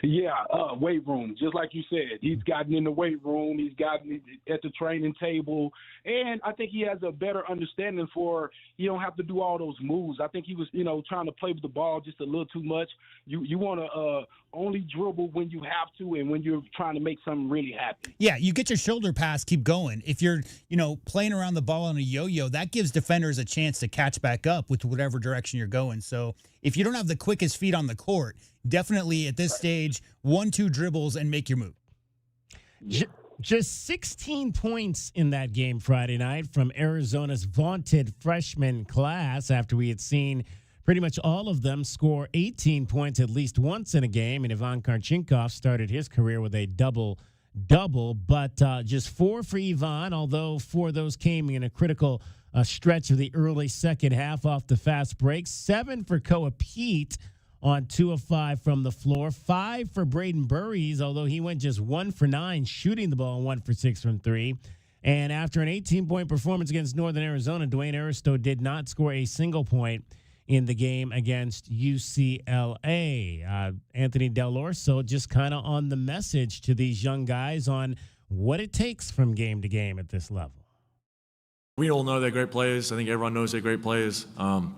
Yeah, weight room, just like you said. He's gotten in the weight room. He's gotten at the training table. And I think he has a better understanding for you don't have to do all those moves. I think he was, trying to play with the ball just a little too much. You want to only dribble when you have to and when you're trying to make something really happen. Yeah, you get your shoulder pass, keep going. If you're, playing around the ball on a yo-yo, that gives defenders a chance to catch back up with whatever direction you're going. So if you don't have the quickest feet on the court, definitely at this stage, 1-2 dribbles and make your move. Just 16 points in that game Friday night from Arizona's vaunted freshman class after we had seen pretty much all of them score 18 points at least once in a game. And Ivan Karchinkov started his career with a double-double, but just 4 for Ivan, although 4 of those came in a critical stretch of the early second half off the fast break. 7 for Koa Pete on 2 of 5 from the floor. 5 for Braden Burries, although he went just 1 for 9 shooting the ball and 1 for 6 from 3. And after an 18-point performance against Northern Arizona, Dwayne Aristo did not score a single point in the game against UCLA. Anthony Del Orso just kind of on the message to these young guys on what it takes from game to game at this level. We all know they're great players. I think everyone knows they're great players.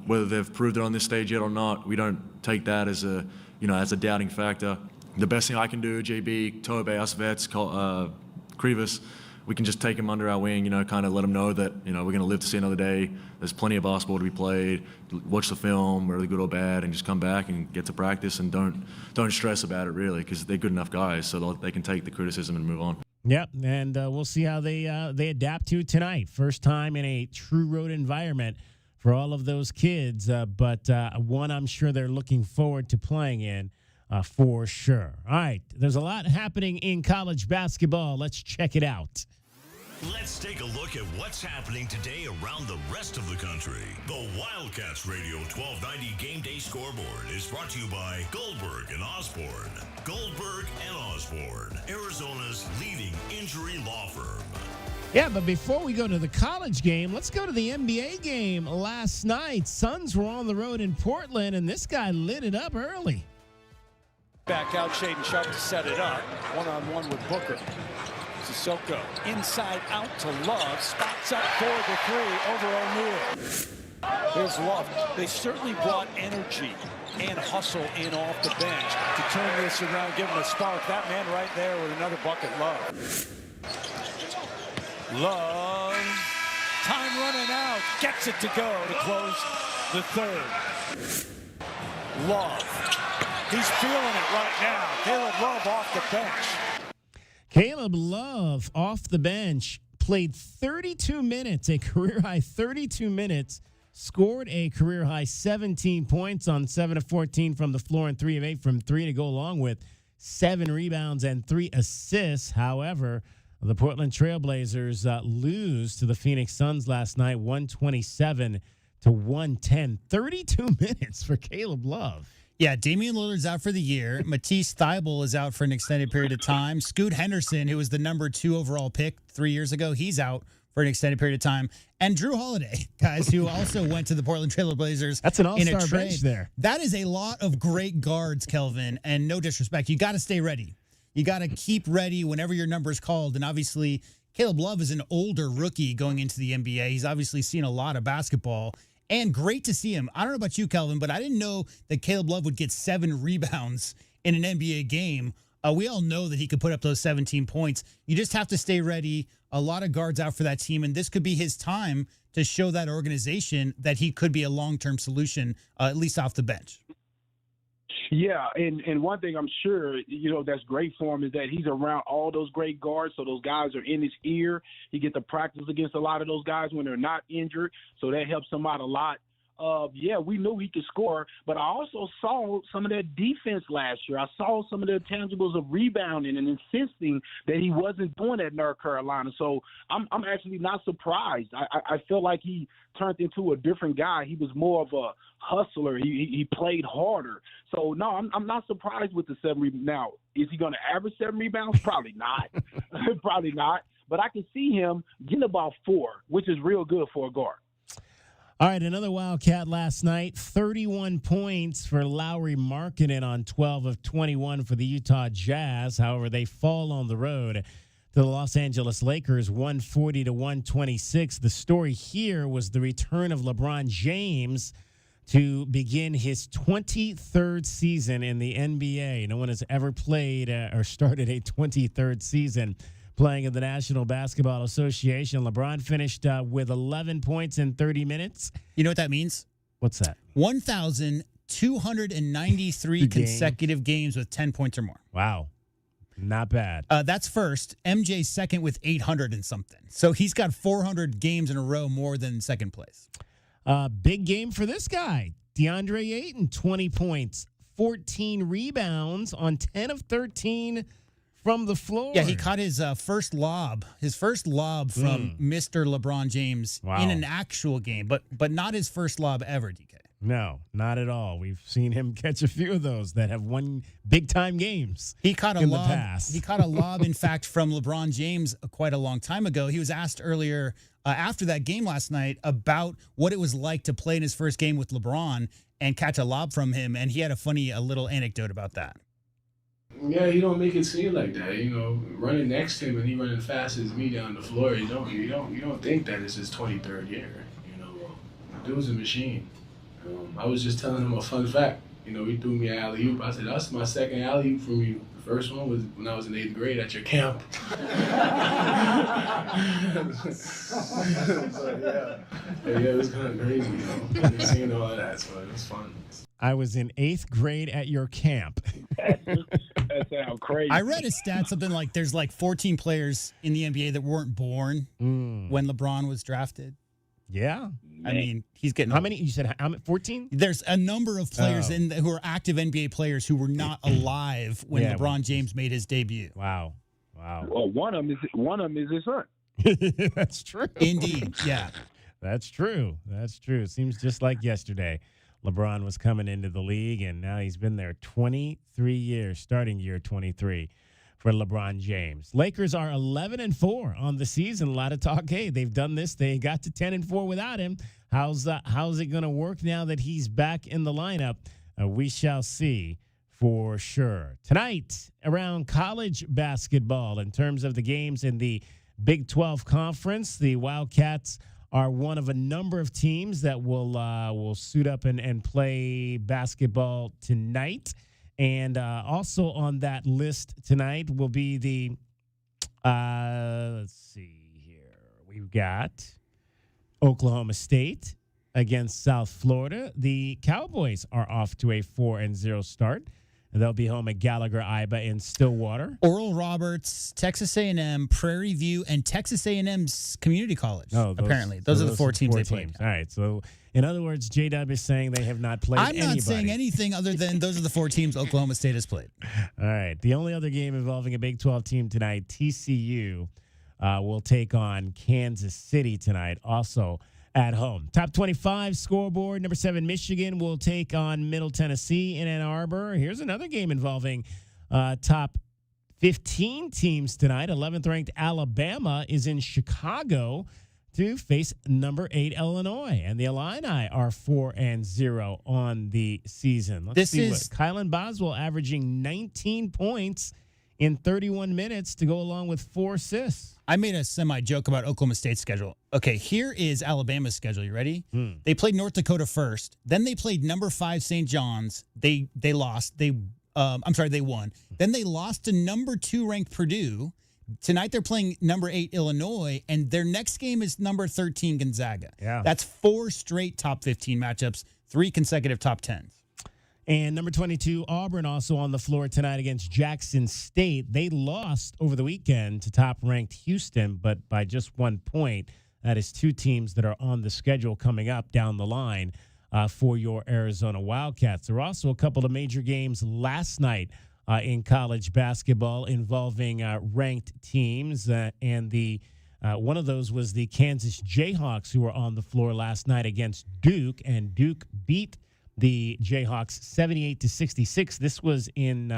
Whether they've proved it on this stage yet or not, we don't take that as a doubting factor. The best thing I can do, JB, Tobe, us vets, Krivas, we can just take them under our wing, kind of let them know that, we're going to live to see another day. There's plenty of basketball to be played. Watch the film, whether good or bad, and just come back and get to practice and don't stress about it really, because they're good enough guys so they can take the criticism and move on. Yep, and we'll see how they adapt to tonight. First time in a true road environment for all of those kids, but one I'm sure they're looking forward to playing in for sure. All right, there's a lot happening in college basketball. Let's check it out. Let's take a look at what's happening today around the rest of the country. The Wildcats Radio 1290 Game Day Scoreboard is brought to you by Goldberg and Osborne. Goldberg and Osborne, Arizona's leading injury law firm. Yeah, but before we go to the college game, let's go to the NBA game last night. Suns were on the road in Portland, and this guy lit it up early. Back out, Shaden Sharp to set it up. One-on-one with Booker. Sissoko inside out to Love. Spots up for the three over O'Neal. Here's Love. They certainly brought energy and hustle in off the bench to turn this around, give him a spark. That man right there with another bucket, Love. Love. Time running out. Gets it to go to close the third. Love. He's feeling it right now. Caleb Love off the bench. Caleb Love off the bench played 32 minutes, a career-high 32 minutes, scored a career-high 17 points on 7 of 14 from the floor and 3 of 8 from 3 to go along with 7 rebounds and 3 assists. However, the Portland Trailblazers lose to the Phoenix Suns last night, 127 to 110. 32 minutes for Caleb Love. Yeah, Damian Lillard's out for the year. Matisse Thybulle is out for an extended period of time. Scoot Henderson, who was the number 2 overall pick 3 years ago, he's out for an extended period of time. And Drew Holiday, guys, who also went to the Portland Trail Blazers. That's an in a all-star trade. bench there. That is a lot of great guards, Kelvin, and no disrespect. You got to stay ready. You got to keep ready whenever your number is called. And obviously, Caleb Love is an older rookie going into the NBA. He's obviously seen a lot of basketball. And great to see him. I don't know about you, Kelvin, but I didn't know that Caleb Love would get 7 rebounds in an NBA game. We all know that he could put up those 17 points. You just have to stay ready. A lot of guards out for that team, and this could be his time to show that organization that he could be a long-term solution, at least off the bench. Yeah, and one thing I'm sure, that's great for him is that he's around all those great guards, so those guys are in his ear. He gets to practice against a lot of those guys when they're not injured, so that helps him out a lot. We knew he could score, but I also saw some of that defense last year. I saw some of the tangibles of rebounding and insisting that he wasn't doing at North Carolina. So I'm actually not surprised. I feel like he turned into a different guy. He was more of a hustler. He played harder. So, no, I'm not surprised with the 7 rebounds. Now, is he going to average 7 rebounds? Probably not. Probably not. But I can see him getting about 4, which is real good for a guard. All right, another Wildcat last night, 31 points for Lauri Markkanen on 12 of 21 for the Utah Jazz. However, they fall on the road to the Los Angeles Lakers, 140 to 126. The story here was the return of LeBron James to begin his 23rd season in the NBA. No one has ever played or started a 23rd season playing in the National Basketball Association. LeBron finished with 11 points in 30 minutes. You know what that means? What's that? 1,293 consecutive games with 10 points or more. Wow. Not bad. That's first. MJ's second with 800 and something. So he's got 400 games in a row more than second place. Big game for this guy. DeAndre Ayton, 20 points, 14 rebounds on 10 of 13 from the floor. Yeah, he caught his first lob from Mr. LeBron James in an actual game, but not his first lob ever, DK. No, not at all. We've seen him catch a few of those that have won big-time games. He caught a in lob. the past. He caught a lob, in fact, from LeBron James quite a long time ago. He was asked earlier after that game last night about what it was like to play in his first game with LeBron and catch a lob from him, and he had a little anecdote about that. Yeah, he don't make it seem like that. You know, running next to him and he running fast as me down the floor. You don't think that it's his 23rd year. You know, the dude's a machine. I was just telling him a fun fact. You know, he threw me an alley-oop. I said, that's my second alley-oop from you. The first one was when I was in 8th grade at your camp. So, yeah, it was kind of crazy, you know, seeing all of that, so it was fun. I was in 8th grade at your camp. That sounds crazy. I read a stat, something like there's like 14 players in the NBA that weren't born when LeBron was drafted. Yeah. I mean, he's getting... How many? You said 14? There's a number of players who are active NBA players who were not alive when LeBron James made his debut. Wow. Well, one of them is his son. That's true. Indeed, yeah. That's true. It seems just like yesterday. LeBron was coming into the league, and now he's been there 23 years, starting year 23 for LeBron James. Lakers are 11-4 on the season. A lot of talk. Hey, they've done this. They got to 10-4 without him. How's it going to work now that he's back in the lineup? We shall see for sure. Tonight, around college basketball, in terms of the games in the Big 12 Conference, the Wildcats are one of a number of teams that will suit up and play basketball tonight. And also on that list tonight will be the, let's see here. We've got Oklahoma State against South Florida. The Cowboys are off to a 4-0 start. They'll be home at Gallagher-Iba in Stillwater. Oral Roberts, Texas A&M, Prairie View, and Texas A&M's Community College, apparently. Those are the four teams they played. All right, so in other words, J-Dub is saying they have not played anybody. I'm not saying anything other than those are the four teams Oklahoma State has played. All right, the only other game involving a Big 12 team tonight, TCU will take on Kansas City tonight, also at home. Top 25 scoreboard. Number 7, Michigan will take on Middle Tennessee in Ann Arbor. Here's another game involving top 15 teams tonight. 11th ranked Alabama is in Chicago to face number 8 Illinois. And the Illini are 4-0 on the season. Let's see what Kylan Boswell averaging 19 points in 31 minutes to go along with 4 assists. I made a semi-joke about Oklahoma State's schedule. Okay, here is Alabama's schedule. You ready? They played North Dakota first. Then they played number 5 St. John's. They lost. They won. Then they lost to number 2 ranked Purdue. Tonight they're playing number 8 Illinois, and their next game is number 13 Gonzaga. Yeah. That's 4 straight top 15 matchups, 3 consecutive top 10s. And number 22, Auburn, also on the floor tonight against Jackson State. They lost over the weekend to top-ranked Houston, but by just 1 point. That is 2 teams that are on the schedule coming up down the line for your Arizona Wildcats. There were also a couple of major games last night in college basketball involving ranked teams, and the one of those was the Kansas Jayhawks, who were on the floor last night against Duke, and Duke beat the Jayhawks 78-66. This was in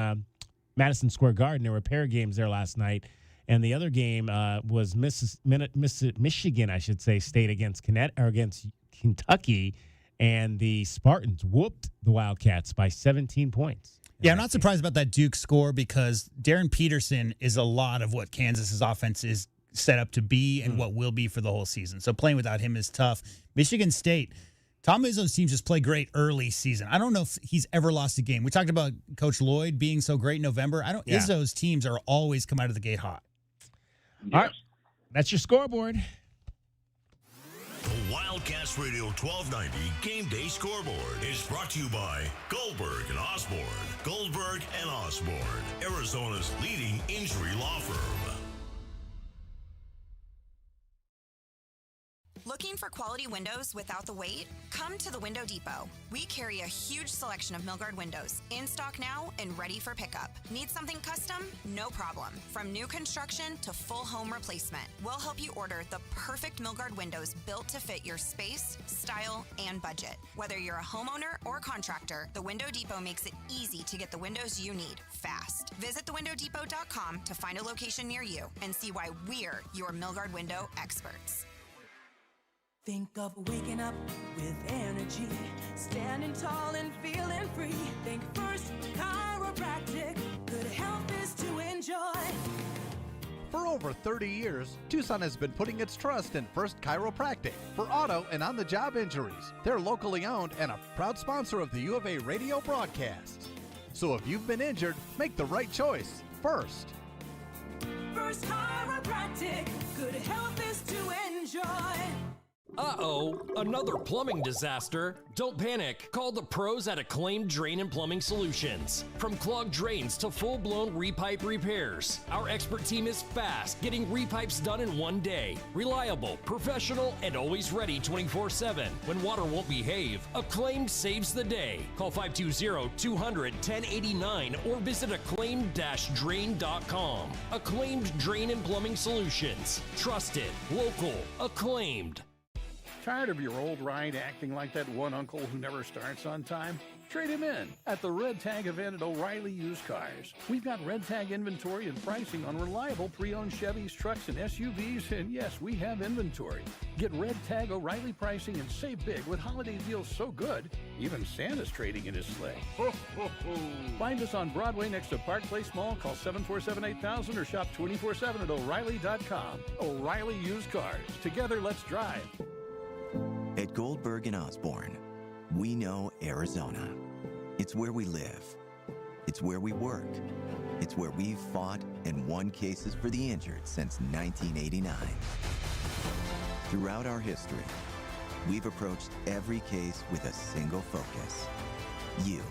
Madison Square Garden. There were pair games there last night. And the other game was Michigan, I should say, State against Kentucky. And the Spartans whooped the Wildcats by 17 points. Yeah, I'm not surprised about that Duke score because Darren Peterson is a lot of what Kansas's offense is set up to be and what will be for the whole season. So playing without him is tough. Michigan State, Tom Izzo's teams just play great early season. I don't know if he's ever lost a game. We talked about Coach Lloyd being so great in November. Izzo's teams are always come out of the gate hot. Yes. All right, that's your scoreboard. The Wildcats Radio 1290 Game Day Scoreboard is brought to you by Goldberg and Osborne. Goldberg and Osborne, Arizona's leading injury law firm. Looking for quality windows without the wait? Come to the Window Depot. We carry a huge selection of Milgard windows, in stock now and ready for pickup. Need something custom? No problem. From new construction to full home replacement, we'll help you order the perfect Milgard windows built to fit your space, style, and budget. Whether you're a homeowner or contractor, the Window Depot makes it easy to get the windows you need fast. Visit thewindowdepot.com to find a location near you and see why we're your Milgard window experts. Think of waking up with energy, standing tall and feeling free. Think First Chiropractic, good health is to enjoy. For over 30 years, Tucson has been putting its trust in First Chiropractic for auto and on-the-job injuries. They're locally owned and a proud sponsor of the U of A radio broadcasts. So if you've been injured, make the right choice first. First Chiropractic, good health is to enjoy. Uh-oh, another plumbing disaster. Don't panic. Call the pros at Acclaimed Drain and Plumbing Solutions. From clogged drains to full-blown repipe repairs, our expert team is fast, getting repipes done in one day. Reliable, professional, and always ready 24/7. When water won't behave, Acclaimed saves the day. Call 520-200-1089 or visit acclaimed-drain.com. Acclaimed Drain and Plumbing Solutions. Trusted, local, acclaimed. Tired of your old ride acting like that one uncle who never starts on time? Trade him in at the Red Tag event at O'Reilly Used Cars. We've got Red Tag inventory and pricing on reliable pre-owned Chevys, trucks, and SUVs, and yes, we have inventory. Get Red Tag O'Reilly pricing and save big with holiday deals so good, even Santa's trading in his sleigh. Ho, ho, ho. Find us on Broadway next to Park Place Mall. Call 747-8000 or shop 24/7 at O'Reilly.com. O'Reilly Used Cars. Together, let's drive. At Goldberg and Osborne, we know Arizona. It's where we live. It's where we work. It's where we've fought and won cases for the injured since 1989. Throughout our history, we've approached every case with a single focus: you.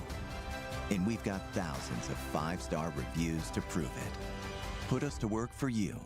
And we've got thousands of 5-star reviews to prove it. Put us to work for you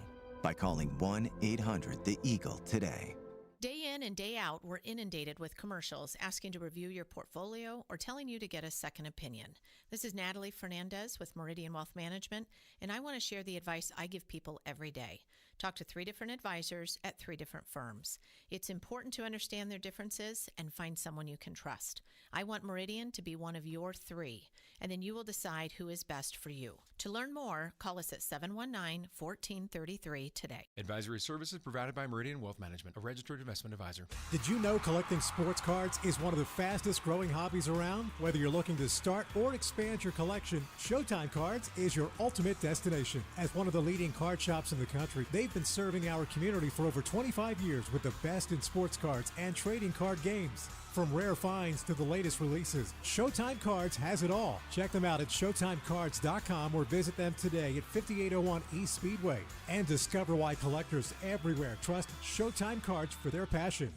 by calling 1-800-THE-EAGLE today. Day in and day out, we're inundated with commercials asking to review your portfolio or telling you to get a second opinion. This is Natalie Fernandez with Meridian Wealth Management, and I want to share the advice I give people every day. Talk to 3 different advisors at 3 different firms. It's important to understand their differences and find someone you can trust. I want Meridian to be one of your 3, and then you will decide who is best for you. To learn more, call us at 719-1433 today. Advisory services provided by Meridian Wealth Management, a registered investment advisor. Did you know collecting sports cards is one of the fastest growing hobbies around? Whether you're looking to start or expand your collection, Showtime Cards is your ultimate destination. As one of the leading card shops in the country, they've been serving our community for over 25 years with the best in sports cards and trading card games. From rare finds to the latest releases, Showtime Cards has it all. Check them out at ShowtimeCards.com or visit them today at 5801 East Speedway. And discover why collectors everywhere trust Showtime Cards for their passion.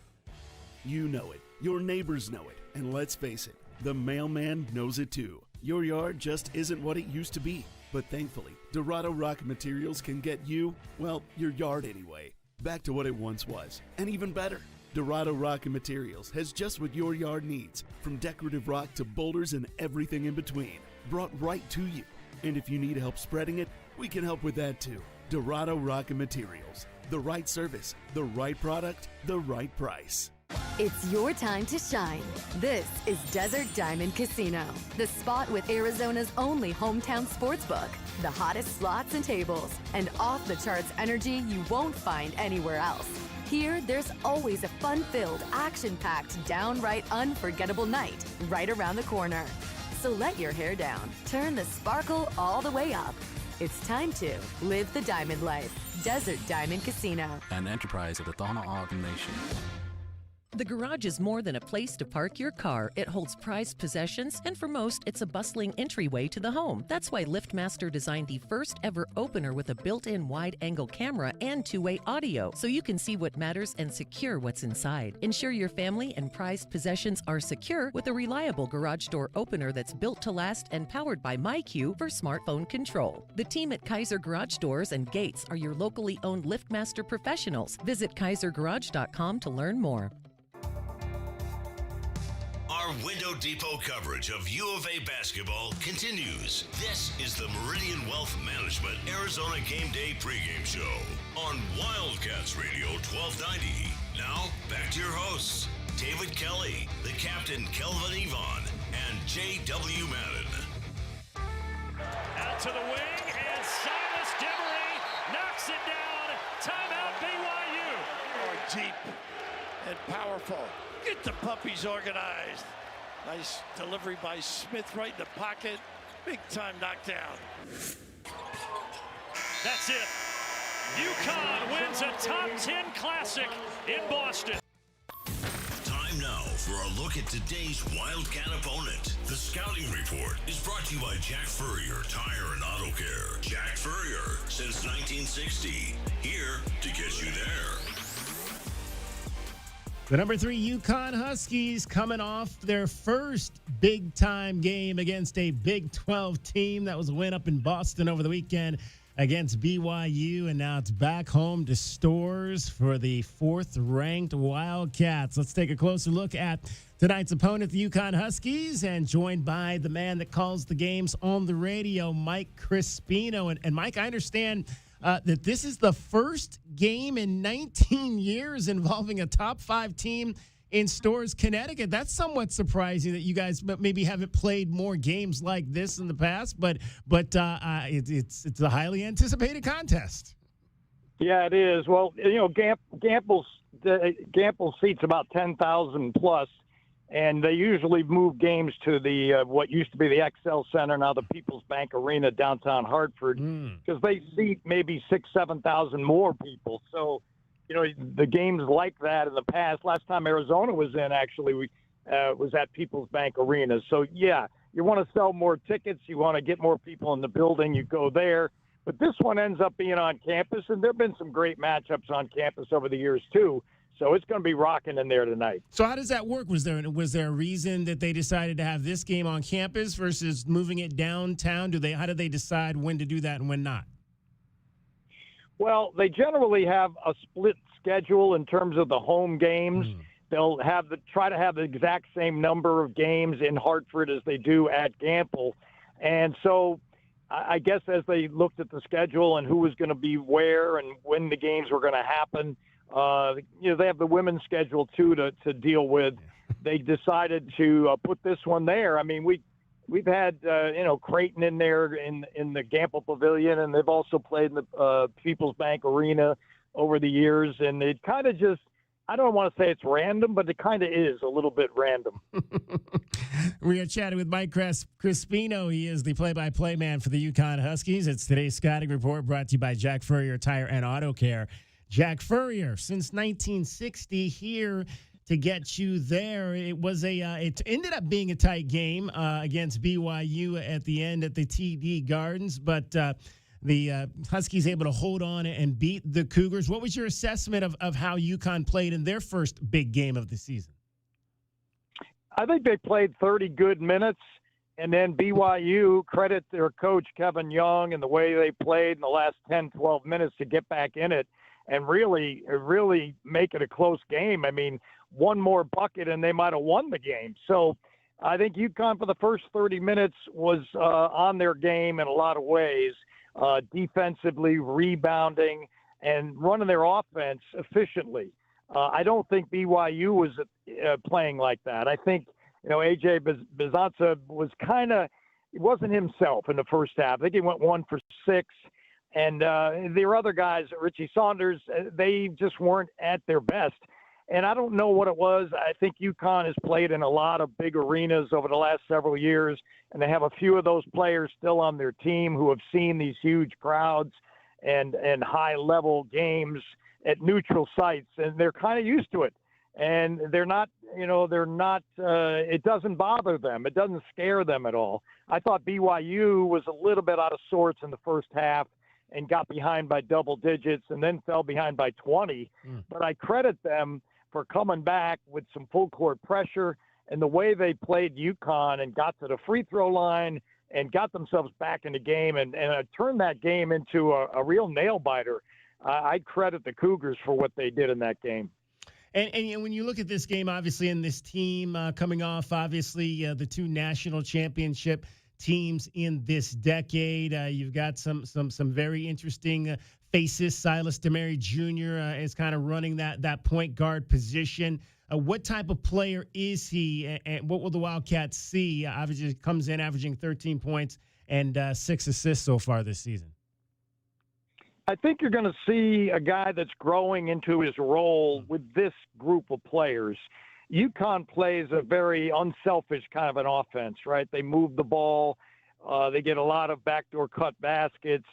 You know it. Your neighbors know it. And let's face it, the mailman knows it too. Your yard just isn't what it used to be. But thankfully, Dorado Rock Materials can get you, well, your yard anyway, back to what it once was, and even better. Dorado Rock Materials has just what your yard needs, from decorative rock to boulders and everything in between, brought right to you. And if you need help spreading it, we can help with that too. Dorado Rock Materials. The right service, the right product, the right price. It's your time to shine. This is Desert Diamond Casino, the spot with Arizona's only hometown sportsbook, the hottest slots and tables, and off-the-charts energy you won't find anywhere else. Here, there's always a fun-filled, action-packed, downright unforgettable night right around the corner. So let your hair down, turn the sparkle all the way up. It's time to live the diamond life. Desert Diamond Casino. An enterprise of the Tohono O'odham Nation. The garage is more than a place to park your car. It holds prized possessions, and for most, it's a bustling entryway to the home. That's why LiftMaster designed the first ever opener with a built-in wide-angle camera and two-way audio, so you can see what matters and secure what's inside. Ensure your family and prized possessions are secure with a reliable garage door opener that's built to last and powered by MyQ for smartphone control. The team at Kaiser Garage Doors and Gates are your locally owned LiftMaster professionals. Visit KaiserGarage.com to learn more. Our Window Depot coverage of U of A basketball continues. This is the Meridian Wealth Management Arizona Game Day pregame show on Wildcats Radio 1290. Now, back to your hosts, David Kelly, the captain Kelvin Yvonne, and J.W. Madden. Out to the wing, and Silas Demery knocks it down. Timeout BYU. Oh, deep and powerful. Get the puppies organized. Nice delivery by Smith right in the pocket. Big time knockdown. That's it. UConn wins a top 10 classic in Boston. Time now for a look at today's Wildcat opponent. The Scouting Report is brought to you by Jack Furrier Tire and Auto Care. Jack Furrier, since 1960. Here to get you there. The number 3 UConn Huskies coming off their first big-time game against a Big 12 team. That was a win up in Boston over the weekend against BYU, and now it's back home to Storrs for the 4th-ranked Wildcats. Let's take a closer look at tonight's opponent, the UConn Huskies, and joined by the man that calls the games on the radio, Mike Crispino. And Mike, I understand that this is the first game in 19 years involving a top 5 team in Storrs, Connecticut. That's somewhat surprising that you guys maybe haven't played more games like this in the past, but it's a highly anticipated contest. Yeah, it is. Well, Gamble seats about 10,000 plus, and they usually move games to the what used to be the XL Center, now the People's Bank Arena, downtown Hartford, because they seat maybe 7,000 more people. So, the games like that in the past. Last time Arizona was in, actually, was at People's Bank Arena. So, yeah, you want to sell more tickets, you want to get more people in the building, you go there. But this one ends up being on campus, and there have been some great matchups on campus over the years too. So it's going to be rocking in there tonight. So how does that work? Was there a reason that they decided to have this game on campus versus moving it downtown? How do they decide when to do that and when not? Well, they generally have a split schedule in terms of the home games. They'll try to have the exact same number of games in Hartford as they do at Gamble. And so I guess as they looked at the schedule and who was going to be where and when the games were going to happen, they have the women's schedule too to deal with. They decided to put this one there. I mean, we've had Creighton in there in the Gamble Pavilion, and they've also played in the People's Bank Arena over the years. And it kind of just, I don't want to say it's random, but it kind of is a little bit random. We are chatting with Mike Crispino. He is the play-by-play man for the UConn Huskies. It's today's Scouting Report brought to you by Jack Furrier Tire and Auto Care. Jack Furrier, since 1960, here to get you there. It was it ended up being a tight game against BYU at the end at the TD Gardens, but the Huskies able to hold on and beat the Cougars. What was your assessment of how UConn played in their first big game of the season? I think they played 30 good minutes, and then BYU, credit their coach Kevin Young and the way they played in the last 10, 12 minutes to get back in it and really make it a close game. I mean, one more bucket and they might have won the game. So I think UConn for the first 30 minutes was on their game in a lot of ways, defensively, rebounding, and running their offense efficiently. I don't think BYU was playing like that. I think, A.J. Bizanza was he wasn't himself in the first half. I think he went 1 for 6. And their other guys, Richie Saunders, they just weren't at their best. And I don't know what it was. I think UConn has played in a lot of big arenas over the last several years, and they have a few of those players still on their team who have seen these huge crowds and high-level games at neutral sites, and they're kind of used to it. And they're not, it doesn't bother them. It doesn't scare them at all. I thought BYU was a little bit out of sorts in the first half and got behind by double digits and then fell behind by 20. But I credit them for coming back with some full court pressure and the way they played UConn and got to the free throw line and got themselves back in the game and turned that game into a real nail biter. I credit the Cougars for what they did in that game. And when you look at this game, obviously, and this team coming off, obviously, the two national championship teams in this decade, you've got some very interesting faces. Silas Demery Jr. Is kind of running that point guard position. What type of player is he, and what will the Wildcats see? Obviously, comes in averaging 13 points and 6 assists so far this season. I think you're going to see a guy that's growing into his role with this group of players. UConn plays a very unselfish kind of an offense, right? They move the ball. They get a lot of backdoor cut baskets.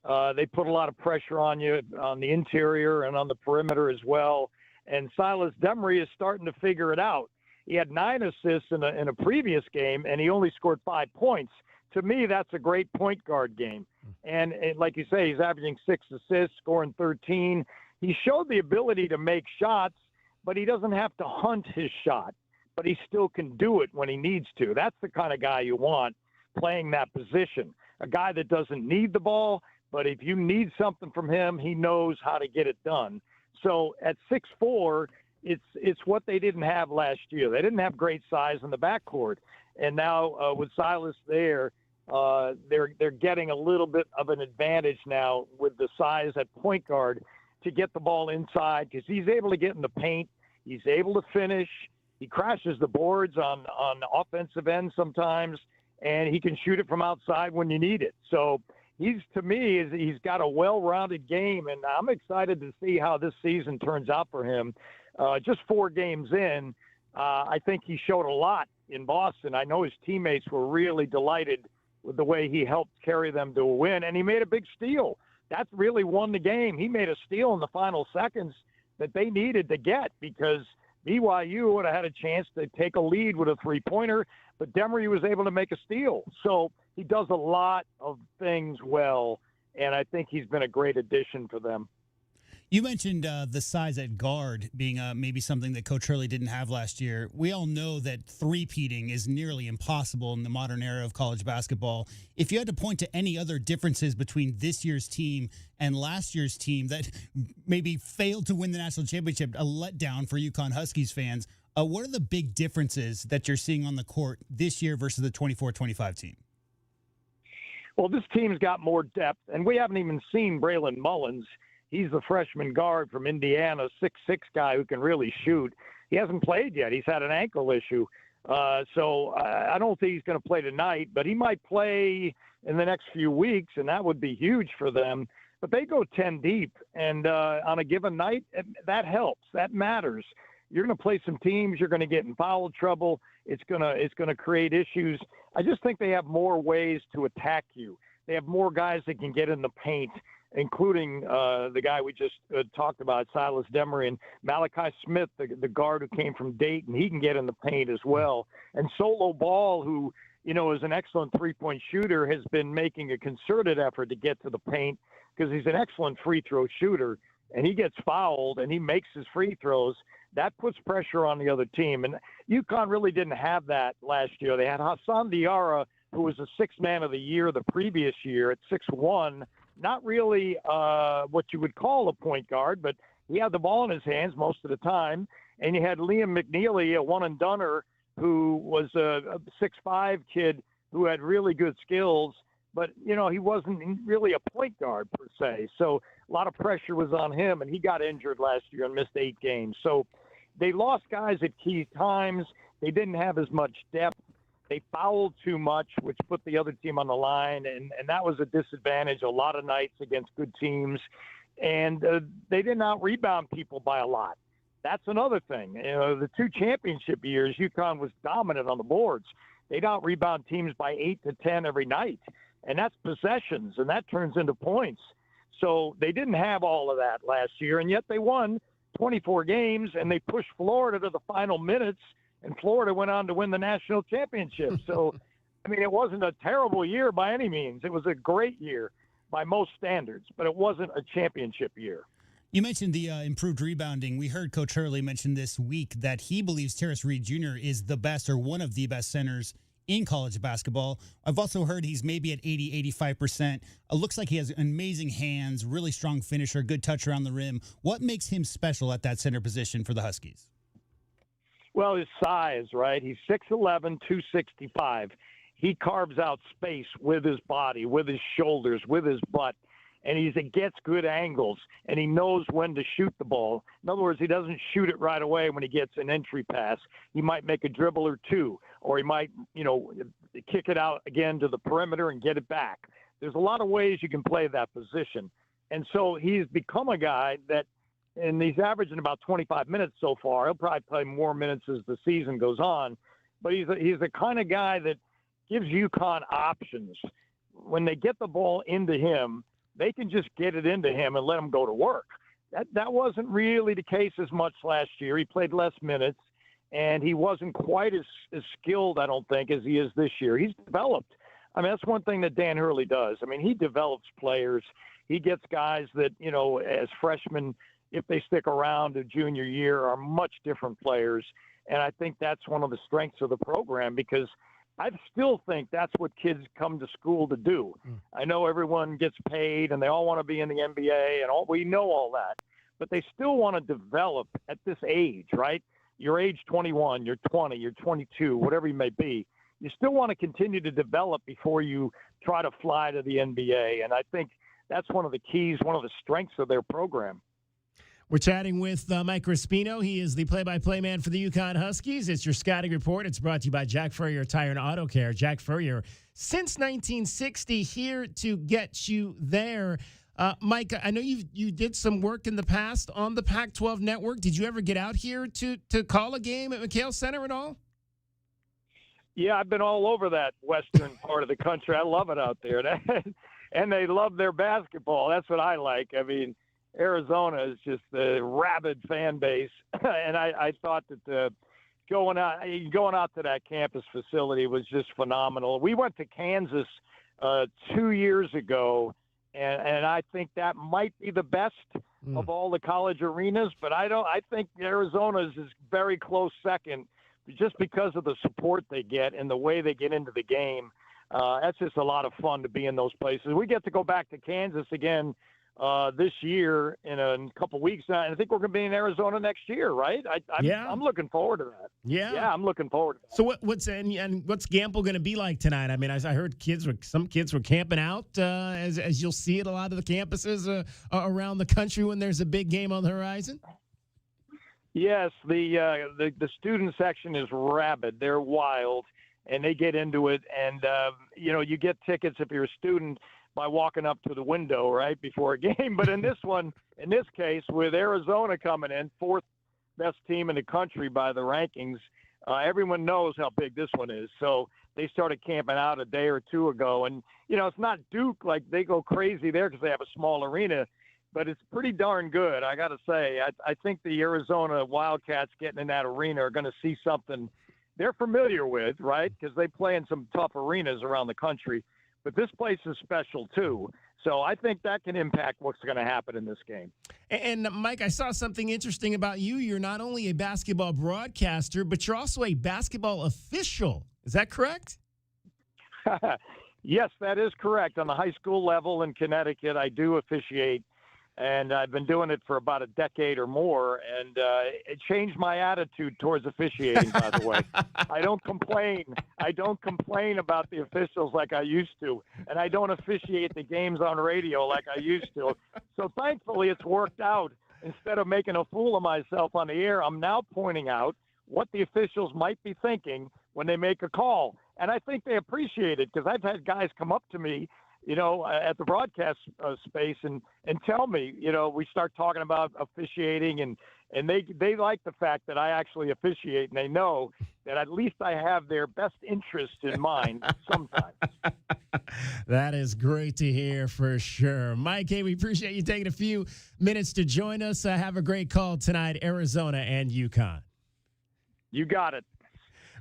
They put a lot of pressure on you on the interior and on the perimeter as well. And Silas Demery is starting to figure it out. He had 9 assists in a previous game, and he only scored 5 points. To me, that's a great point guard game. And like you say, he's averaging 6 assists, scoring 13. He showed the ability to make shots, but he doesn't have to hunt his shot. But he still can do it when he needs to. That's the kind of guy you want playing that position. A guy that doesn't need the ball, but if you need something from him, he knows how to get it done. So at 6'4", it's what they didn't have last year. They didn't have great size in the backcourt. And now with Silas there, they're getting a little bit of an advantage now with the size at point guard to get the ball inside because he's able to get in the paint. He's able to finish. He crashes the boards on offensive end sometimes, and he can shoot it from outside when you need it. So he's got a well-rounded game, and I'm excited to see how this season turns out for him. Just 4 games in, I think he showed a lot in Boston. I know his teammates were really delighted with the way he helped carry them to a win, and he made a big steal. That really won the game. He made a steal in the final seconds that they needed to get because BYU would have had a chance to take a lead with a three-pointer, but Demery was able to make a steal. So he does a lot of things well, and I think he's been a great addition for them. You mentioned the size at guard being maybe something that Coach Hurley didn't have last year. We all know that three-peating is nearly impossible in the modern era of college basketball. If you had to point to any other differences between this year's team and last year's team that maybe failed to win the national championship, a letdown for UConn Huskies fans, what are the big differences that you're seeing on the court this year versus the 24-25 team? Well, this team's got more depth, and we haven't even seen Braylon Mullins. He's the freshman guard from Indiana, 6'6" guy who can really shoot. He hasn't played yet. He's had an ankle issue. So I don't think he's going to play tonight, but he might play in the next few weeks, and that would be huge for them. But they go 10 deep, and on a given night, that helps. That matters. You're going to play some teams. You're going to get in foul trouble. It's going to create issues. I just think they have more ways to attack you. They have more guys that can get in the paint, including the guy we just talked about, Silas Demery, and Malachi Smith, the guard who came from Dayton. He can get in the paint as well. And Solo Ball, who, is an excellent three-point shooter, has been making a concerted effort to get to the paint because he's an excellent free throw shooter, and he gets fouled and he makes his free throws. That puts pressure on the other team. And UConn really didn't have that last year. They had Hassan Diarra, who was a sixth man of the year the previous year at 6'1", not really what you would call a point guard, but he had the ball in his hands most of the time. And you had Liam McNeely, a one-and-doner, who was a 6'5" kid who had really good skills, but, he wasn't really a point guard per se. So a lot of pressure was on him, and he got injured last year and missed 8 games. So they lost guys at key times. They didn't have as much depth. They fouled too much, which put the other team on the line, and that was a disadvantage a lot of nights against good teams. And they did not rebound people by a lot. That's another thing. The 2 championship years, UConn was dominant on the boards. They don't rebound teams by 8 to 10 every night, and that's possessions, and that turns into points. So they didn't have all of that last year, and yet they won 24 games, and they pushed Florida to the final minutes, and Florida went on to win the national championship. So, I mean, it wasn't a terrible year by any means. It was a great year by most standards, but it wasn't a championship year. You mentioned the improved rebounding. We heard Coach Hurley mention this week that he believes Terrace Reed Jr. is the best or one of the best centers in college basketball. I've also heard he's maybe at 80, 85%. It looks like he has amazing hands, really strong finisher, good touch around the rim. What makes him special at that center position for the Huskies? Well, his size, right? He's 6'11", 265. He carves out space with his body, with his shoulders, with his butt, and he gets good angles, and he knows when to shoot the ball. In other words, he doesn't shoot it right away when he gets an entry pass. He might make a dribble or two, or he might, kick it out again to the perimeter and get it back. There's a lot of ways you can play that position. And so he's become a guy that, and he's averaging about 25 minutes so far. He'll probably play more minutes as the season goes on, but he's the kind of guy that gives UConn options. When they get the ball into him, they can just get it into him and let him go to work. That wasn't really the case as much last year. He played less minutes, and he wasn't quite as skilled, I don't think, as he is this year. He's developed. I mean, that's one thing that Dan Hurley does. I mean, he develops players. He gets guys that, as freshmen, if they stick around to junior year, are much different players. And I think that's one of the strengths of the program, because I still think that's what kids come to school to do. I know everyone gets paid and they all want to be in the NBA, and we know all that, but they still want to develop at this age, right? You're age 21, you're 20, you're 22, whatever you may be. You still want to continue to develop before you try to fly to the NBA. And I think that's one of the keys, one of the strengths of their program. We're chatting with Mike Raspino. He is the play-by-play man for the UConn Huskies. It's your scouting report. It's brought to you by Jack Furrier Tire and Auto Care. Jack Furrier, since 1960, here to get you there. Mike, I know you did some work in the past on the Pac-12 network. Did you ever get out here to call a game at McHale Center at all? Yeah, I've been all over that western part of the country. I love it out there. And they love their basketball. That's what I like. I mean, Arizona is just a rabid fan base, and I thought that going out to that campus facility was just phenomenal. We went to Kansas 2 years ago, and I think that might be the best of all the college arenas. But I think Arizona's is very close second, just because of the support they get and the way they get into the game. That's just a lot of fun to be in those places. We get to go back to Kansas again this year in a couple weeks now, and I think we're going to be in Arizona next year, right? I'm looking forward to that. Yeah, I'm looking forward to that. So what's Gamble going to be like tonight? I mean, I heard some kids were camping out, as you'll see at a lot of the campuses around the country when there's a big game on the horizon. Yes, the student section is rabid. They're wild, and they get into it. And you get tickets if you're a student by walking up to the window right before a game. But in this case, with Arizona coming in, fourth best team in the country by the rankings, everyone knows how big this one is. So they started camping out a day or two ago. And, it's not Duke, like they go crazy there because they have a small arena, but it's pretty darn good. I got to say, I think the Arizona Wildcats getting in that arena are going to see something they're familiar with, right? Because they play in some tough arenas around the country. But this place is special, too. So I think that can impact what's going to happen in this game. And, Mike, I saw something interesting about you. You're not only a basketball broadcaster, but you're also a basketball official. Is that correct? Yes, that is correct. On the high school level in Connecticut, I do officiate. And I've been doing it for about a decade or more, and it changed my attitude towards officiating, by the way. I don't complain about the officials like I used to, and I don't officiate the games on radio like I used to. So thankfully it's worked out. Instead of making a fool of myself on the air, I'm now pointing out what the officials might be thinking when they make a call. And I think they appreciate it, because I've had guys come up to me at the broadcast space and tell me, we start talking about officiating, and they like the fact that I actually officiate, and they know that at least I have their best interest in mind sometimes. That is great to hear for sure. Mike, hey, we appreciate you taking a few minutes to join us. Have a great call tonight, Arizona and UConn. You got it.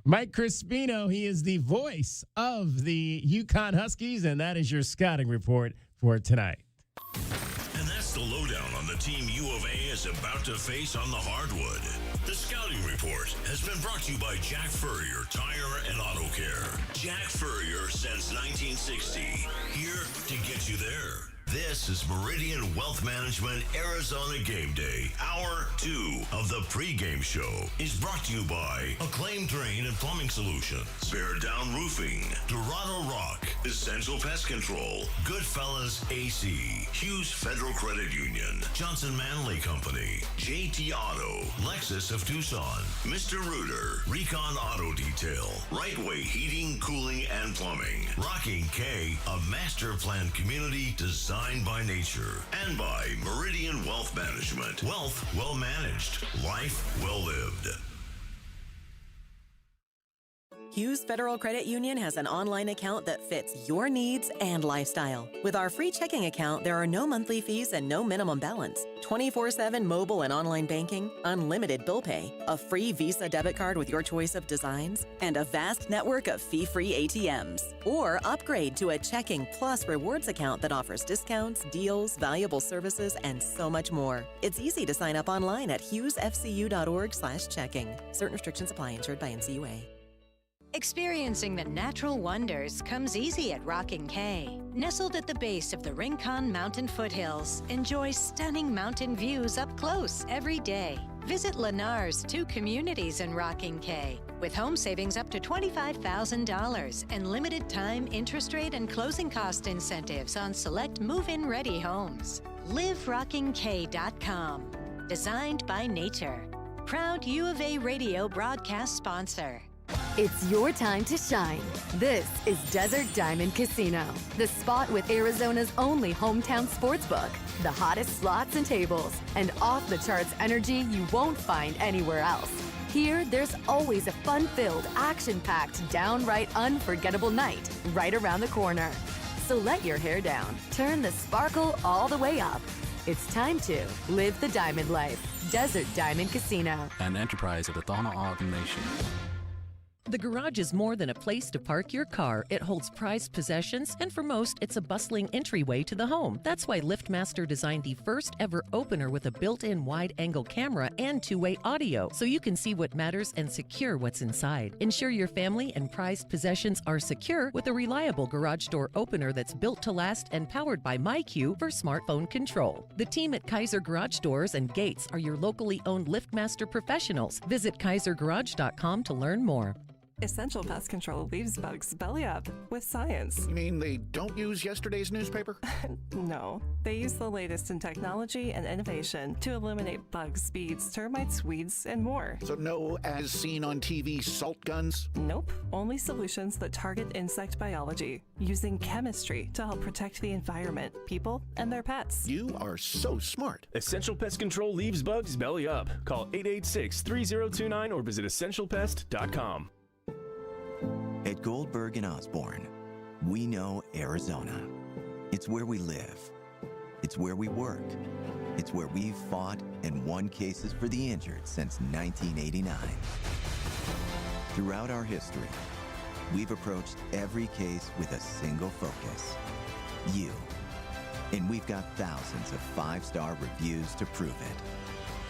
Mike Crispino, he is the voice of the UConn Huskies, and that is your scouting report for tonight. And that's the lowdown on the team U of A is about to face on the hardwood. The Scouting Report has been brought to you by Jack Furrier Tire and Auto Care. Jack Furrier since 1960. Here to get you there. This is Meridian Wealth Management Arizona Game Day. Hour 2 of the pregame show is brought to you by Acclaimed Drain and Plumbing Solutions, Bear Down Roofing, Dorado Rock, Essential Pest Control, Goodfellas AC, Hughes Federal Credit Union, Johnson Manley Company, JT Auto, Lexus of Tucson, Mr. Rooter, Recon Auto Detail, Right Way Heating, Cooling, and Plumbing, Rocking K, a master planned community designed by nature, and by Meridian Wealth Management. Wealth well managed, life well lived. Hughes Federal Credit Union has an online account that fits your needs and lifestyle. With our free checking account, there are no monthly fees and no minimum balance. 24/7 mobile and online banking, unlimited bill pay, a free Visa debit card with your choice of designs, and a vast network of fee-free ATMs. Or upgrade to a checking plus rewards account that offers discounts, deals, valuable services, and so much more. It's easy to sign up online at hughesfcu.org/checking. Certain restrictions apply. Insured by NCUA. Experiencing the natural wonders comes easy at Rocking K. Nestled at the base of the Rincon Mountain foothills, enjoy stunning mountain views up close every day. Visit Lennar's 2 communities in Rocking K, with home savings up to $25,000 and limited time interest rate and closing cost incentives on select move-in ready homes. LiveRockingK.com. Designed by nature. Proud U of A radio broadcast sponsor. It's your time to shine. This is Desert Diamond Casino, the spot with Arizona's only hometown sportsbook, the hottest slots and tables, and off-the-charts energy you won't find anywhere else. Here, there's always a fun-filled, action-packed, downright unforgettable night right around the corner. So let your hair down, turn the sparkle all the way up. It's time to live the diamond life. Desert Diamond Casino. An enterprise of the Donna Ogden Nation. The garage is more than a place to park your car. It holds prized possessions, and for most, it's a bustling entryway to the home. That's why LiftMaster designed the first ever opener with a built-in wide-angle camera and two-way audio, so you can see what matters and secure what's inside. Ensure your family and prized possessions are secure with a reliable garage door opener that's built to last and powered by MyQ for smartphone control. The team at Kaiser Garage Doors and Gates are your locally owned LiftMaster professionals. Visit kaisergarage.com to learn more. Essential Pest Control leaves bugs belly up with science. You mean they don't use yesterday's newspaper? No, they use the latest in technology and innovation to eliminate bugs, bees, termites, weeds, and more. So no as seen on TV salt guns? Nope, only solutions that target insect biology, using chemistry to help protect the environment, people, and their pets. You are so smart. Essential Pest Control leaves bugs belly up. Call 886-3029 or visit essentialpest.com. At Goldberg and Osborne, we know Arizona. It's where we live. It's where we work. It's where we've fought and won cases for the injured since 1989. Throughout our history, we've approached every case with a single focus: you. And we've got thousands of 5-star reviews to prove it.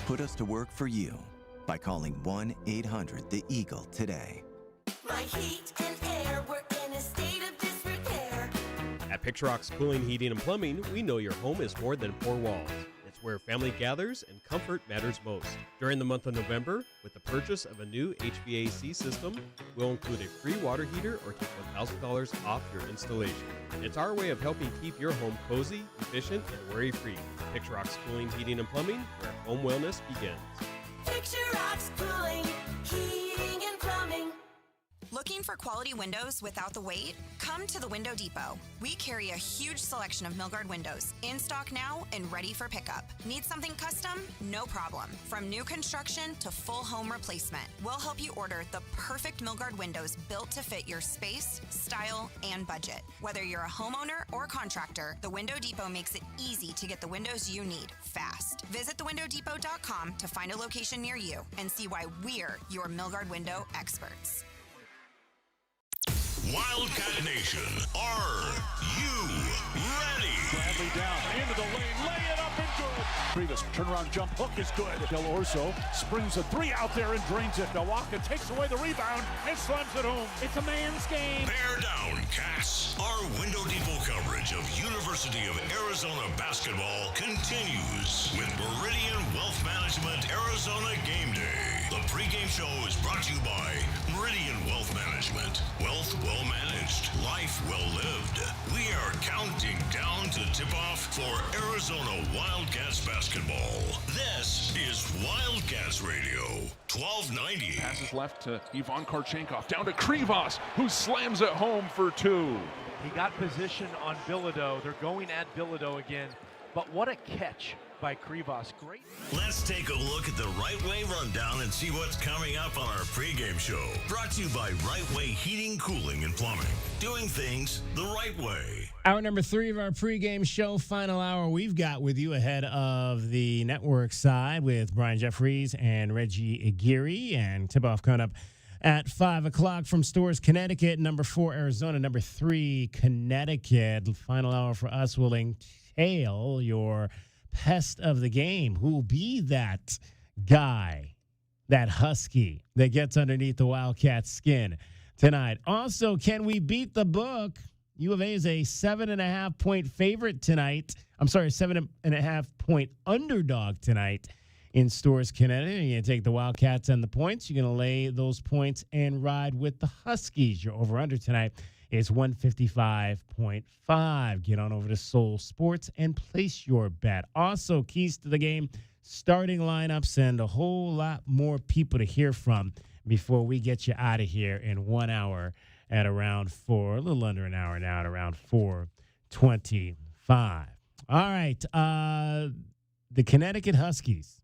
Put us to work for you by calling 1-800-THE-EAGLE today. My heat and air were in a state of disrepair. At Picturox Cooling, Heating, and Plumbing, we know your home is more than 4 walls. It's where family gathers and comfort matters most. During the month of November, with the purchase of a new HVAC system, we'll include a free water heater or take $1,000 off your installation. It's our way of helping keep your home cozy, efficient, and worry-free. Picturox Cooling, Heating, and Plumbing, where home wellness begins. Picturox Cooling, Heating, and Plumbing. Looking Looking for quality windows without the wait? Come to the Window Depot. We carry a huge selection of Milgard windows, in stock now and ready for pickup. Need something custom? No problem. From new construction to full home replacement, we'll help you order the perfect Milgard windows built to fit your space, style, and budget. Whether you're a homeowner or contractor, the Window Depot makes it easy to get the windows you need fast. Visit thewindowdepot.com to find a location near you and see why we're your Milgard window experts. Wildcat Nation, are you ready? Bradley down into the lane, lay it up and good. Previous turnaround jump hook is good. Del Orso springs a three out there and drains it. Milwaukee takes away the rebound and slams it home. It's a man's game. Bear down, Cats. Our Window Depot coverage of University of Arizona basketball continues with Meridian Wealth Management Arizona Game Day. The pregame show is brought to you by Meridian Wealth Management. Wealth well managed, life well lived. We are counting down to tip off for Arizona Wildcats basketball. This is Wildcats Radio, 1290. Passes left to Ivan Korchenkov, down to Krivas, who slams it home for two. He got position on Bilodeau. They're going at Bilodeau again. But what a catch by Krivas. Great. Let's take a look at the Right Way Rundown and see what's coming up on our pregame show. Brought to you by Right Way Heating, Cooling, and Plumbing. Doing things the right way. Hour number 3 of our pregame show, final hour we've got with you ahead of the network side with Brian Jeffries and Reggie Aguirre, and tip-off coming up at 5 o'clock from Storrs, Connecticut. Number 4, Arizona. Number 3, Connecticut. The final hour for us will entail your pest of the game. Who will be that guy, that Husky that gets underneath the Wildcats' skin tonight? Also, can we beat the book? U of A is a 7.5-point favorite tonight. I'm sorry, 7.5-point underdog tonight in Storrs, Connecticut. You're going to take the Wildcats and the points. You're going to lay those points and ride with the Huskies. Your over-under tonight is 155.5. Get on over to Soul Sports and place your bet. Also, keys to the game, starting lineups, and a whole lot more people to hear from before we get you out of here in 1 hour at around 4, a little under an hour now at around 4:25. All right, the Connecticut Huskies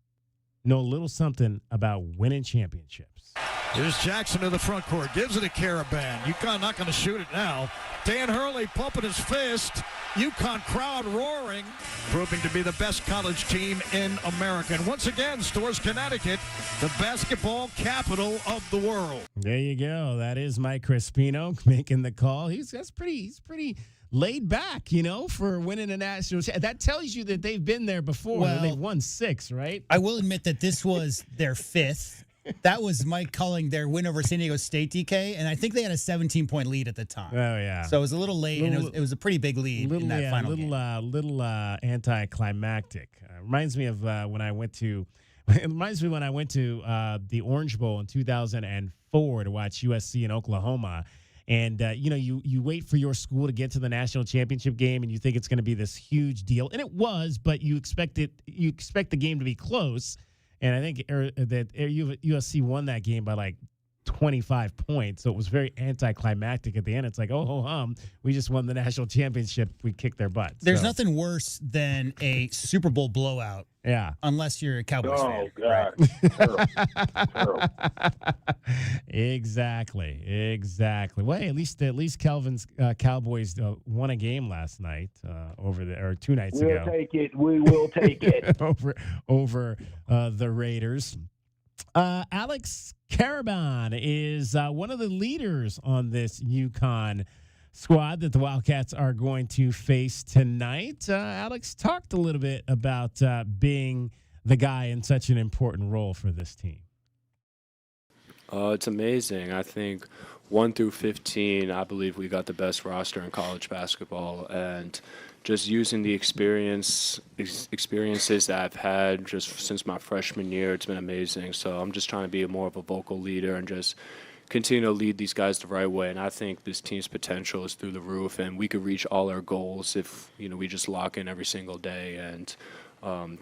know a little something about winning championships. Here's Jackson in the front court. Gives it to Caravan. UConn not going to shoot it now. Dan Hurley pumping his fist. UConn crowd roaring. Proving to be the best college team in America. And once again, Storrs, Connecticut, the basketball capital of the world. There you go. That is Mike Crispino making the call. He's pretty laid back, for winning a national championship. That tells you that they've been there before. Well, they've won 6, right? I will admit that this was their 5th. That was Mike Culling, their win over San Diego State, DK, and I think they had a 17-point lead at the time. Oh, yeah. So it was a little late, and it was a pretty big lead in that final game. Little anticlimactic. Reminds me of when I went to the Orange Bowl in 2004 to watch USC in Oklahoma. And, you wait for your school to get to the national championship game, and you think it's going to be this huge deal. And it was, but you expect the game to be close. And I think that USC won that game by like 25 points. So it was very anticlimactic at the end. It's like, we just won the national championship. We kicked their butts. There's nothing worse than a Super Bowl blowout. Yeah. Unless you're a Cowboys fan. Oh, God. Terrible. Exactly. Well, hey, at least Calvin's Cowboys won a game last night or 2 nights ago. We'll take it. We will take it. over the Raiders. Alex Caravan is one of the leaders on this UConn squad that the Wildcats are going to face tonight. Alex talked a little bit about being the guy in such an important role for this team. It's amazing. I think 1 through 15, I believe we got the best roster in college basketball, and just using the experiences that I've had just since my freshman year, it's been amazing. So I'm just trying to be more of a vocal leader and just continue to lead these guys the right way. And I think this team's potential is through the roof, and we could reach all our goals if we just lock in every single day. And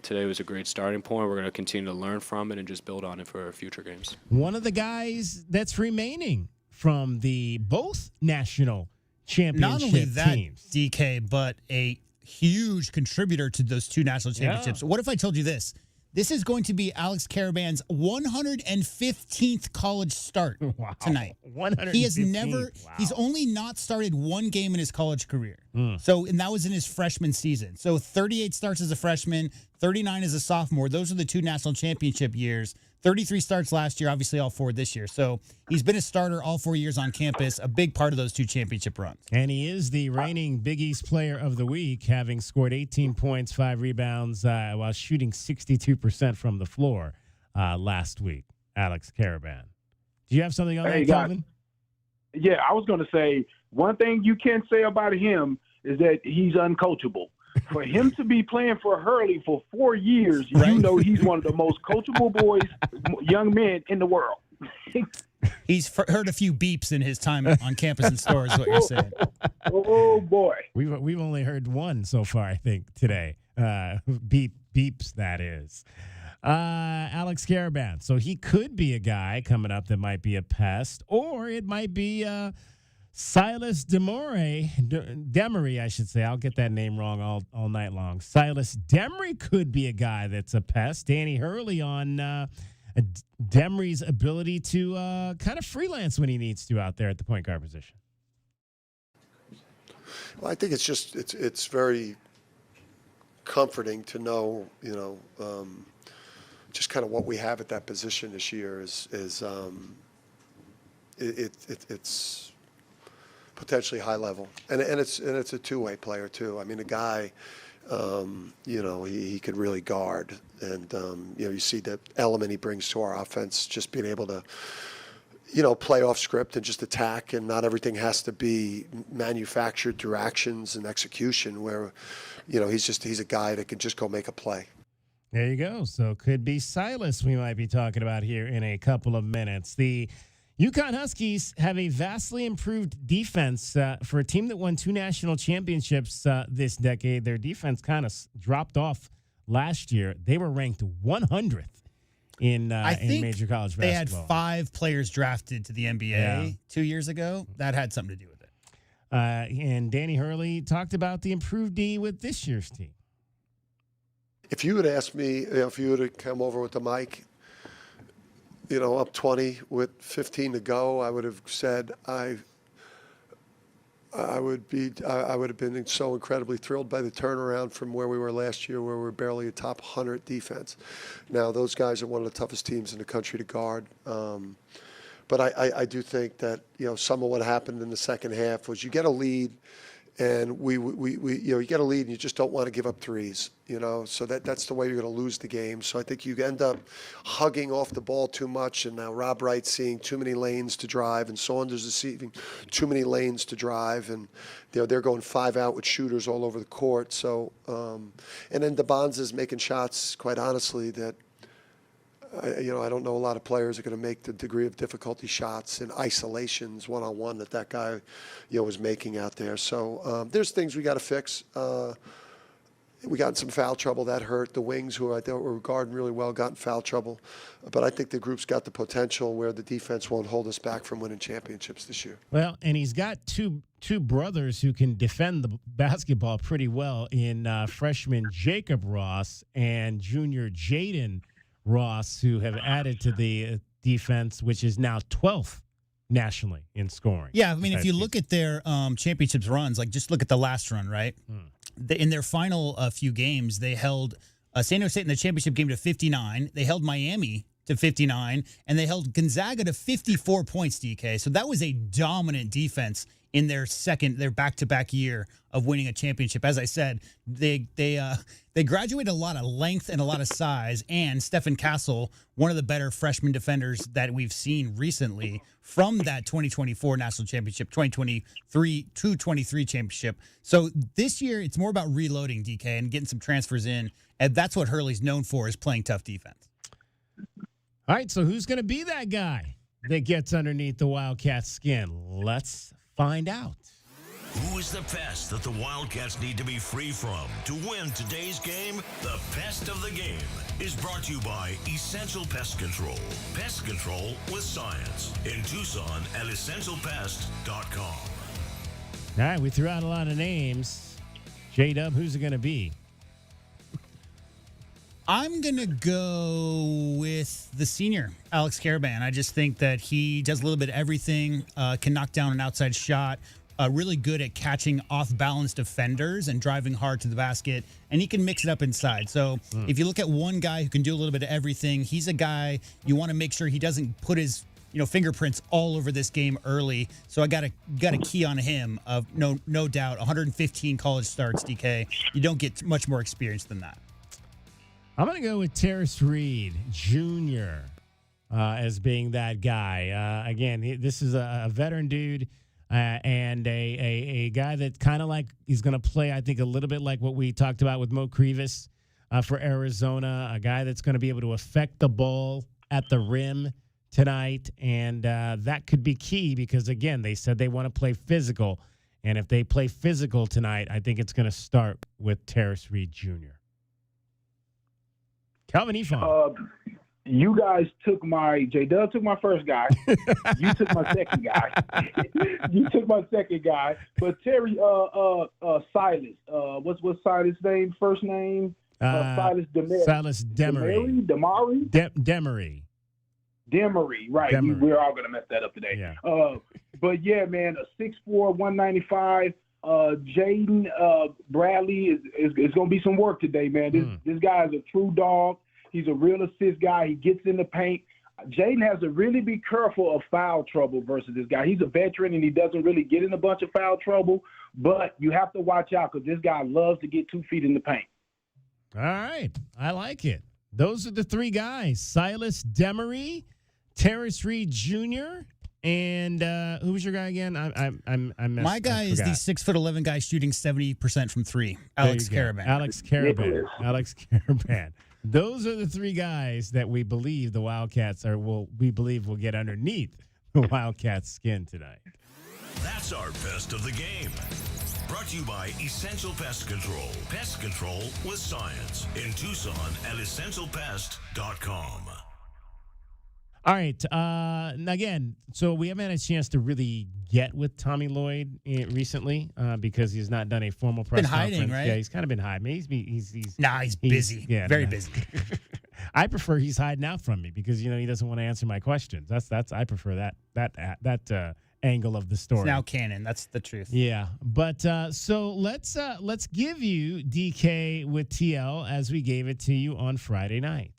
today was a great starting point. We're going to continue to learn from it and just build on it for future games. One of the guys that's remaining from the both national championship Not only that, teams. DK, but a huge contributor to those two national championships. Yeah. What if I told you this? This is going to be Alex Caravan's 115th college start tonight. 115. He has never, Wow. he's only not started one game in his college career. So, and that was in his freshman season. So 38 starts as a freshman, 39 as a sophomore. Those are the two national championship years. 33 starts last year, obviously all 4 this year. So he's been a starter all 4 years on campus, a big part of those 2 championship runs. And he is the reigning Big East Player of the Week, having scored 18 points, 5 rebounds, while shooting 62% from the floor last week. Alex Caravan. Do you have something on that, Calvin? Yeah, I was going to say one thing you can say about him is that he's uncoachable. For him to be playing for Hurley for 4 years, you know he's one of the most coachable boys, young men in the world. He's heard a few beeps in his time on campus in Storrs, is what you're saying. Oh, boy. We've only heard one so far, I think, today. Beeps, that is. Alex Caravan. So he could be a guy coming up that might be a pest, or it might be Silas Demery, I should say. I'll get that name wrong all night long. Silas Demery could be a guy that's a pest. Danny Hurley on Demery's ability to kind of freelance when he needs to out there at the point guard position. Well, I think it's just it's very comforting to know, just kind of what we have at that position this year is it's potentially high level, and it's a two-way player too. I mean, the guy, he could really guard, and you see the element he brings to our offense, just being able to, play off script and just attack, and not everything has to be manufactured through actions and execution. Where, he's a guy that can just go make a play. There you go. So could be Silas we might be talking about here in a couple of minutes. The UConn Huskies have a vastly improved defense for a team that won 2 national championships this decade. Their defense kind of dropped off last year. They were ranked 100th in major college basketball. They had 5 players drafted to the NBA 2 years ago. That had something to do with it. And Danny Hurley talked about the improved D with this year's team. If you had asked me, if you would have come over with the mic, up 20 with 15 to go, I would have said I would have been so incredibly thrilled by the turnaround from where we were last year, where we were barely a top 100 defense. Now those guys are one of the toughest teams in the country to guard. But I do think that some of what happened in the second half was you get a lead, and you get a lead and you just don't want to give up threes, so that's the way you're going to lose the game. So I think you end up hugging off the ball too much, and now Rob Wright's seeing too many lanes to drive, and Saunders is seeing too many lanes to drive, and they're going 5 out with shooters all over the court. So and then DeBonza's making shots, quite honestly, that I don't know a lot of players are going to make the degree of difficulty shots in isolations one-on-one that guy, was making out there. So there's things we got to fix. We got in some foul trouble that hurt. The wings, who I thought were guarding really well, got in foul trouble. But I think the group's got the potential where the defense won't hold us back from winning championships this year. Well, and he's got two brothers who can defend the basketball pretty well in freshman Jacob Ross and junior Jaden Ross, who have added to the defense, which is now 12th nationally in scoring. Yeah, I mean, if you look at their championships runs, like just look at the last run, right? In their final few games, they held San Jose State in the championship game to 59. They held Miami to 59, and they held Gonzaga to 54 points, DK. So that was a dominant defense in their back-to-back year of winning a championship. As I said, they graduated a lot of length and a lot of size, and Stephen Castle, one of the better freshman defenders that we've seen recently from that 2024 national championship, 2023 championship. So this year, it's more about reloading, DK, and getting some transfers in, and that's what Hurley's known for, is playing tough defense. All right, so who's going to be that guy that gets underneath the Wildcats' skin? Let's find out. Who is the pest that the Wildcats need to be free from to win today's game? The Pest of the Game is brought to you by Essential Pest Control. Pest control with science. In Tucson at essentialpest.com. All right, we threw out a lot of names. J-Dub, who's it going to be? I'm going to go with the senior, Alex Caravan. I just think that he does a little bit of everything, can knock down an outside shot, really good at catching off-balance defenders and driving hard to the basket, and he can mix it up inside. So if you look at one guy who can do a little bit of everything, he's a guy you want to make sure he doesn't put his fingerprints all over this game early. So I got a key on him of no doubt 115 college starts, DK. You don't get much more experience than that. I'm going to go with Terrace Reed Jr. As being that guy. Again, this is a veteran dude and a guy that kind of like he's going to play, I think, a little bit like what we talked about with Mo Krivas for Arizona, a guy that's going to be able to affect the ball at the rim tonight. And that could be key because, again, they said they want to play physical. And if they play physical tonight, I think it's going to start with Terrace Reed Jr. Calvin Efon. You guys took J-Dub took my first guy. You took my second guy. But Terry, Silas, what's Silas' name? First name? Silas Demery. Silas Demery. Demery. Demery, right. Demery. We're all going to mess that up today. Yeah. But yeah, man, a 6'4", 195. Jaden Bradley is going to be some work today, man. This guy is a true dog. He's a real assist guy. He gets in the paint. Jaden has to really be careful of foul trouble versus this guy. He's a veteran, and he doesn't really get in a bunch of foul trouble, but you have to watch out because this guy loves to get 2 feet in the paint. All right. I like it. Those are the three guys, Silas Demery, Terrace Reed Jr., and who was your guy again? My guy is the 6'11" guy shooting 70% from three. Alex Caravan. Alex Caravan. Those are the three guys that we believe the Wildcats will get underneath the Wildcats' skin tonight. That's our Pest of the Game. Brought to you by Essential Pest Control. Pest control with science. In Tucson at essentialpest.com. All right. Again, so we haven't had a chance to really get with Tommy Lloyd recently because he's not done a formal press conference. Been hiding, right? Yeah, he's kind of been hiding. He's busy. Yeah, very busy. I prefer he's hiding out from me because he doesn't want to answer my questions. I prefer that angle of the story. It's now canon. That's the truth. Yeah, but so let's give you DK with TL as we gave it to you on Friday night.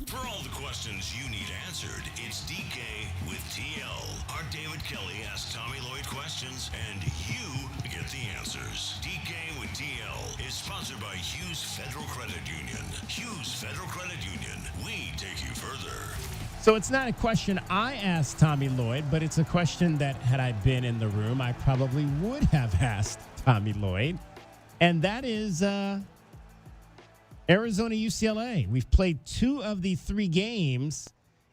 For all the questions you need answered, it's DK with TL. Our David Kelly asks Tommy Lloyd questions, and you get the answers. DK with TL is sponsored by Hughes Federal Credit Union. Hughes Federal Credit Union. We take you further. So it's not a question I asked Tommy Lloyd, but it's a question that had I been in the room, I probably would have asked Tommy Lloyd. And that is Arizona UCLA. We've played 2 of the 3 games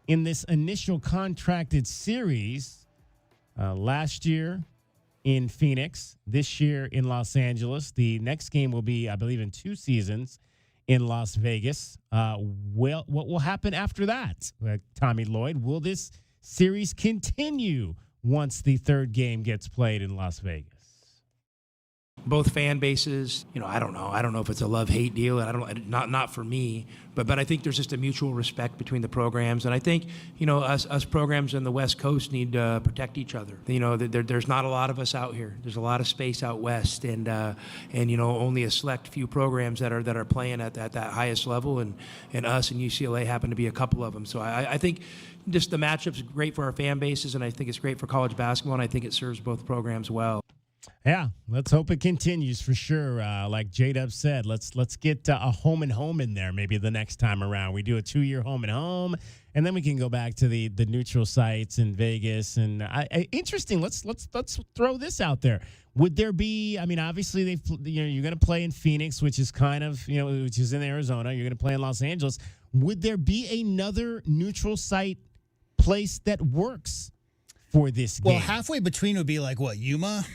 in this initial contracted series. Last year in Phoenix, this year in Los Angeles. The next game will be, I believe, in 2 seasons in Las Vegas. Well, what will happen after that? Tommy Lloyd, will this series continue once the 3rd game gets played in Las Vegas? Both fan bases, I don't know. I don't know if it's a love-hate deal. Not for me, but I think there's just a mutual respect between the programs, and I think us programs on the West Coast need to protect each other. There's not a lot of us out here. There's a lot of space out west, and only a select few programs that are playing at that highest level, and us and UCLA happen to be a couple of them. So I think just the matchup's great for our fan bases, and I think it's great for college basketball, and I think it serves both programs well. Yeah, let's hope it continues for sure. Like J-Dub said, let's get a home and home in there maybe the next time around. We do a 2-year home and home, and then we can go back to the neutral sites in Vegas. And interesting. Let's throw this out there. Would there be? I mean, obviously you're going to play in Phoenix, which is kind of which is in Arizona. You're going to play in Los Angeles. Would there be another neutral site place that works for this game. Well, halfway between would be like, what, Yuma?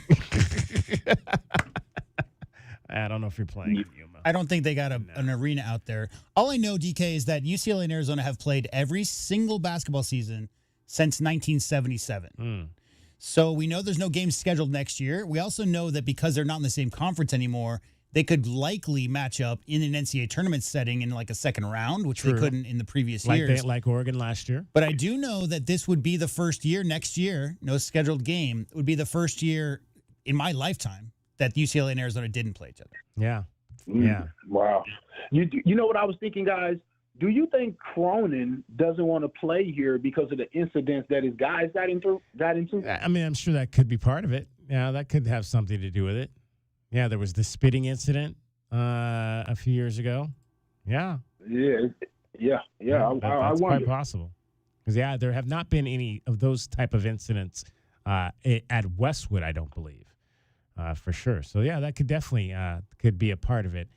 I don't know if you're playing in Yuma. I don't think they got an arena out there. All I know, DK, is that UCLA and Arizona have played every single basketball season since 1977. So we know there's no games scheduled next year. We also know that because they're not in the same conference anymore, they could likely match up in an NCAA tournament setting in like a second round, which they couldn't in the previous years. Like Oregon last year. But I do know that this would be the first year next year, no scheduled game, it would be the first year in my lifetime that UCLA and Arizona didn't play each other. Yeah. Wow. You know what I was thinking, guys? Do you think Cronin doesn't want to play here because of the incidents that his guys got into? I mean, I'm sure that could be part of it. Yeah, that could have something to do with it. Yeah, there was the spitting incident a few years ago. Yeah. Yeah. That's quite possible. Because, there have not been any of those type of incidents at Westwood, I don't believe, for sure. So, that could definitely could be a part of it.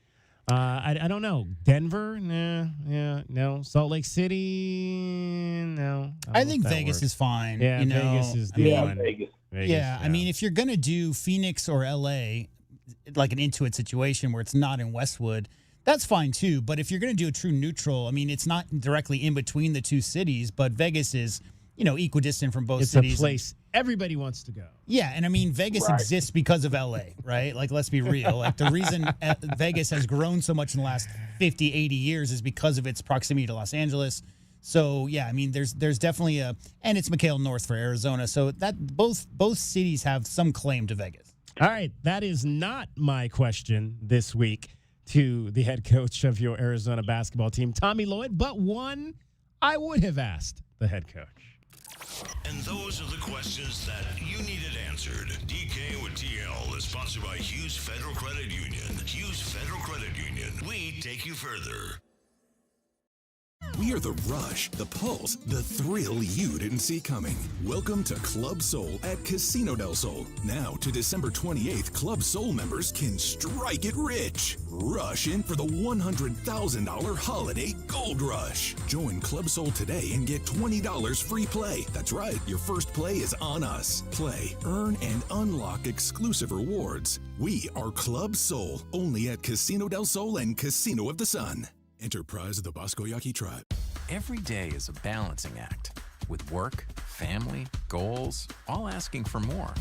I don't know. Denver? No. Salt Lake City? No. I think Vegas is fine. Yeah, Vegas is the one. Vegas. I mean, if you're going to do Phoenix or L.A., like an Intuit situation where it's not in Westwood, that's fine too. But if you're going to do a true neutral, I mean, it's not directly in between the two cities, but Vegas is, equidistant from both cities. It's a place everybody wants to go. Yeah, and I mean, Vegas exists because of LA, right? Like, let's be real. Like, the reason Vegas has grown so much in the last 50, 80 years is because of its proximity to Los Angeles. So, I mean, there's definitely and it's McHale North for Arizona. So that both cities have some claim to Vegas. All right, that is not my question this week to the head coach of your Arizona basketball team, Tommy Lloyd, but one I would have asked the head coach. And those are the questions that you needed answered. DK with TL is sponsored by Hughes Federal Credit Union. Hughes Federal Credit Union. We take you further. We are the rush, the pulse, the thrill you didn't see coming. Welcome to Club Soul at Casino del Sol. Now to December 28th, Club Soul members can strike it rich. Rush in for the $100,000 holiday gold rush. Join Club Soul today and get $20 free play. That's right, your first play is on us. Play, earn, and unlock exclusive rewards. We are Club Soul, only at Casino del Sol and Casino of the Sun. Enterprise of the Bosco Yaqui Tribe. Every day is a balancing act, with work, family, goals, all asking for more.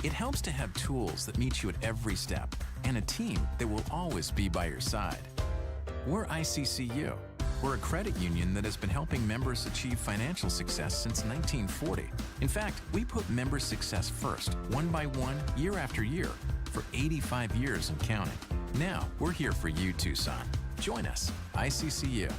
It helps to have tools that meet you at every step and a team that will always be by your side. We're ICCU. We're a credit union that has been helping members achieve financial success since 1940. In fact, we put member success first, one by one, year after year, for 85 years and counting. Now, we're here for you, Tucson. Join us, ICCU.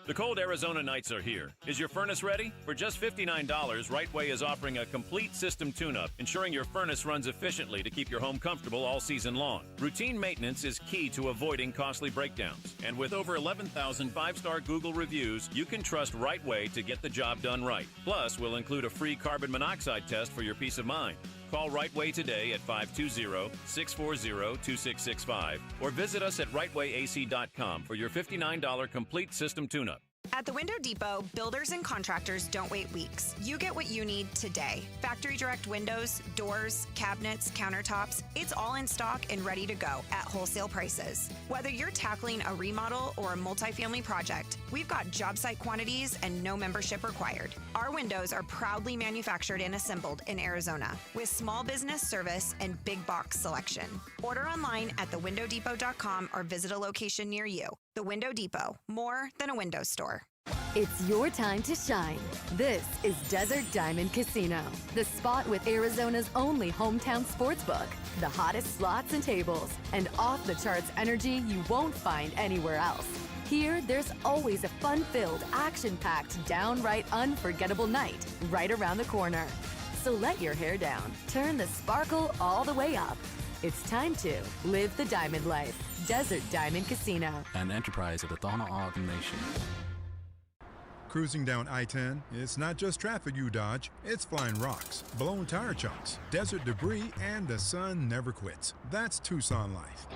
The cold Arizona nights are here. Is your furnace ready? For just $59, Rightway is offering a complete system tune-up, ensuring your furnace runs efficiently to keep your home comfortable all season long. Routine maintenance is key to avoiding costly breakdowns. And with over 11,000 five-star Google reviews, you can trust Rightway to get the job done right. Plus, we'll include a free carbon monoxide test for your peace of mind. Call Rightway today at 520-640-2665 or visit us at rightwayac.com for your $59 complete system tune-up. At the Window Depot, builders and contractors don't wait weeks. You get what you need today. Factory direct windows, doors, cabinets, countertops, it's all in stock and ready to go at wholesale prices. Whether you're tackling a remodel or a multifamily project, we've got job site quantities and no membership required. Our windows are proudly manufactured and assembled in Arizona with small business service and big box selection. Order online at thewindowdepot.com or visit a location near you. The Window Depot, more than a window store. It's your time to shine. This is Desert Diamond Casino, the spot with Arizona's only hometown sportsbook, the hottest slots and tables, and off-the-charts energy you won't find anywhere else. Here, there's always a fun-filled, action-packed, downright unforgettable night right around the corner. So let your hair down, turn the sparkle all the way up. It's time to live the diamond life. Desert Diamond Casino. An enterprise of the Donna Ogden Nation. Cruising down I-10, it's not just traffic you dodge, it's flying rocks, blown tire chunks, desert debris, and the sun never quits. That's Tucson life.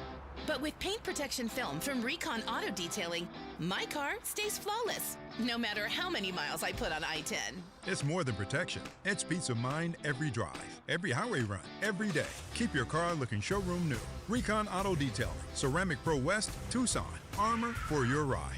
But with paint protection film from Recon Auto Detailing, my car stays flawless, no matter how many miles I put on I-10. It's more than protection. It's peace of mind every drive, every highway run, every day. Keep your car looking showroom new. Recon Auto Detailing, Ceramic Pro West, Tucson. Armor for your ride.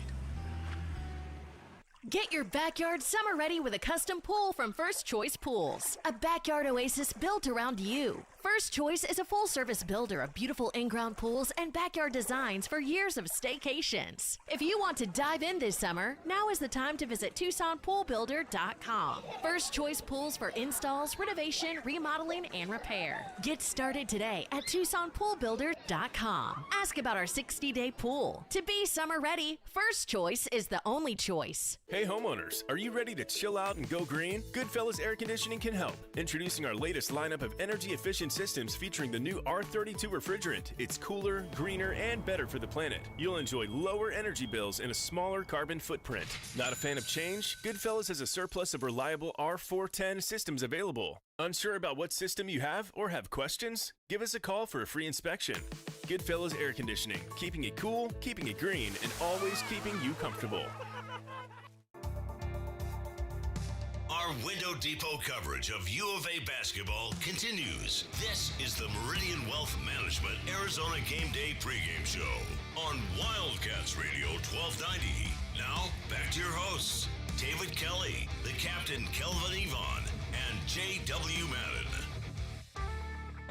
Get your backyard summer ready with a custom pool from First Choice Pools. A backyard oasis built around you. First Choice is a full-service builder of beautiful in-ground pools and backyard designs for years of staycations. If you want to dive in this summer, now is the time to visit TucsonPoolBuilder.com. First Choice Pools for installs, renovation, remodeling, and repair. Get started today at TucsonPoolBuilder.com. Ask about our 60-day pool. To be summer ready, First Choice is the only choice. Hey homeowners, are you ready to chill out and go green? Goodfellas Air Conditioning can help. Introducing our latest lineup of energy-efficient systems featuring the new R32 refrigerant. It's cooler, greener, and better for the planet. You'll enjoy lower energy bills and a smaller carbon footprint. Not a fan of change? Goodfellas has a surplus of reliable R410 systems available. Unsure about what system you have or have questions? Give us a call for a free inspection. Goodfellas Air Conditioning, keeping it cool, keeping it green, and always keeping you comfortable. Our Window Depot coverage of U of A basketball continues. This is the Meridian Wealth Management Arizona Game Day pregame show on Wildcats Radio 1290. Now, back to your hosts, David Kelly, the captain Kelvin Yvonne, and J.W. Madden.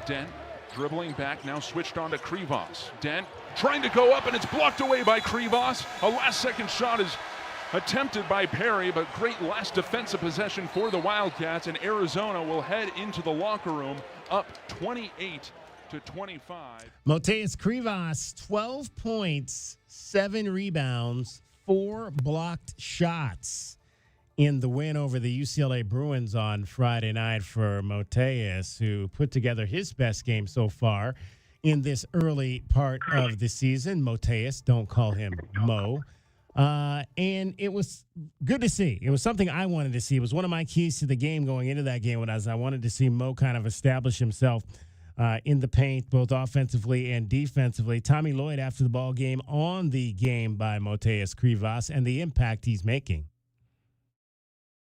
Dent dribbling back, now switched on to Krivas. Dent trying to go up, and it's blocked away by Krivas. A last-second shot is attempted by Perry, but great last defensive possession for the Wildcats, and Arizona will head into the locker room up 28-25. Moteus Krivas, 12 points, 7 rebounds, 4 blocked shots in the win over the UCLA Bruins on Friday night for Moteus, who put together his best game so far in this early part of the season. Moteus, don't call him Mo. And it was good to see. It was something I wanted to see. It was one of my keys to the game going into that game, when I wanted to see Mo kind of establish himself in the paint, both offensively and defensively. Tommy Lloyd, after the ball game, on the game by Moteus Krivas and the impact he's making.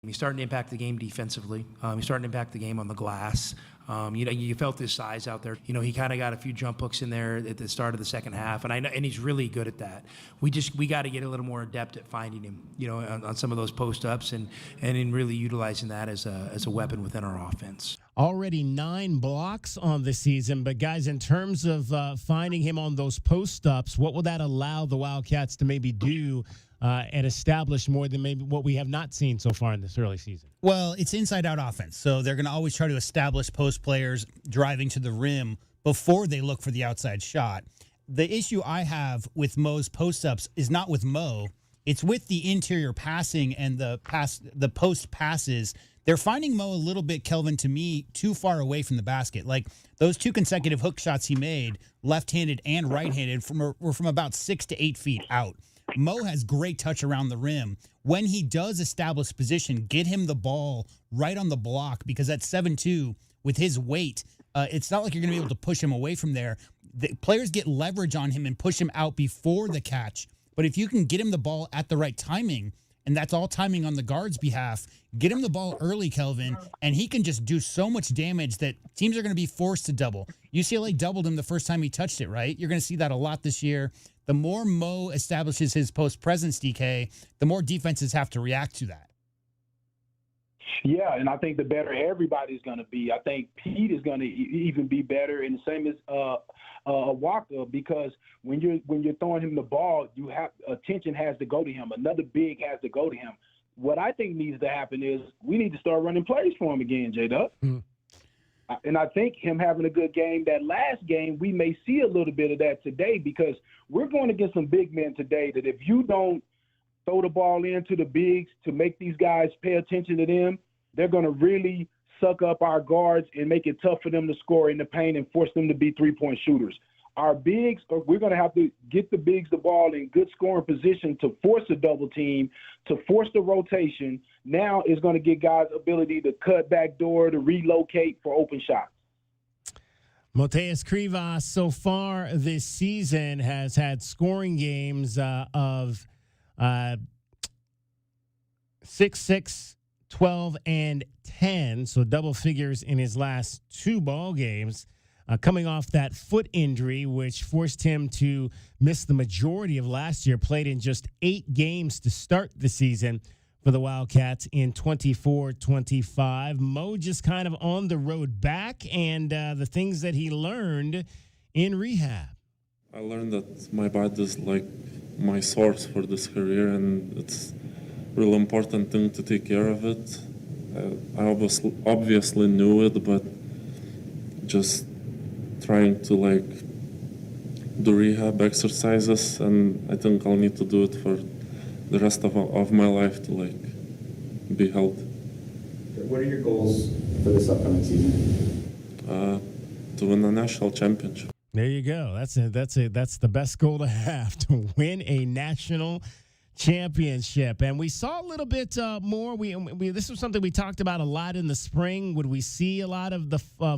He's starting to impact the game defensively. He's starting to impact the game on the glass. You felt his size out there. He kind of got a few jump hooks in there at the start of the second half, and he's really good at that. We got to get a little more adept at finding him, on some of those post ups and in really utilizing that as a weapon within our offense. Already 9 blocks on the season, but guys, in terms of finding him on those post ups, what will that allow the Wildcats to maybe do and establish more than maybe what we have not seen so far in this early season? Well, it's inside-out offense, so they're going to always try to establish post players driving to the rim before they look for the outside shot. The issue I have with Mo's post-ups is not with Mo. It's with the interior passing and the post passes. They're finding Mo a little bit, Kelvin, to me, too far away from the basket. Like those 2 consecutive hook shots he made, left-handed and right-handed, were from about 6 to 8 feet out. Mo has great touch around the rim. When he does establish position, get him the ball right on the block, because at 7'2", with his weight, it's not like you're going to be able to push him away from there. The players get leverage on him and push him out before the catch. But if you can get him the ball at the right timing, and that's all timing on the guard's behalf, get him the ball early, Kelvin, and he can just do so much damage that teams are going to be forced to double. UCLA doubled him the first time he touched it, right? You're going to see that a lot this year. The more Mo establishes his post presence, DK, the more defenses have to react to that. Yeah, and I think the better everybody's going to be. I think Pete is going to even be better, and the same as Walker, because when you're throwing him the ball, attention has to go to him. Another big has to go to him. What I think needs to happen is we need to start running plays for him again, J-Dub. And I think him having a good game, that last game, we may see a little bit of that today, because we're going against some big men today that if you don't throw the ball into the bigs to make these guys pay attention to them, they're going to really suck up our guards and make it tough for them to score in the paint and force them to be three-point shooters. Our bigs, we're going to have to get the bigs the ball in good scoring position to force a double team, to force the rotation. Now is going to get guys ability to cut back door, to relocate for open shots. Mateus Krivas so far this season has had scoring games of 6, 12, and 10, so double figures in his last 2 ball games, coming off that foot injury, which forced him to miss the majority of last year, played in just 8 games to start the season for the Wildcats in 24-25. Mo just kind of on the road back, and the things that he learned in rehab. I learned that my body is like my source for this career, and it's a real important thing to take care of it. I obviously knew it, but just trying to do rehab exercises, and I think I'll need to do it for the rest of my life to be healthy. What are your goals for this upcoming season? To win the national championship. There you go. That's the best goal to have, to win a national championship. And we saw a little bit more. This was something we talked about a lot in the spring. Would we see a lot of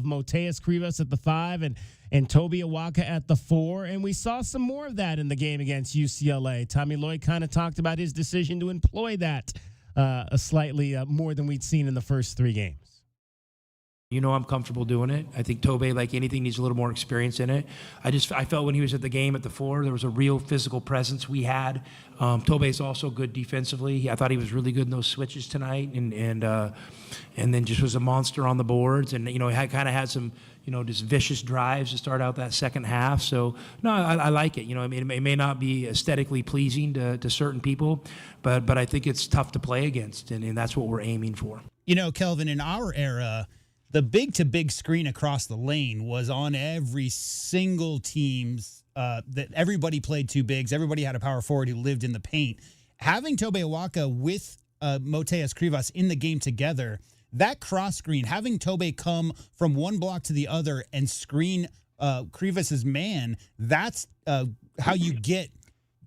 Mateus Krivas at the 5 and Toby Awaka at the 4? And we saw some more of that in the game against UCLA. Tommy Lloyd kind of talked about his decision to employ that slightly more than we'd seen in the first 3 games. I'm comfortable doing it. I think Tobe, like anything, needs a little more experience in it. I felt when he was at the game at the 4, there was a real physical presence we had. Tobe's also good defensively. I thought he was really good in those switches tonight, and then just was a monster on the boards. And he had some just vicious drives to start out that second half. So no, I like it. It may not be aesthetically pleasing to certain people, but I think it's tough to play against, and that's what we're aiming for. Kelvin, in our era, the big-to-big screen across the lane was on every single team's that everybody played 2 bigs. Everybody had a power forward who lived in the paint. Having Tobe Awaka with Mateus Krivas in the game together, that cross screen, having Tobe come from one block to the other and screen Krivas' man, that's how you get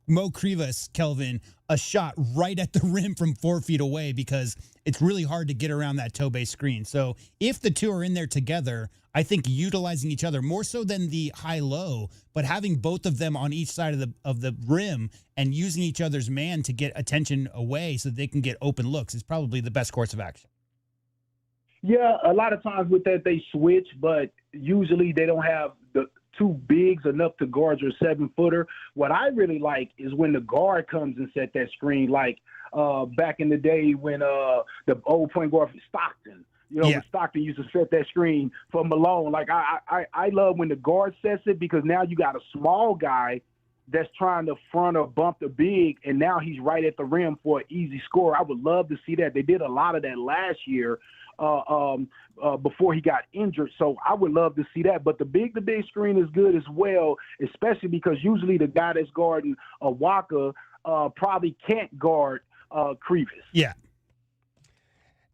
Mo Krivas, Kelvin, a shot right at the rim from 4 feet away, because it's really hard to get around that Tobe screen. So if the 2 are in there together, I think utilizing each other more so than the high-low, but having both of them on each side of the rim and using each other's man to get attention away so they can get open looks is probably the best course of action. Yeah, a lot of times with that they switch, but usually they don't have the 2 bigs enough to guard your 7-footer. What I really like is when the guard comes and set that screen, like back in the day when the old point guard from Stockton, when Stockton used to set that screen for Malone. Like I love when the guard sets it, because now you got a small guy that's trying to front or bump the big, and now he's right at the rim for an easy score. I would love to see that. They did a lot of that last year before he got injured. So I would love to see that. But the big screen is good as well, especially because usually the guy that's guarding Awaka probably can't guard Krivas. Yeah.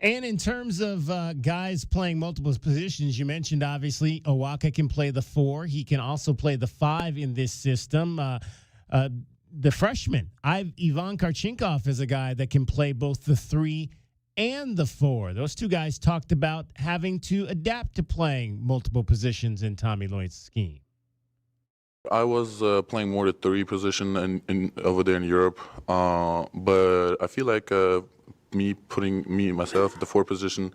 And in terms of guys playing multiple positions, you mentioned obviously Awaka can play the 4. He can also play the 5 in this system. The freshman, Ivan Karchinkov, is a guy that can play both the 3 and the 4. Those 2 guys talked about having to adapt to playing multiple positions in Tommy Lloyd's scheme. I was playing more the 3 position over there in Europe, but I feel like putting myself at the 4 position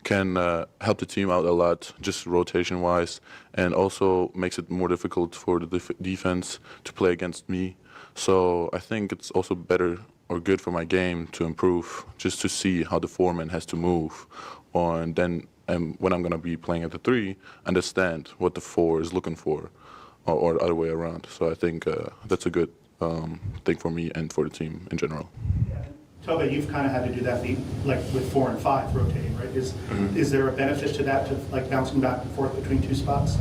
can help the team out a lot, just rotation-wise, and also makes it more difficult for the defense to play against me. So I think it's also better or good for my game to improve, just to see how the 4-man has to move, and then when I'm going to be playing at the 3, understand what the 4 is looking for, or the other way around. So I think that's a good thing for me and for the team in general. Tobe, you've kind of had to do that with 4 and 5 rotating, right? Is there a benefit to that, to bouncing back and forth between 2 spots?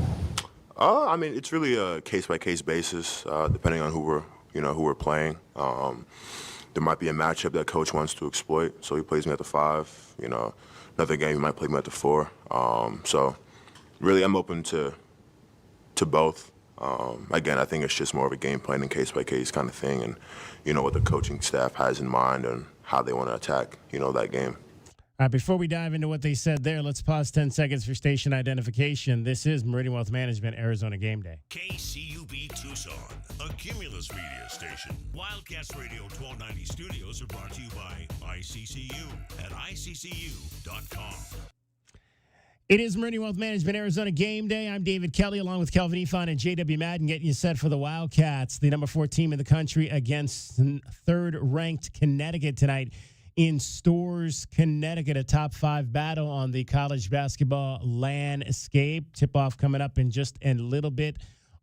I mean, it's really a case-by-case basis, depending on who we're playing. There might be a matchup that coach wants to exploit, so he plays me at the 5. Another game he might play me at the 4. So really, I'm open to both. Again, I think it's just more of a game plan and case-by-case kind of thing, and what the coaching staff has in mind and how they want to attack, that game. Before we dive into what they said there, let's pause 10 seconds for station identification. This is Meridian Wealth Management, Arizona Game Day. KCUB Tucson, a Cumulus media station. Wildcats Radio 1290 studios are brought to you by ICCU at ICCU.com. It is Meridian Wealth Management, Arizona Game Day. I'm David Kelly, along with Kelvin Efon and J.W. Madden, getting you set for the Wildcats, the number 4 team in the country, against third-ranked Connecticut tonight in Storrs, Connecticut, a top 5 battle on the college basketball landscape. Tip-off coming up in just a little bit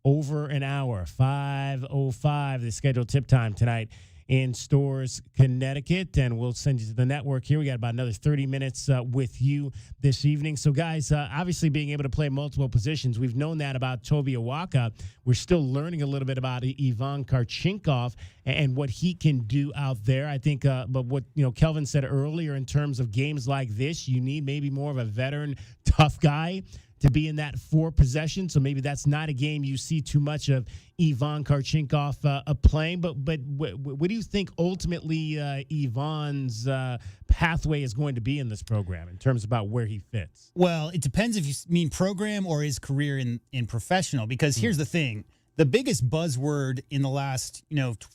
over an hour, 5:05, the scheduled tip time tonight in Storrs, Connecticut, and we'll send you to the network here. We got about another 30 minutes with you this evening. So, guys, obviously being able to play multiple positions, we've known that about Toby Awaka. We're still learning a little bit about Ivan Karchinkov and what he can do out there. I think, but what Kelvin said earlier in terms of games like this, you need maybe more of a veteran, tough guy to be in that 4 possession. So maybe that's not a game you see too much of Ivan Karchinkov playing. But what do you think ultimately Ivan's pathway is going to be in this program in terms about where he fits? Well, it depends if you mean program or his career in professional, because here's the thing. The biggest buzzword in the last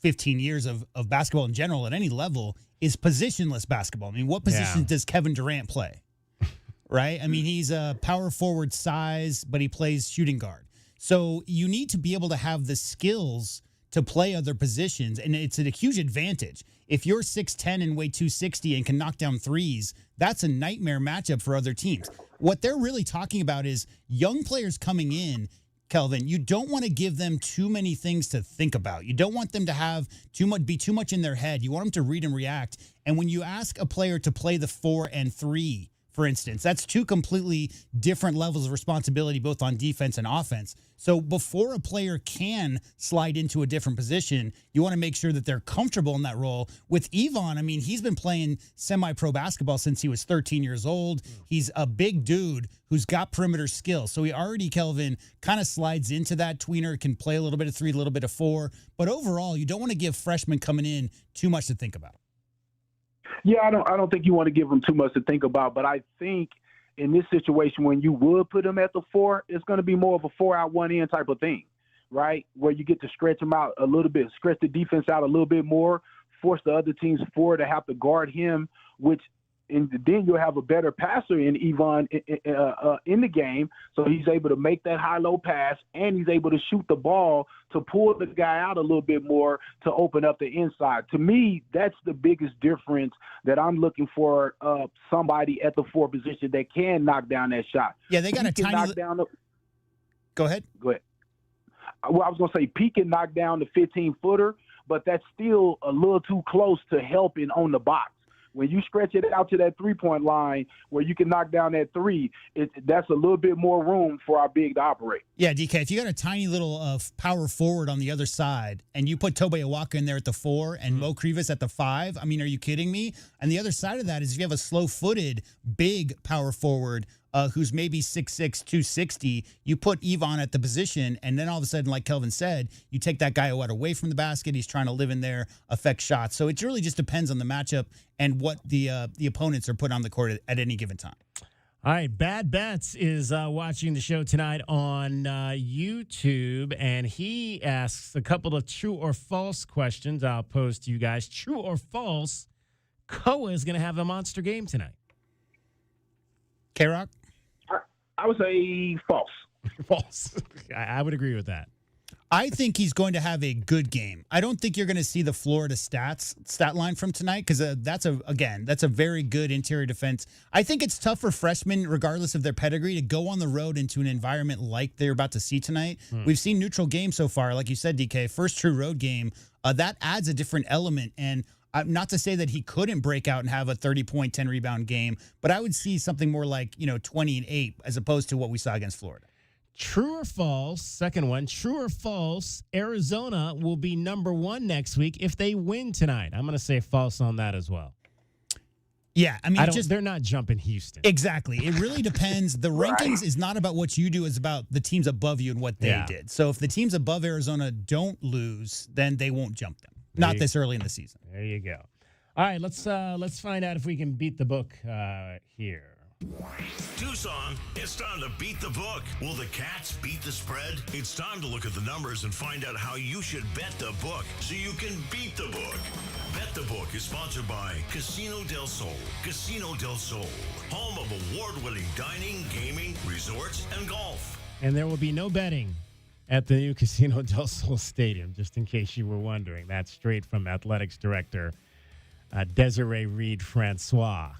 15 years of basketball in general at any level is positionless basketball. I mean, what position does Kevin Durant play? Right? I mean, he's a power forward size, but he plays shooting guard. So you need to be able to have the skills to play other positions, and it's a huge advantage. If you're 6'10 and weigh 260 and can knock down threes, that's a nightmare matchup for other teams. What they're really talking about is young players coming in, Kelvin, you don't want to give them too many things to think about. You don't want them to have be too much in their head. You want them to read and react. And when you ask a player to play the 4 and 3, for instance, that's 2 completely different levels of responsibility, both on defense and offense. So before a player can slide into a different position, you want to make sure that they're comfortable in that role. With Ivan, I mean, he's been playing semi-pro basketball since he was 13 years old. He's a big dude who's got perimeter skills. So he already, Kelvin, kind of slides into that tweener, can play a little bit of 3, a little bit of 4. But overall, you don't want to give freshmen coming in too much to think about. Yeah, I don't think you want to give them too much to think about, but I think in this situation, when you would put them at the 4, it's going to be more of a 4 out, 1 in type of thing, right? Where you get to stretch them out a little bit, stretch the defense out a little bit more, force the other team's 4 to have to guard him, and then you'll have a better passer in Ivan in the game, so he's able to make that high-low pass, and he's able to shoot the ball to pull the guy out a little bit more to open up the inside. To me, that's the biggest difference that I'm looking for, somebody at the 4 position that can knock down that shot. Yeah, they got a tiny... Go ahead. Well, I was going to say Pete can knock down the 15-footer, but that's still a little too close to helping on the box. When you stretch it out to that 3-point line where you can knock down that 3, that's a little bit more room for our big to operate. Yeah, DK, if you got a tiny little power forward on the other side and you put Tobe Awaka in there at the 4 and Mo Krivas at the 5, I mean, are you kidding me? And the other side of that is if you have a slow-footed, big power forward who's maybe 6'6", 260, you put Ivan at the position, and then all of a sudden, like Kelvin said, you take that guy away from the basket. He's trying to live in there, affect shots. So it really just depends on the matchup and what the opponents are put on the court at any given time. All right, Bad Bets is watching the show tonight on YouTube, and he asks a couple of true or false questions I'll pose to you guys. True or false, Koa is going to have a monster game tonight? K-Rock? I would say false. False. I would agree with that. I think he's going to have a good game. I don't think you're going to see the Florida stat line from tonight because that's a very good interior defense. I think it's tough for freshmen, regardless of their pedigree, to go on the road into an environment like they're about to see tonight. We've seen neutral games so far, like you said, DK, first true road game. That adds a different element, and not to say that he couldn't break out and have a 30-point, 10-rebound game, but I would see something more like 20 and 8 as opposed to what we saw against Florida. True or false, second one, true or false, Arizona will be number 1 next week if they win tonight. I'm going to say false on that as well. Yeah, I mean, they're not jumping Houston. Exactly. It really depends. The rankings is not about what you do, it's about the teams above you and what they did. So if the teams above Arizona don't lose, then they won't jump them. Not this early in the season. There you go. All right, let's find out if we can beat the book here. Tucson, it's time to beat the book. Will the Cats beat the spread? It's time to look at the numbers and find out how you should bet the book so you can beat the book. Bet the Book is sponsored by Casino del Sol. Casino del Sol, home of award-winning dining, gaming, resorts, and golf. And there will be no betting at the new Casino del Sol Stadium, just in case you were wondering. That's straight from Athletics Director Desiree Reed-Francois.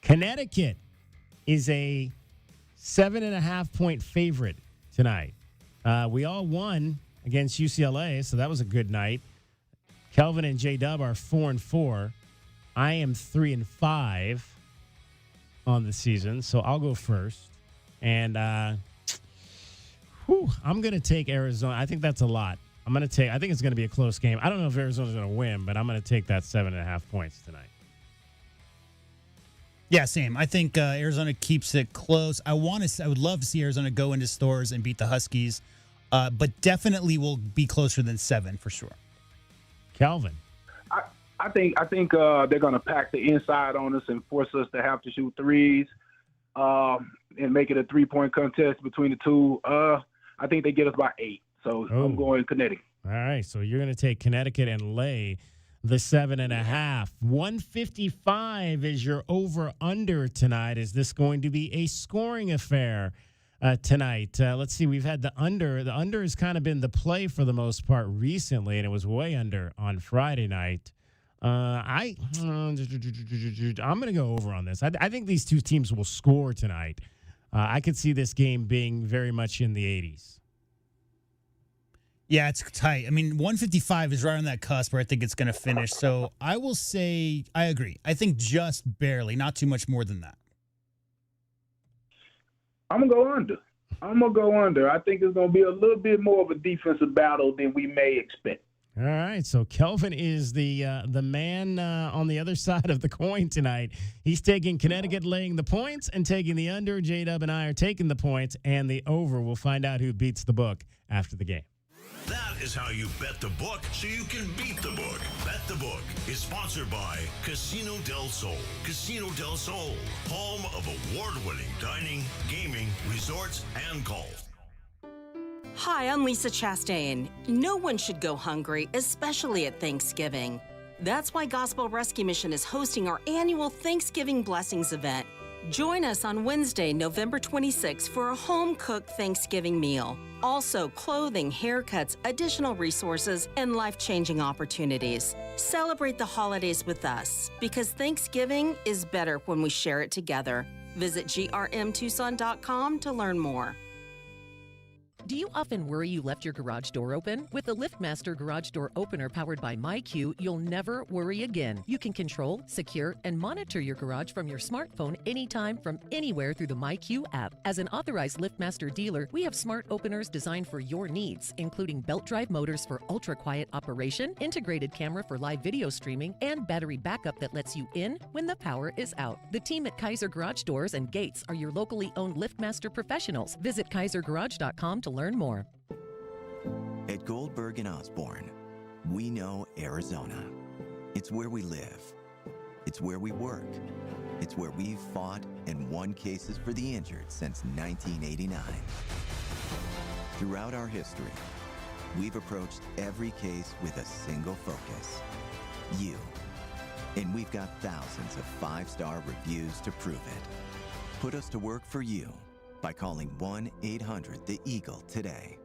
Connecticut is a 7.5-point favorite tonight. We all won against UCLA, so that was a good night. Kelvin and J-Dub are 4-4. I am 3-5 on the season, so I'll go first. And I'm going to take Arizona. I think that's a lot. I think it's going to be a close game. I don't know if Arizona's going to win, but I'm going to take that 7.5 points tonight. Yeah, same. I think Arizona keeps it close. I would love to see Arizona go into Storrs and beat the Huskies, but definitely will be closer than 7 for sure. Calvin, I think they're going to pack the inside on us and force us to have to shoot threes, and make it a 3-point contest between the two. I think they get us by 8, so I'm going Connecticut. All right, so you're going to take Connecticut and lay the 7.5. 155 is your over-under tonight. Is this going to be a scoring affair tonight? Let's see. We've had the under. The under has kind of been the play for the most part recently, and it was way under on Friday night. I'm going to go over on this. I think these two teams will score tonight. I could see this game being very much in the 80s. Yeah, it's tight. I mean, 155 is right on that cusp where I think it's going to finish. So I will say I agree. I think just barely, not too much more than that. I'm going to go under. I think it's going to be a little bit more of a defensive battle than we may expect. All right, so Kelvin is the man on the other side of the coin tonight. He's taking Connecticut laying the points and taking the under. J-Dub and I are taking the points and the over. We'll find out who beats the book after the game. That is how you bet the book so you can beat the book. Bet the Book is sponsored by Casino del Sol. Casino del Sol, home of award-winning dining, gaming, resorts, and golf. Hi, I'm Lisa Chastain. No one should go hungry, especially at Thanksgiving. That's why Gospel Rescue Mission is hosting our annual Thanksgiving Blessings event. Join us on Wednesday, November 26th for a home-cooked Thanksgiving meal. Also, clothing, haircuts, additional resources, and life-changing opportunities. Celebrate the holidays with us, because Thanksgiving is better when we share it together. Visit grmtucson.com to learn more. Do you often worry you left your garage door open? With the LiftMaster Garage Door Opener powered by MyQ, you'll never worry again. You can control, secure, and monitor your garage from your smartphone anytime from anywhere through the MyQ app. As an authorized LiftMaster dealer, we have smart openers designed for your needs, including belt drive motors for ultra-quiet operation, integrated camera for live video streaming, and battery backup that lets you in when the power is out. The team at Kaiser Garage Doors and Gates are your locally owned LiftMaster professionals. Visit kaisergarage.com to learn more. At Goldberg and Osborne, we know Arizona. It's where we live. It's where we work. It's where we've fought and won cases for the injured since 1989. Throughout our history, we've approached every case with a single focus: you. And we've got thousands of 5-star reviews to prove it. Put us to work for you by calling 1-800-THE-EAGLE today.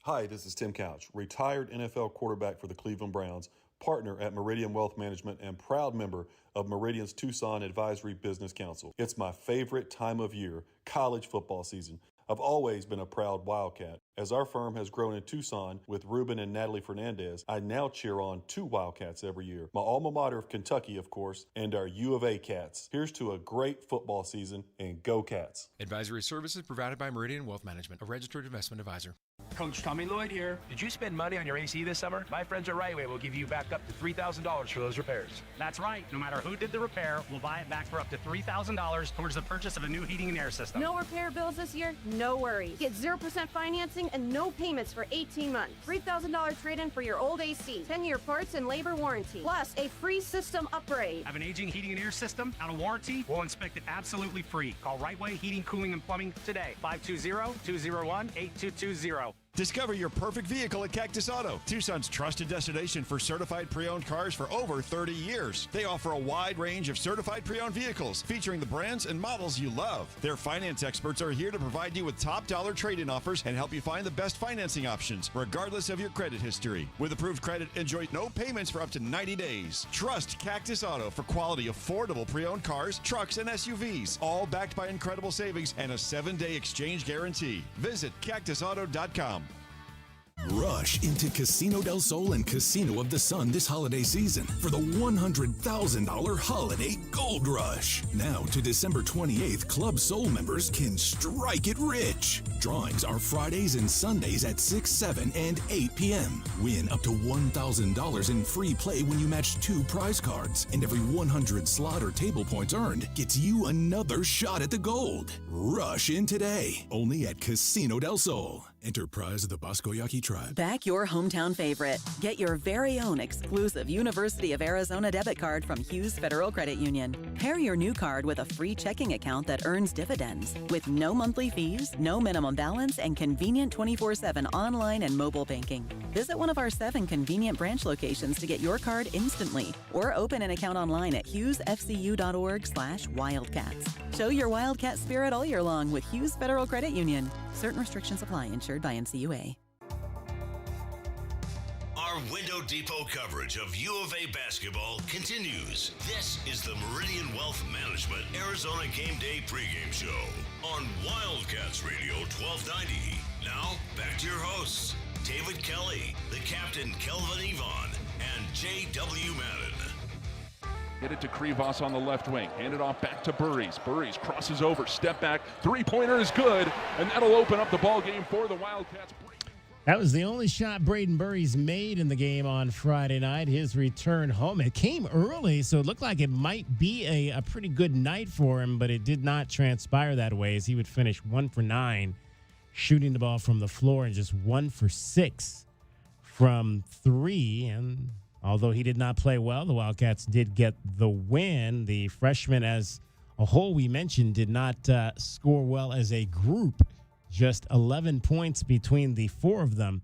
Hi, this is Tim Couch, retired NFL quarterback for the Cleveland Browns, partner at Meridian Wealth Management, and proud member of Meridian's Tucson Advisory Business Council. It's my favorite time of year, college football season. I've always been a proud Wildcat. As our firm has grown in Tucson with Ruben and Natalie Fernandez, I now cheer on 2 Wildcats every year. My alma mater of Kentucky, of course, and our U of A Cats. Here's to a great football season, and go Cats. Advisory services provided by Meridian Wealth Management, a registered investment advisor. Coach Tommy Lloyd here. Did you spend money on your AC this summer? My friends at Rightway will give you back up to $3,000 for those repairs. That's right. No matter who did the repair, we'll buy it back for up to $3,000 towards the purchase of a new heating and air system. No repair bills this year? No worries. Get 0% financing and no payments for 18 months. $3,000 trade-in for your old AC. 10-year parts and labor warranty. Plus a free system upgrade. Have an aging heating and air system out of warranty? We'll inspect it absolutely free. Call Rightway Heating, Cooling, and Plumbing today. 520-201-8220. Discover your perfect vehicle at Cactus Auto, Tucson's trusted destination for certified pre-owned cars for over 30 years. They offer a wide range of certified pre-owned vehicles featuring the brands and models you love. Their finance experts are here to provide you with top dollar trade-in offers and help you find the best financing options, regardless of your credit history. With approved credit, enjoy no payments for up to 90 days. Trust Cactus Auto for quality, affordable pre-owned cars, trucks, and SUVs, all backed by incredible savings and a 7-day exchange guarantee. Visit cactusauto.com. Rush into Casino del Sol and Casino of the Sun this holiday season for the $100,000 Holiday Gold Rush. Now to December 28th, Club Soul members can strike it rich. Drawings are Fridays and Sundays at 6, 7, and 8 p.m. Win up to $1,000 in free play when you match 2 prize cards, and every 100 slot or table points earned gets you another shot at the gold. Rush in today, only at Casino del Sol. Enterprise of the Bosco Yaqui Tribe. Back your hometown favorite. Get your very own exclusive University of Arizona debit card from Hughes Federal Credit Union. Pair your new card with a free checking account that earns dividends with no monthly fees, no minimum balance, and convenient 24/7 online and mobile banking. Visit one of our 7 convenient branch locations to get your card instantly, or open an account online at hughesfcu.org/wildcats. Show your Wildcat spirit all year long with Hughes Federal Credit Union. Certain restrictions apply. Insured by NCUA. Our Window Depot coverage of U of A basketball continues. This is the Meridian Wealth Management Arizona Gameday pregame show on Wildcats Radio 1290. Now, back to your hosts, David Kelly, the captain Kelvin Yvonne, and J.W. Madden. Get it to Krivas on the left wing. Hand it off back to Burries. Burries crosses over. Step back. Three-pointer is good. And that'll open up the ball game for the Wildcats. That was the only shot Braden Burries made in the game on Friday night. His return home. It came early, so it looked like it might be a pretty good night for him, but it did not transpire that way, as he would finish 1 for 9, shooting the ball from the floor, and just 1 for 6 from 3. And although he did not play well, the Wildcats did get the win. The freshmen as a whole, we mentioned, did not score well as a group. Just 11 points between the 4 of them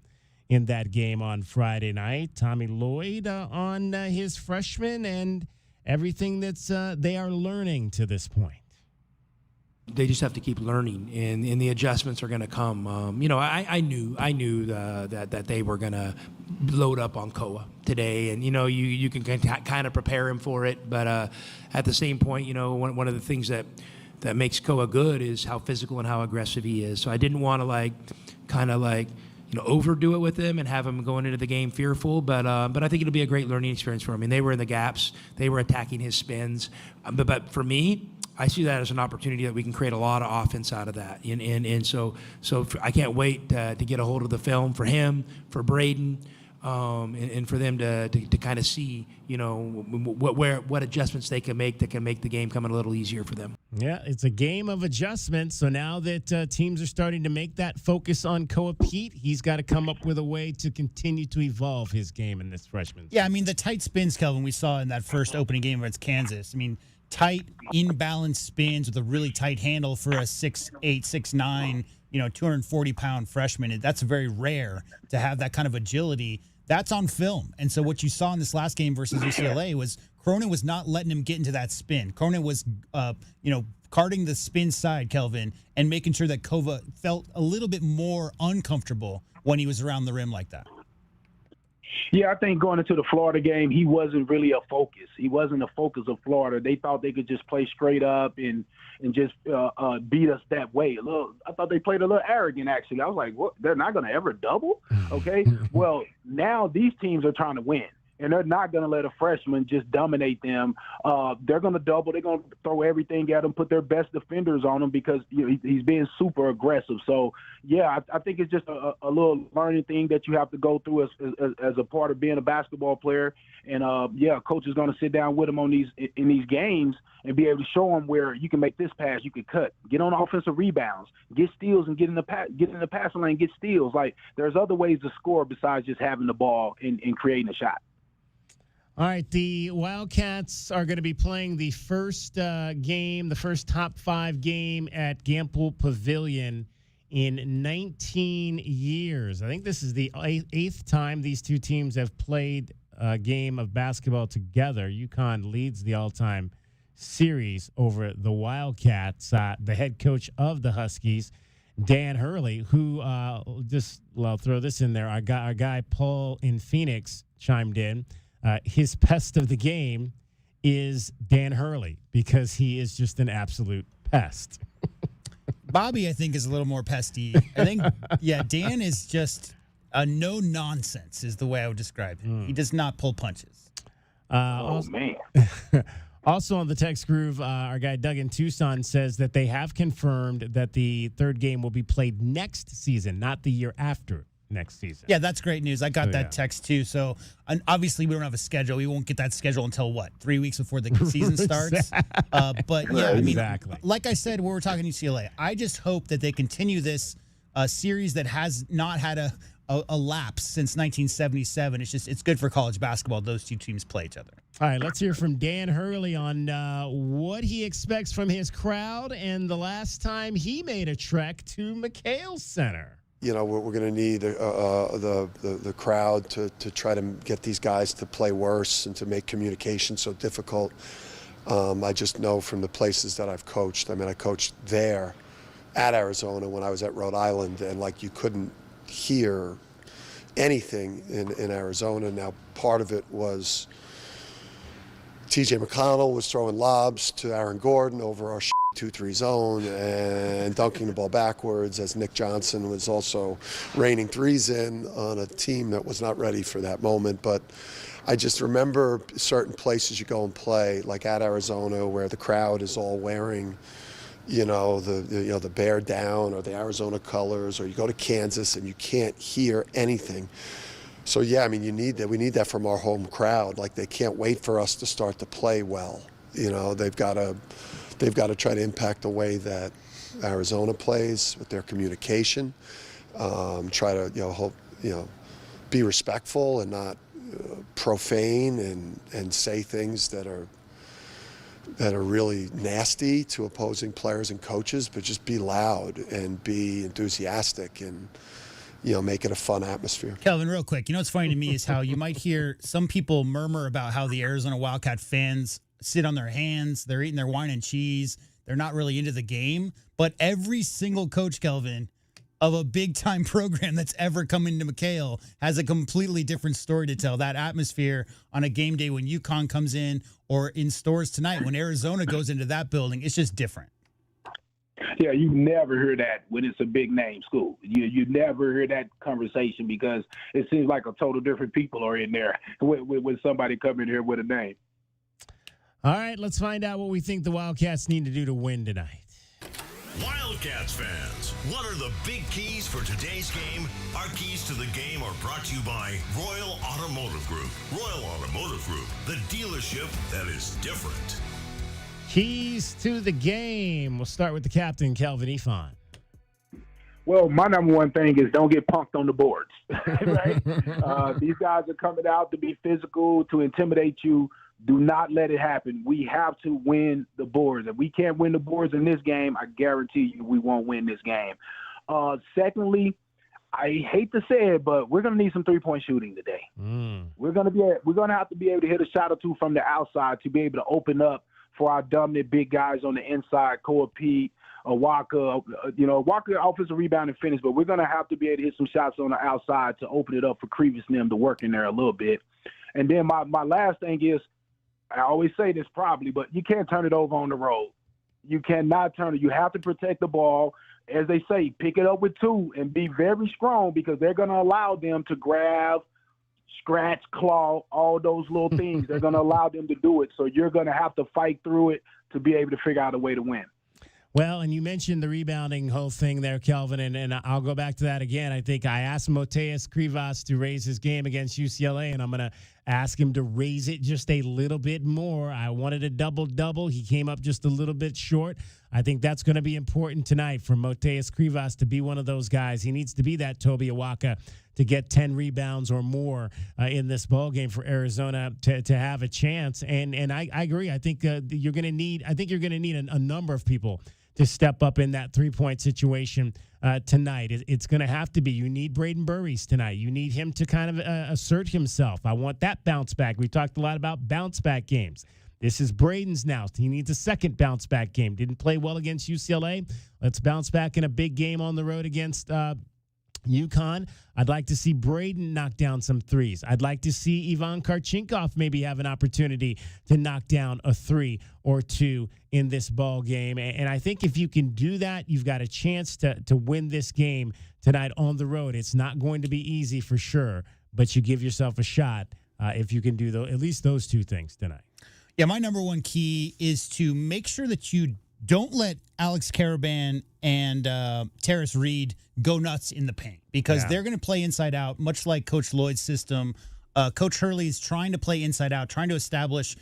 in that game on Friday night. Tommy Lloyd on his freshman and everything that's they are learning to this point. They just have to keep learning, and the adjustments are going to come. I knew that they were going to load up on Koa today, and you can kind of prepare him for it. But at the same point, one of the things that makes Koa good is how physical and how aggressive he is. So I didn't want to overdo it with him and have him going into the game fearful. But I think it'll be a great learning experience for him. I mean, they were in the gaps, they were attacking his spins. But for me, I see that as an opportunity that we can create a lot of offense out of that. And so I can't wait to get a hold of the film for him, for Braden, and for them to kind of see, what adjustments they can make that can make the game come a little easier for them. Yeah, it's a game of adjustments. So now that teams are starting to make that focus on Koa Pete, he's got to come up with a way to continue to evolve his game in this freshman. Yeah, I mean, the tight spins, Kelvin, we saw in that first opening game against Kansas. I mean, tight, imbalanced spins with a really tight handle for a 6'8", 6'9", 240-pound freshman. That's very rare to have that kind of agility. That's on film. And so what you saw in this last game versus UCLA was Cronin was not letting him get into that spin. Cronin was, carding the spin side, Kelvin, and making sure that Kova felt a little bit more uncomfortable when he was around the rim like that. Yeah, I think going into the Florida game, he wasn't really a focus. He wasn't a focus of Florida. They thought they could just play straight up and just beat us that way. Look, I thought they played a little arrogant, actually. I was like, what? They're not going to ever double? Okay. Well, now these teams are trying to win. and they're not going to let a freshman just dominate them. They're going to double. They're going to throw everything at him, put their best defenders on him because he's being super aggressive. So, yeah, I think it's just a little learning thing that you have to go through as a part of being a basketball player. And, coach is going to sit down with him in these games and be able to show him where you can make this pass, you can cut, get on offensive rebounds, get steals, and get in the passing lane, get steals. Like, there's other ways to score besides just having the ball and creating a shot. All right, the Wildcats are going to be playing the first game, the first top 5 game at Gampel Pavilion in 19 years. I think this is the 8th time these two teams have played a game of basketball together. UConn leads the all-time series over the Wildcats. The head coach of the Huskies, Dan Hurley, who I'll throw this in there. Our guy Paul in Phoenix chimed in. His pest of the game is Dan Hurley because he is just an absolute pest. Bobby, I think, is a little more pesty. I think, Dan is just a no-nonsense is the way I would describe him. He does not pull punches. Man. Also on the text groove, our guy Doug in Tucson says that they have confirmed that the third game will be played next season, not the year after next season. Yeah, that's great news. I got that text too. So obviously we don't have a schedule. We won't get that schedule until 3 weeks before the season starts. But yeah, exactly. Like I said, when we're talking UCLA, I just hope that they continue this series that has not had a lapse since 1977. It's good for college basketball. Those two teams play each other. All right, let's hear from Dan Hurley on what he expects from his crowd and the last time he made a trek to McHale Center. We're going to need the crowd to try to get these guys to play worse and to make communication so difficult. I just know from the places that I've coached. I coached there at Arizona when I was at Rhode Island, and you couldn't hear anything in Arizona. Now, part of it was TJ McConnell was throwing lobs to Aaron Gordon over our 2-3 zone and dunking the ball backwards, as Nick Johnson was also raining threes in on a team that was not ready for that moment. But I just remember certain places you go and play, like at Arizona, where the crowd is all wearing the bear down or the Arizona colors, or you go to Kansas and you can't hear anything. So you need that. We need that from our home crowd. They can't wait for us to start to play well. They've got to try to impact the way that Arizona plays with their communication. Try to be respectful and not profane and say things that are really nasty to opposing players and coaches, but just be loud and be enthusiastic and make it a fun atmosphere. Kelvin, real quick, what's funny to me is how you might hear some people murmur about how the Arizona Wildcat fans sit on their hands, they're eating their wine and cheese, they're not really into the game, but every single coach, Kelvin, of a big-time program that's ever come into McHale has a completely different story to tell. That atmosphere on a game day when UConn comes in, or in Storrs tonight when Arizona goes into that building, it's just different. Yeah, you never hear that when it's a big-name school. You never hear that conversation because it seems like a total different people are in there with somebody coming here with a name. All right, let's find out what we think the Wildcats need to do to win tonight. Wildcats fans, what are the big keys for today's game? Our keys to the game are brought to you by Royal Automotive Group. Royal Automotive Group, the dealership that is different. Keys to the game. We'll start with the captain, Kelvin Ifan. Well, my number one thing is don't get punked on the boards, right? These guys are coming out to be physical, to intimidate you. Do not let it happen. We have to win the boards. If we can't win the boards in this game, I guarantee you we won't win this game. Secondly, I hate to say it, but we're going to need some three-point shooting today. We're going to have to be able to hit a shot or two from the outside to be able to open up for our dominant big guys on the inside, Koa Pete, Walker. Walker offensive rebound and finish, but we're going to have to be able to hit some shots on the outside to open it up for Crevis and them to work in there a little bit. And then my last thing is, I always say this probably, but you can't turn it over on the road. You cannot turn it. You have to protect the ball. As they say, pick it up with two and be very strong because they're going to allow them to grab, scratch, claw, all those little things. They're going to allow them to do it. So you're going to have to fight through it to be able to figure out a way to win. Well, and you mentioned the rebounding whole thing there, Kelvin, and I'll go back to that again. I think I asked Moteas Krivas to raise his game against UCLA, and I'm going to ask him to raise it just a little bit more. I wanted a double-double. He came up just a little bit short. I think that's going to be important tonight for Moteas Krivas to be one of those guys. He needs to be that Toby Awaka to get 10 rebounds or more in this ball game for Arizona to have a chance. And I agree. I think you're going to need a number of people to step up in that three-point situation tonight. It's going to have to be. You need Braden Burries tonight. You need him to kind of assert himself. I want that bounce back. We talked a lot about bounce back games. This is Braden's now. He needs a second bounce back game. Didn't play well against UCLA. Let's bounce back in a big game on the road against UConn. I'd like to see Braden knock down some threes. I'd like to see Ivan Karchinkov maybe have an opportunity to knock down a 3 or 2 in this ball game. And I think if you can do that, you've got a chance to win this game tonight on the road. It's not going to be easy for sure, but you give yourself a shot if you can do at least those two things tonight. Yeah, my number one key is to make sure that you don't let Alex Caravan and Terrace Reed go nuts in the paint because they're going to play inside out, much like Coach Lloyd's system. Coach Hurley is trying to play inside out, trying to establish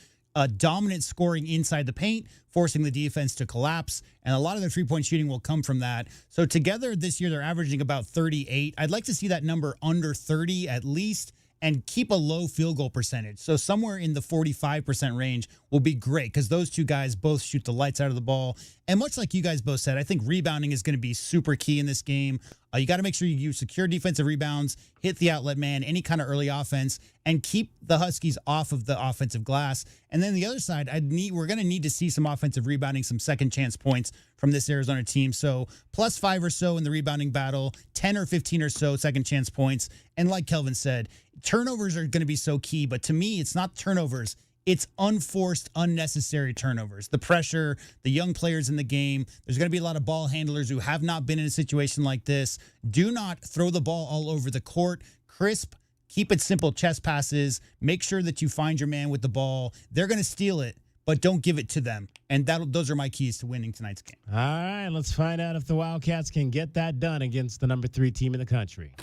dominant scoring inside the paint, forcing the defense to collapse. And a lot of their three-point shooting will come from that. So together this year, they're averaging about 38. I'd like to see that number under 30 at least, and keep a low field goal percentage. So somewhere in the 45% range will be great because those two guys both shoot the lights out of the ball. And much like you guys both said, I think rebounding is going to be super key in this game. You got to make sure you secure defensive rebounds, hit the outlet man, any kind of early offense, and keep the Huskies off of the offensive glass. And then the other side, we're going to need to see some offensive rebounding, some second chance points from this Arizona team. So +5 or so in the rebounding battle, 10 or 15 or so second chance points. And like Kelvin said, turnovers are going to be so key. But to me, it's not turnovers. It's unforced, unnecessary turnovers. The pressure, the young players in the game. There's going to be a lot of ball handlers who have not been in a situation like this. Do not throw the ball all over the court. Crisp, keep it simple, chest passes. Make sure that you find your man with the ball. They're going to steal it, but don't give it to them. And those are my keys to winning tonight's game. All right, let's find out if the Wildcats can get that done against the number 3 team in the country.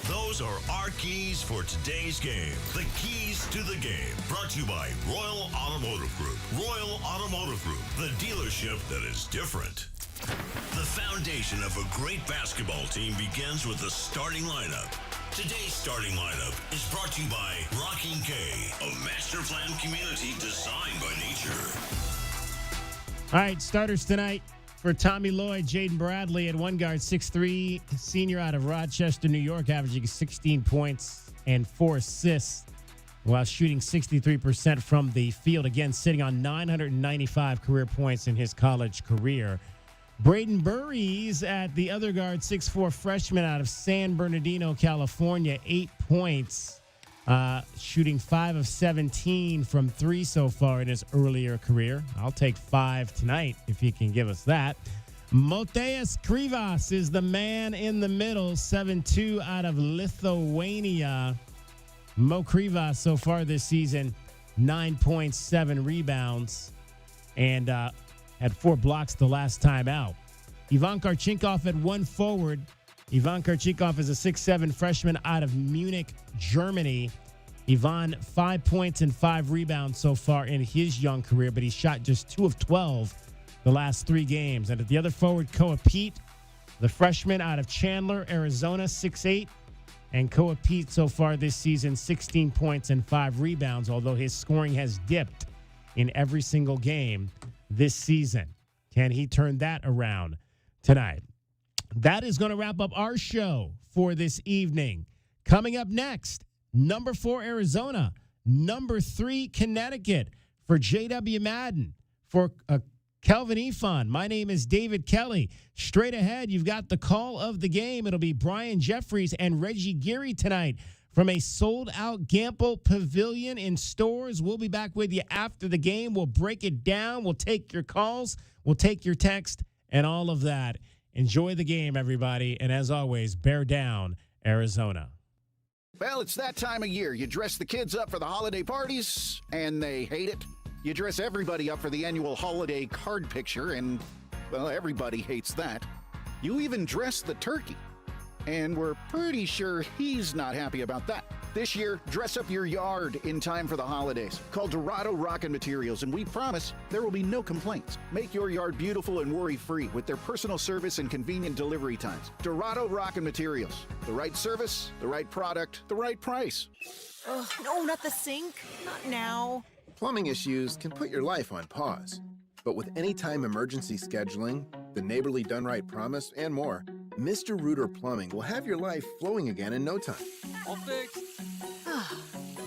Those are our keys for today's game. The keys to the game. Brought to you by Royal Automotive Group. Royal Automotive Group, the dealership that is different. The foundation of a great basketball team begins with the starting lineup. Today's starting lineup is brought to you by Rocking K, a master plan community designed by nature. All right, starters tonight. For Tommy Lloyd, Jaden Bradley at one guard, 6'3", senior out of Rochester, New York, averaging 16 points and 4 assists while shooting 63% from the field. Again, sitting on 995 career points in his college career. Braden Burries at the other guard, 6'4", freshman out of San Bernardino, California, 8 points. Shooting 5 of 17 from 3 so far in his earlier career. I'll take 5 tonight if he can give us that. Moteas Krivas is the man in the middle, 7'2" out of Lithuania. Mo Krivas so far this season, 9 points, 7 rebounds, and had 4 blocks the last time out. Ivan Karchinkov at one forward. Ivan Karchinkov is a 6'7" freshman out of Munich, Germany. Ivan, 5 points and 5 rebounds so far in his young career, but he shot just 2 of 12 the last 3 games. And at the other forward, Koa Pete, the freshman out of Chandler, Arizona, 6'8". And Koa Pete so far this season, 16 points and 5 rebounds, although his scoring has dipped in every single game this season. Can he turn that around tonight? That is going to wrap up our show for this evening. Coming up next, number 4, Arizona. Number 3, Connecticut. For J.W. Madden. For Kelvin Ifan. My name is David Kelly. Straight ahead, you've got the call of the game. It'll be Brian Jeffries and Reggie Geary tonight from a sold-out Gamble Pavilion in Storrs. We'll be back with you after the game. We'll break it down. We'll take your calls. We'll take your text and all of that. Enjoy the game, everybody. And as always, bear down, Arizona. Well, it's that time of year. You dress the kids up for the holiday parties, and they hate it. You dress everybody up for the annual holiday card picture, and, well, everybody hates that. You even dress the turkey, and we're pretty sure he's not happy about that. This year, dress up your yard in time for the holidays. Call Dorado Rockin' Materials, and we promise there will be no complaints. Make your yard beautiful and worry-free with their personal service and convenient delivery times. Dorado Rockin' Materials. The right service, the right product, the right price. Ugh, no, not the sink. Not now. Plumbing issues can put your life on pause. But with anytime emergency scheduling, the Neighborly Done Right promise, and more, Mr. Rooter Plumbing will have your life flowing again in no time. All fixed.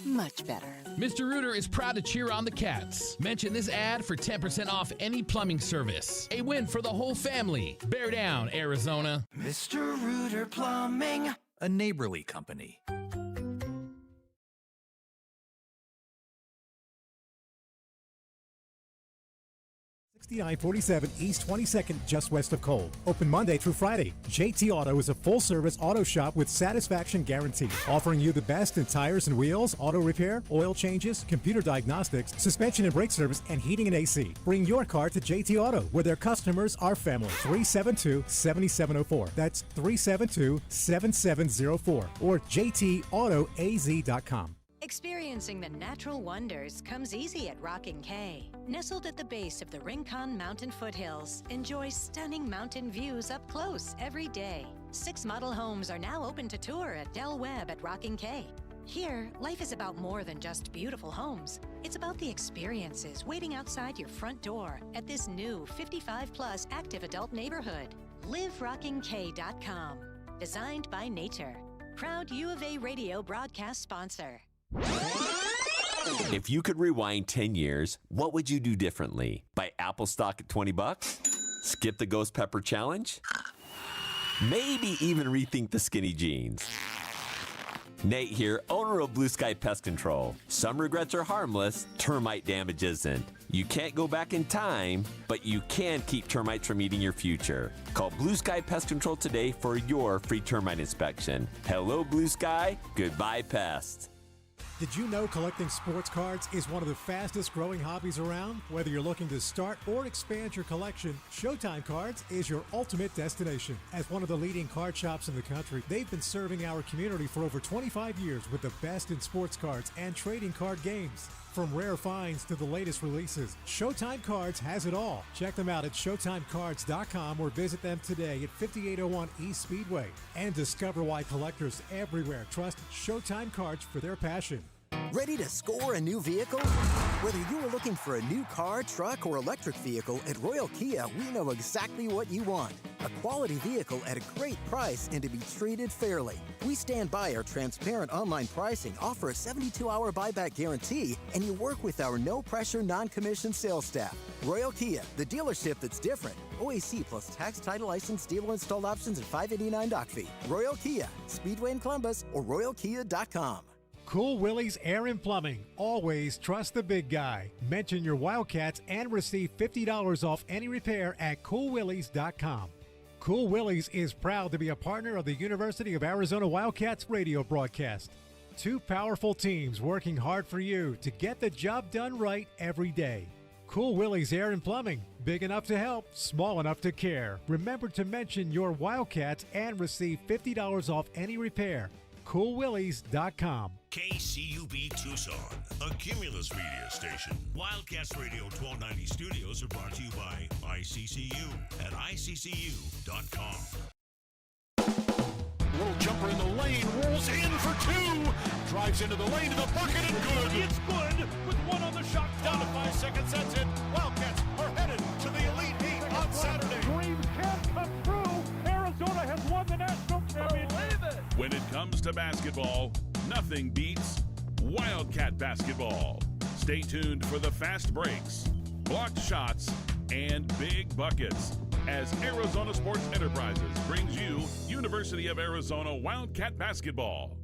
Much better. Mr. Rooter is proud to cheer on the Cats. Mention this ad for 10% off any plumbing service. A win for the whole family. Bear down, Arizona. Mr. Rooter Plumbing, a Neighborly company. 6947 East 22nd, just west of Cole. Open Monday through Friday. JT Auto is a full-service auto shop with satisfaction guarantee, offering you the best in tires and wheels, auto repair, oil changes, computer diagnostics, suspension and brake service, and heating and AC. Bring your car to JT Auto, where their customers are family. 372-7704. That's 372-7704. Or jtautoaz.com. Experiencing the natural wonders comes easy at Rockin' K. Nestled at the base of the Rincon Mountain foothills, enjoy stunning mountain views up close every day. 6 model homes are now open to tour at Del Webb at Rockin' K. Here, life is about more than just beautiful homes. It's about the experiences waiting outside your front door at this new 55-plus active adult neighborhood. LiveRockingK.com. Designed by nature. Proud U of A radio broadcast sponsor. If you could rewind 10 years, what would you do differently? Buy Apple stock at $20? Skip the Ghost Pepper Challenge? Maybe even rethink the skinny jeans. Nate here, owner of Blue Sky Pest Control. Some regrets are harmless, termite damage isn't. You can't go back in time, but you can keep termites from eating your future. Call Blue Sky Pest Control today for your free termite inspection. Hello, Blue Sky. Goodbye, pests. Did you know collecting sports cards is one of the fastest growing hobbies around? Whether you're looking to start or expand your collection, Showtime Cards is your ultimate destination. As one of the leading card shops in the country, they've been serving our community for over 25 years with the best in sports cards and trading card games. From rare finds to the latest releases, Showtime Cards has it all. Check them out at ShowtimeCards.com or visit them today at 5801 East Speedway. And discover why collectors everywhere trust Showtime Cards for their passion. Ready to score a new vehicle? Whether you are looking for a new car, truck, or electric vehicle, at Royal Kia, we know exactly what you want. A quality vehicle at a great price and to be treated fairly. We stand by our transparent online pricing, offer a 72-hour buyback guarantee, and you work with our no-pressure, non-commissioned sales staff. Royal Kia, the dealership that's different. OAC plus tax, title, license, dealer installed options, and $589 doc fee. Royal Kia, Speedway in Columbus, or RoyalKia.com. Cool Willie's Air and Plumbing. Always trust the big guy. Mention your Wildcats and receive $50 off any repair at CoolWillies.com. Cool Willie's is proud to be a partner of the University of Arizona Wildcats radio broadcast. 2 powerful teams working hard for you to get the job done right every day. Cool Willie's Air and Plumbing. Big enough to help, small enough to care. Remember to mention your Wildcats and receive $50 off any repair. CoolWillies.com. KCUB Tucson, a Cumulus media station. Wildcats Radio 1290 studios are brought to you by ICCU at ICCU.com. Little jumper in the lane, rolls in for 2. Drives into the lane to the bucket and good. It's good with 1 on the shot. Down to 5 seconds, that's it. Wildcats are headed to the Elite 8 on Saturday. Dreams can come true. Arizona has won the national championship. When it comes to basketball, nothing beats Wildcat basketball. Stay tuned for the fast breaks, blocked shots, and big buckets as Arizona Sports Enterprises brings you University of Arizona Wildcat basketball.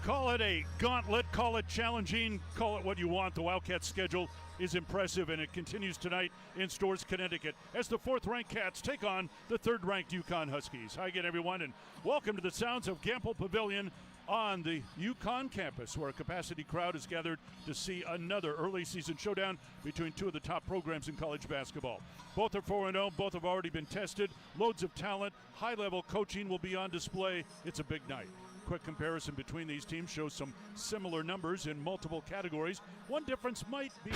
Call it a gauntlet, call it challenging, call it what you want. The Wildcats schedule is impressive, and it continues tonight in Storrs, Connecticut, as the 4th-ranked Cats take on the 3rd-ranked UConn Huskies. Hi again, everyone, and welcome to the sounds of Gamble Pavilion on the UConn campus, where a capacity crowd is gathered to see another early season showdown between two of the top programs in college basketball. Both are 4-0, both have already been tested. Loads of talent, high-level coaching will be on display. It's a big night. Quick comparison between these teams shows some similar numbers in multiple categories. One difference might be...